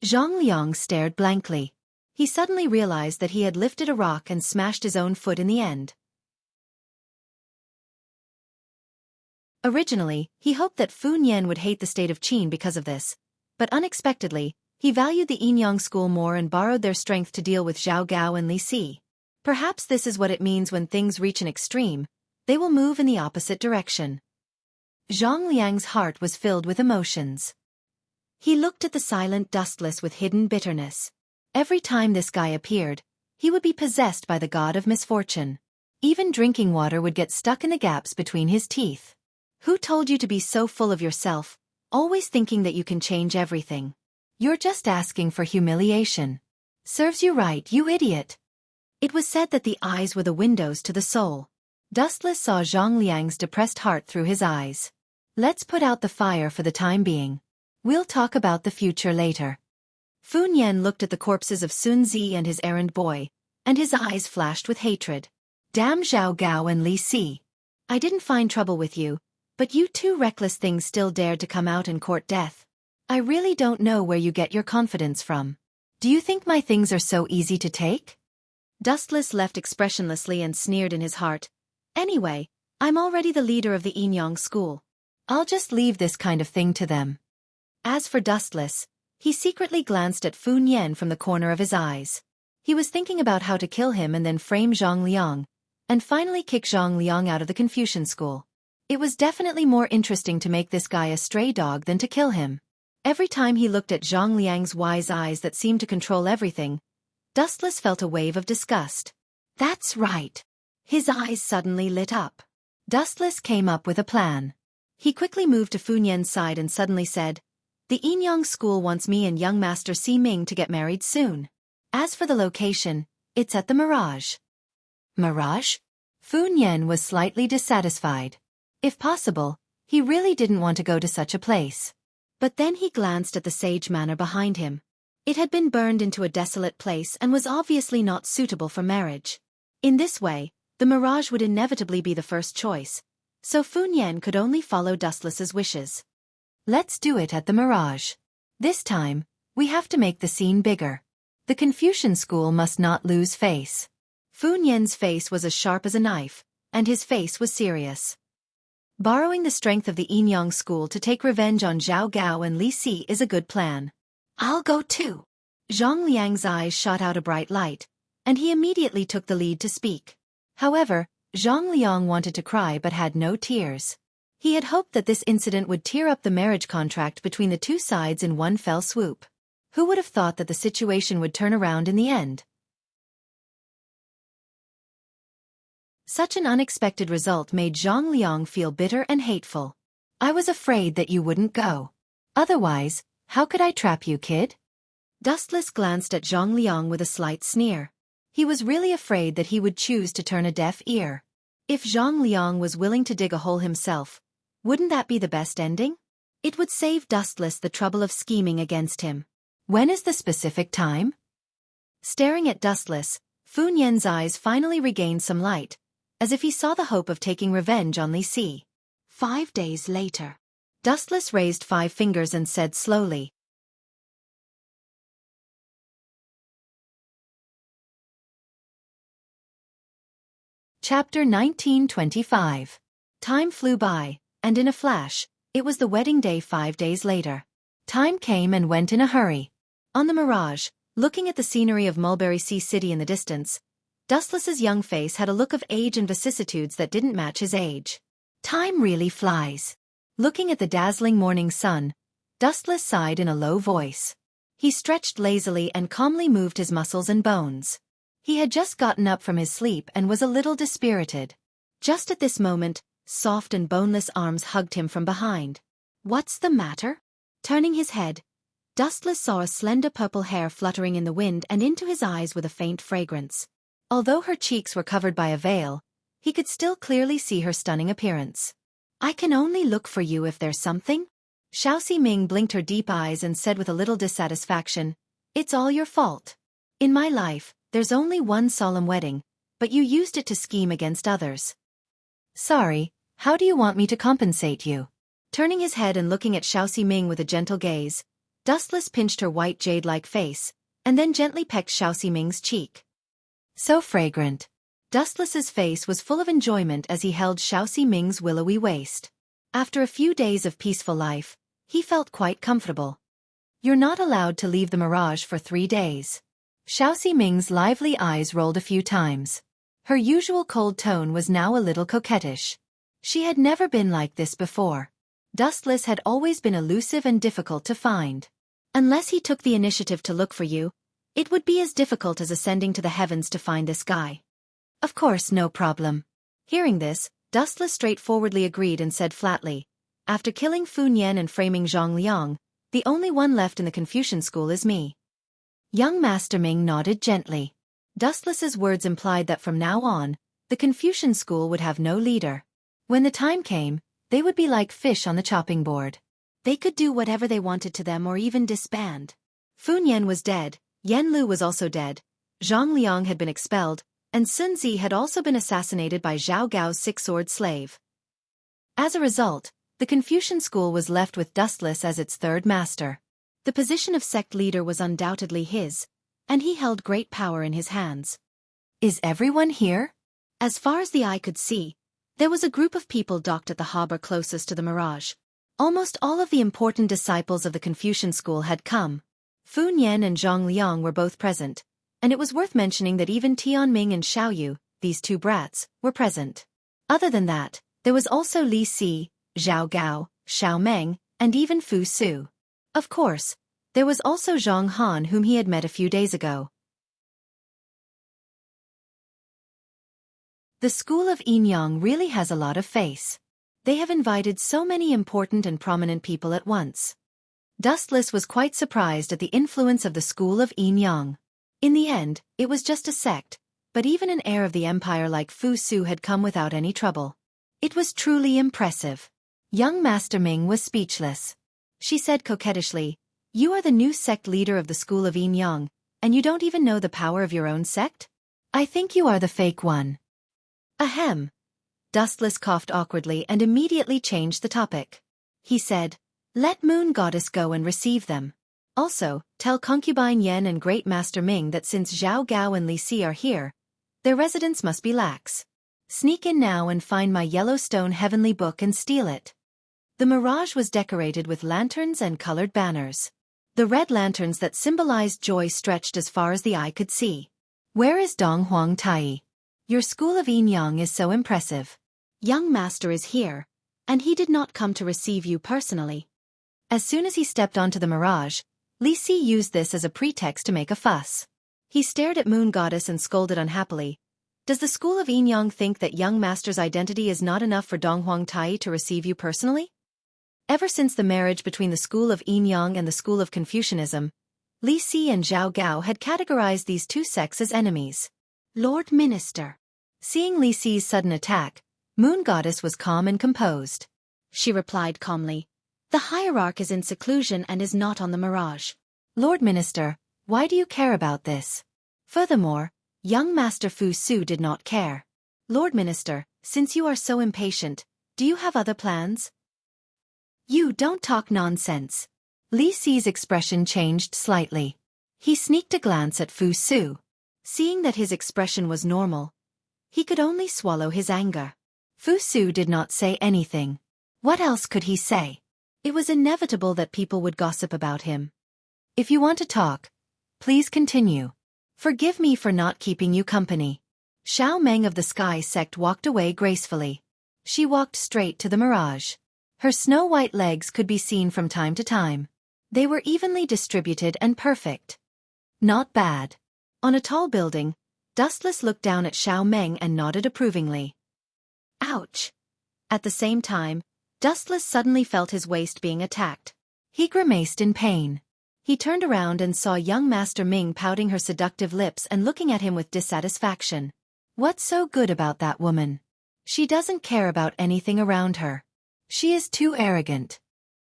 Zhang Liang stared blankly. He suddenly realized that he had lifted a rock and smashed his own foot in the end. Originally, he hoped that Fu Nian would hate the state of Qin because of this, but unexpectedly, he valued the Yinyang school more and borrowed their strength to deal with Zhao Gao and Li Si. Perhaps this is what it means when things reach an extreme, they will move in the opposite direction. Zhang Liang's heart was filled with emotions. He looked at the silent Dustless with hidden bitterness. Every time this guy appeared, he would be possessed by the god of misfortune. Even drinking water would get stuck in the gaps between his teeth. Who told you to be so full of yourself, always thinking that you can change everything? You're just asking for humiliation. Serves you right, you idiot. It was said that the eyes were the windows to the soul. Dustless saw Zhang Liang's depressed heart through his eyes. "Let's put out the fire for the time being. We'll talk about the future later." Fu Nian looked at the corpses of Sun Zi and his errand boy, and his eyes flashed with hatred. "Damn Zhao Gao and Li Si. I didn't find trouble with you, but you two reckless things still dared to come out and court death. I really don't know where you get your confidence from. Do you think my things are so easy to take?" Dustless left expressionlessly and sneered in his heart. "Anyway, I'm already the leader of the Yinyang school. I'll just leave this kind of thing to them." As for Dustless, he secretly glanced at Fu Nian from the corner of his eyes. He was thinking about how to kill him and then frame Zhang Liang, and finally kick Zhang Liang out of the Confucian school. It was definitely more interesting to make this guy a stray dog than to kill him. Every time he looked at Zhang Liang's wise eyes that seemed to control everything, Dustless felt a wave of disgust. "That's right." His eyes suddenly lit up. Dustless came up with a plan. He quickly moved to Fu Nian's side and suddenly said, "The Yinyang school wants me and young Master Si Ming to get married soon. As for the location, it's at the Mirage." "Mirage?" Fu Nian was slightly dissatisfied. If possible, he really didn't want to go to such a place. But then he glanced at the Sage Manor behind him. It had been burned into a desolate place and was obviously not suitable for marriage. In this way, the Mirage would inevitably be the first choice, so Fu Nian could only follow Dustless's wishes. "Let's do it at the Mirage. This time, we have to make the scene bigger. The Confucian school must not lose face." Fu Nian's face was as sharp as a knife, and his face was serious. Borrowing the strength of the Yinyang school to take revenge on Zhao Gao and Li Si is a good plan. "I'll go too." Zhang Liang's eyes shot out a bright light, and he immediately took the lead to speak. However, Zhang Liang wanted to cry but had no tears. He had hoped that this incident would tear up the marriage contract between the two sides in one fell swoop. Who would have thought that the situation would turn around in the end? Such an unexpected result made Zhang Liang feel bitter and hateful. I was afraid that you wouldn't go. Otherwise, how could I trap you, kid? Dustless glanced at Zhang Liang with a slight sneer. He was really afraid that he would choose to turn a deaf ear. If Zhang Liang was willing to dig a hole himself, wouldn't that be the best ending? It would save Dustless the trouble of scheming against him. When is the specific time? Staring at Dustless, Fu Nian's eyes finally regained some light, as if he saw the hope of taking revenge on Li Si. 5 days later. Dustless raised 5 fingers and said slowly. Chapter 1925. Time flew by, and in a flash, it was the wedding day 5 days later. Time came and went in a hurry. On the Mirage, looking at the scenery of Mulberry Sea City in the distance, Dustless's young face had a look of age and vicissitudes that didn't match his age. Time really flies. Looking at the dazzling morning sun, Dustless sighed in a low voice. He stretched lazily and calmly moved his muscles and bones. He had just gotten up from his sleep and was a little dispirited. Just at this moment, soft and boneless arms hugged him from behind. What's the matter? Turning his head, Dustless saw a slender purple hair fluttering in the wind and into his eyes with a faint fragrance. Although her cheeks were covered by a veil, he could still clearly see her stunning appearance. I can only look for you if there's something? Xiao Ming blinked her deep eyes and said with a little dissatisfaction, It's all your fault. In my life, there's only one solemn wedding, but you used it to scheme against others. Sorry, how do you want me to compensate you? Turning his head and looking at Xiao Ming with a gentle gaze, Dustless pinched her white jade-like face, and then gently pecked Xiao Ming's cheek. So fragrant. Dustless's face was full of enjoyment as he held Xiao Ming's willowy waist. After a few days of peaceful life, he felt quite comfortable. You're not allowed to leave the Mirage for 3 days. Xiao Ming's lively eyes rolled a few times. Her usual cold tone was now a little coquettish. She had never been like this before. Dustless had always been elusive and difficult to find. Unless he took the initiative to look for you, it would be as difficult as ascending to the heavens to find this guy. Of course, no problem. Hearing this, Dustless straightforwardly agreed and said flatly, After killing Fu Nian and framing Zhang Liang, the only one left in the Confucian school is me. Young Master Ming nodded gently. Dustless's words implied that from now on, the Confucian school would have no leader. When the time came, they would be like fish on the chopping board. They could do whatever they wanted to them or even disband. Fu Nian was dead, Yan Lu was also dead, Zhang Liang had been expelled, and Sun Zi had also been assassinated by Zhao Gao's 6-sword slave. As a result, the Confucian school was left with Dustless as its third master. The position of sect leader was undoubtedly his, and he held great power in his hands. Is everyone here? As far as the eye could see, there was a group of people docked at the harbor closest to the Mirage. Almost all of the important disciples of the Confucian school had come. Fu Nian and Zhang Liang were both present, and it was worth mentioning that even Tianming and Xiaoyu, these 2 brats, were present. Other than that, there was also Li Si, Zhao Gao, Xiao Meng, and even Fu Su. Of course, there was also Zhang Han whom he had met a few days ago. The school of Yinyang really has a lot of face. They have invited so many important and prominent people at once. Dustless was quite surprised at the influence of the school of Yinyang. In the end, it was just a sect, but even an heir of the empire like Fu Su had come without any trouble. It was truly impressive. Young Master Ming was speechless. She said coquettishly, You are the new sect leader of the school of Yinyang, and you don't even know the power of your own sect? I think you are the fake one. Ahem. Dustless coughed awkwardly and immediately changed the topic. He said, Let Moon Goddess go and receive them. Also, tell Concubine Yen and Great Master Ming that since Zhao Gao and Li Si are here, their residence must be lax. Sneak in now and find my Yellowstone Heavenly Book and steal it. The Mirage was decorated with lanterns and colored banners. The red lanterns that symbolized joy stretched as far as the eye could see. Where is Dong Huang Tai? Your school of Yinyang is so impressive. Young Master is here, and he did not come to receive you personally. As soon as he stepped onto the Mirage, Li Si used this as a pretext to make a fuss. He stared at Moon Goddess and scolded unhappily, Does the school of Yinyang think that young master's identity is not enough for Donghuang Tai to receive you personally? Ever since the marriage between the school of Yinyang and the school of Confucianism, Li Si and Zhao Gao had categorized these two sects as enemies. Lord Minister. Seeing Li Si's sudden attack, Moon Goddess was calm and composed. She replied calmly, "The hierarch is in seclusion and is not on the mirage. Lord Minister, why do you care about this? Furthermore, young Master Fu Su did not care. Lord Minister, since you are so impatient, do you have other plans?" "You don't talk nonsense." Li Si's expression changed slightly. He sneaked a glance at Fu Su. Seeing that his expression was normal, he could only swallow his anger. Fu Su did not say anything. What else could he say? It was inevitable that people would gossip about him. "If you want to talk, please continue. Forgive me for not keeping you company." Xiao Meng of the Sky sect walked away gracefully. She walked straight to the mirage. Her snow-white legs could be seen from time to time. They were evenly distributed and perfect. Not bad. On a tall building, Dustless looked down at Xiao Meng and nodded approvingly. Ouch! At the same time, Dustless suddenly felt his waist being attacked. He grimaced in pain. He turned around and saw young Master Ming pouting her seductive lips and looking at him with dissatisfaction. What's so good about that woman? She doesn't care about anything around her. She is too arrogant.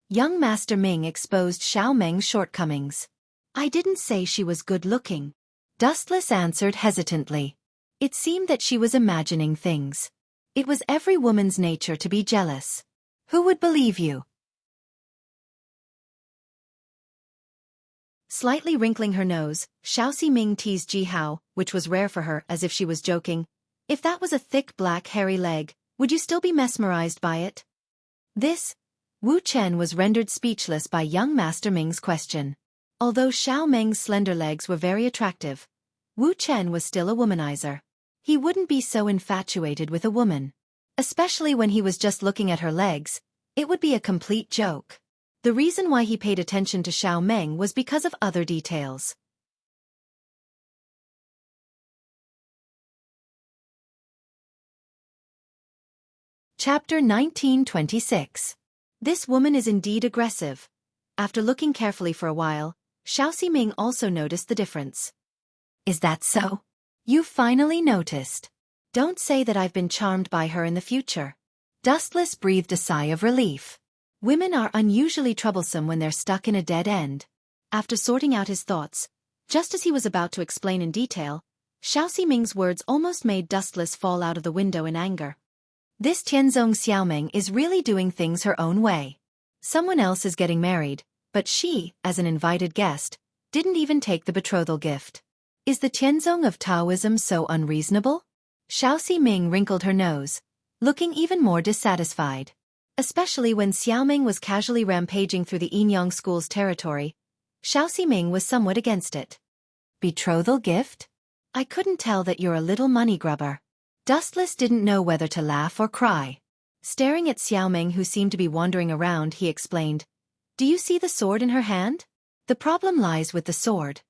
Young Master Ming exposed Xiao Meng's shortcomings. "I didn't say she was good-looking," Dustless answered hesitantly. It seemed that she was imagining things. It was every woman's nature to be jealous. Who would believe you? Slightly wrinkling her nose, Xiao Ximing teased Ji Hao, which was rare for her, as if she was joking. "If that was a thick black hairy leg, would you still be mesmerized by it?" This, Wu Chen was rendered speechless by young Master Ming's question. Although Xiao Meng's slender legs were very attractive, Wu Chen was still a womanizer. He wouldn't be so infatuated with a woman. Especially when he was just looking at her legs, it would be a complete joke. The reason why he paid attention to Xiao Meng was because of other details. Chapter 1926. This woman is indeed aggressive. After looking carefully for a while, Xiao Ximing also noticed the difference. "Is that so? You finally noticed. Don't say that I've been charmed by her in the future." Dustless breathed a sigh of relief. Women are unusually troublesome when they're stuck in a dead end. After sorting out his thoughts, just as he was about to explain in detail, Xiao Ximing's words almost made Dustless fall out of the window in anger. This Tianzong Xiaomeng is really doing things her own way. Someone else is getting married, but she, as an invited guest, didn't even take the betrothal gift. Is the Tianzong of Taoism so unreasonable? Xiao Ximing wrinkled her nose, looking even more dissatisfied. Especially when Xiaomeng was casually rampaging through the Yinyang school's territory, Xiao Ximing was somewhat against it. Betrothal gift? I couldn't tell that you're a little money grubber. Dustless didn't know whether to laugh or cry. Staring at Xiaomeng, who seemed to be wandering around, he explained, "Do you see the sword in her hand? The problem lies with the sword."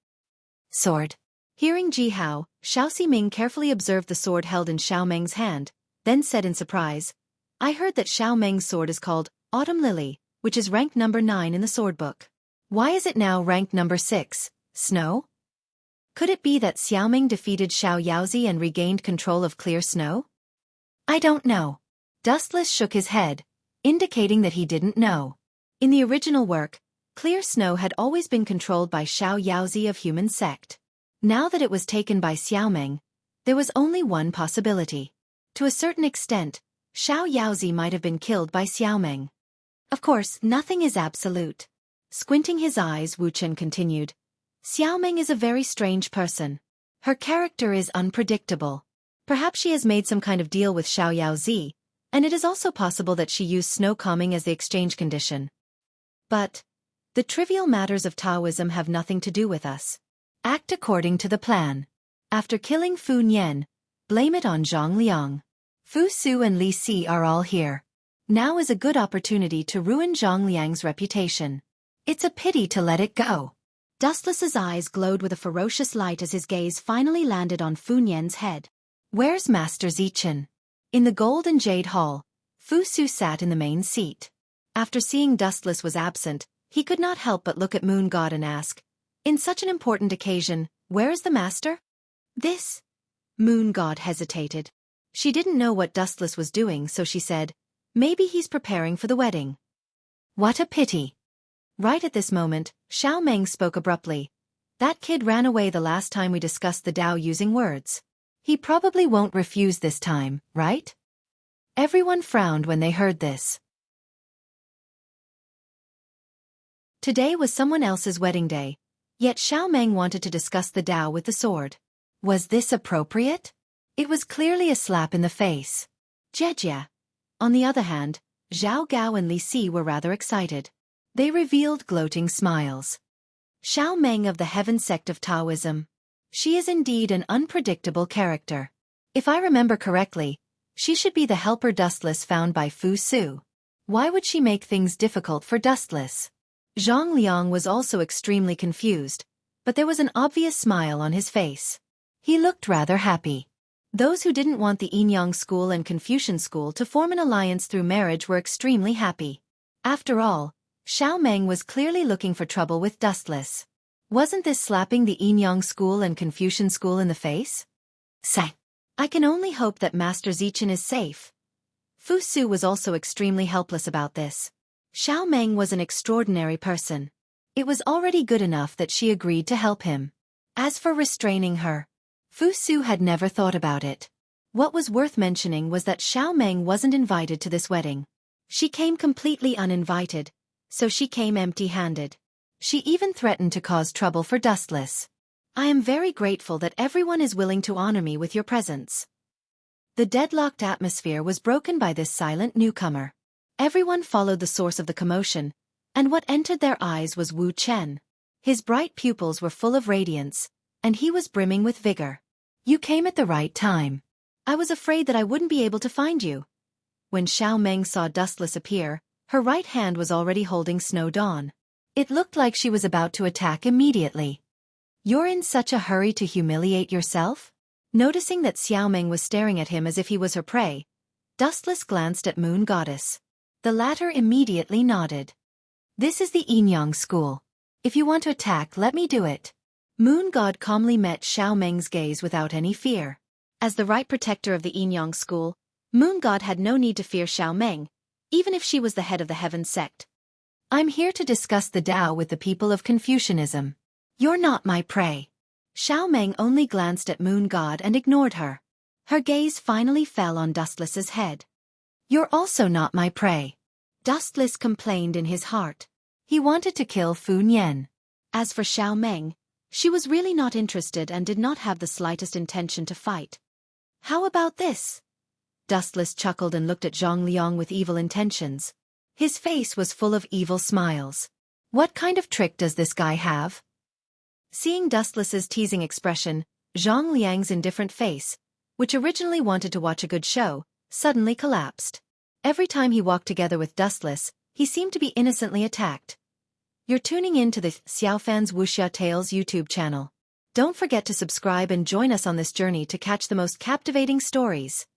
Sword. Hearing Ji Hao, Xiao Ximing carefully observed the sword held in Xiaomeng's hand, then said in surprise, "I heard that Xiaomeng's sword is called Autumn Lily, which is ranked number 9 in the sword book. Why is it now ranked number 6, Snow? Could it be that Xiaomeng defeated Xiao Yaozi and regained control of Clear Snow?" "I don't know." Dustless shook his head, indicating that he didn't know. In the original work, Clear Snow had always been controlled by Xiao Yaozi of Human Sect. Now that it was taken by Xiaomeng, there was only one possibility. To a certain extent, Xiao Yaozi might have been killed by Xiaomeng. Of course, nothing is absolute. Squinting his eyes, Wu Chen continued, "Xiaomeng is a very strange person. Her character is unpredictable. Perhaps she has made some kind of deal with Xiao Yaozi, and it is also possible that she used snow calming as the exchange condition. But the trivial matters of Taoism have nothing to do with us. Act according to the plan. After killing Fu Nian, blame it on Zhang Liang. Fu Su and Li Si are all here. Now is a good opportunity to ruin Zhang Liang's reputation. It's a pity to let it go." Dustless's eyes glowed with a ferocious light as his gaze finally landed on Fu Nian's head. Where's Master Zichen? In the gold and jade hall, Fu Su sat in the main seat. After seeing Dustless was absent, he could not help but look at Moon God and ask, in such an important occasion, where is the master? This? Moon God hesitated. She didn't know what Dustless was doing, so she said, maybe he's preparing for the wedding. What a pity. Right at this moment, Xiao Meng spoke abruptly. That kid ran away the last time we discussed the Tao using words. He probably won't refuse this time, right? Everyone frowned when they heard this. Today was someone else's wedding day, yet Xiao Meng wanted to discuss the Tao with the sword. Was this appropriate? It was clearly a slap in the face. Jejia. On the other hand, Zhao Gao and Li Si were rather excited. They revealed gloating smiles. Xiao Meng of the Heaven sect of Taoism. She is indeed an unpredictable character. If I remember correctly, she should be the helper Dustless found by Fu Su. Why would she make things difficult for Dustless? Zhang Liang was also extremely confused, but there was an obvious smile on his face. He looked rather happy. Those who didn't want the Yin-Yang school and Confucian school to form an alliance through marriage were extremely happy. After all, Xiao Meng was clearly looking for trouble with Dustless. Wasn't this slapping the Yin-Yang school and Confucian school in the face? Say, I can only hope that Master Zichen is safe. Fu Su was also extremely helpless about this. Xiao Meng was an extraordinary person. It was already good enough that she agreed to help him. As for restraining her, Fu Su had never thought about it. What was worth mentioning was that Xiao Meng wasn't invited to this wedding. She came completely uninvited, so she came empty-handed. She even threatened to cause trouble for Dustless. I am very grateful that everyone is willing to honor me with your presence. The deadlocked atmosphere was broken by this silent newcomer. Everyone followed the source of the commotion, and what entered their eyes was Wu Chen. His bright pupils were full of radiance, and he was brimming with vigor. You came at the right time. I was afraid that I wouldn't be able to find you. When Xiao Meng saw Dustless appear, her right hand was already holding Snow Dawn. It looked like she was about to attack immediately. You're in such a hurry to humiliate yourself? Noticing that Xiao Meng was staring at him as if he was her prey, Dustless glanced at Moon Goddess. The latter immediately nodded. This is the Yin-Yang school. If you want to attack, let me do it. Moon God calmly met Xiao Meng's gaze without any fear. As the right protector of the Yin-Yang school, Moon God had no need to fear Xiao Meng, even if she was the head of the Heaven sect. I'm here to discuss the Tao with the people of Confucianism. You're not my prey. Xiao Meng only glanced at Moon God and ignored her. Her gaze finally fell on Dustless's head. You're also not my prey. Dustless complained in his heart. He wanted to kill Fu Nian. As for Xiao Meng, she was really not interested and did not have the slightest intention to fight. How about this? Dustless chuckled and looked at Zhang Liang with evil intentions. His face was full of evil smiles. What kind of trick does this guy have? Seeing Dustless's teasing expression, Zhang Liang's indifferent face, which originally wanted to watch a good show, suddenly collapsed. Every time he walked together with Dustless, he seemed to be innocently attacked. You're tuning in to the Xiaofan's Wuxia Tales YouTube channel. Don't forget to subscribe and join us on this journey to catch the most captivating stories.